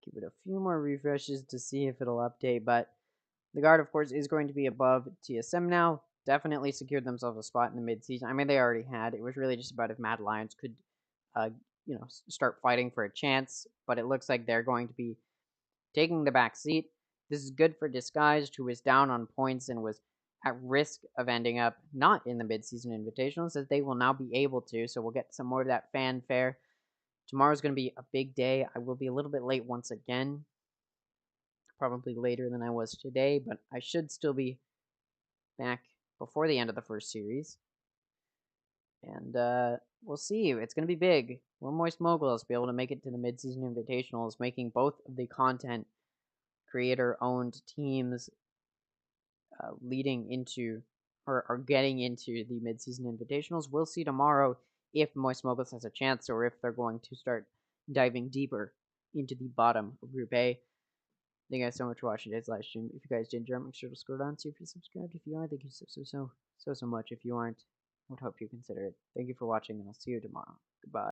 Give it a few more refreshes to see if it'll update, but the guard, of course, is going to be above TSM now. definitely secured themselves a spot in the mid-season. I mean, they already had. It was really just about if Mad Lions could, start fighting for a chance. But it looks like they're going to be taking the back seat. This is good for Disguised, who was down on points and was at risk of ending up not in the mid-season invitationals, as they will now be able to. So we'll get some more of that fanfare. Tomorrow's going to be a big day. I will be a little bit late once again. Probably later than I was today, but I should still be back before the end of the first series. And we'll see. It's going to be big. Will Moist Moguls be able to make it to the mid-season invitationals, making both of the content creator-owned teams leading into or getting into the mid-season invitationals? We'll see tomorrow if Moist Moguls has a chance or if they're going to start diving deeper into the bottom of Group A. Thank you guys so much for watching today's live stream. If you guys did enjoy, make sure to scroll down, see if you're subscribed. If you are, thank you so much. If you aren't, I would hope you consider it. Thank you for watching, and I'll see you tomorrow. Goodbye.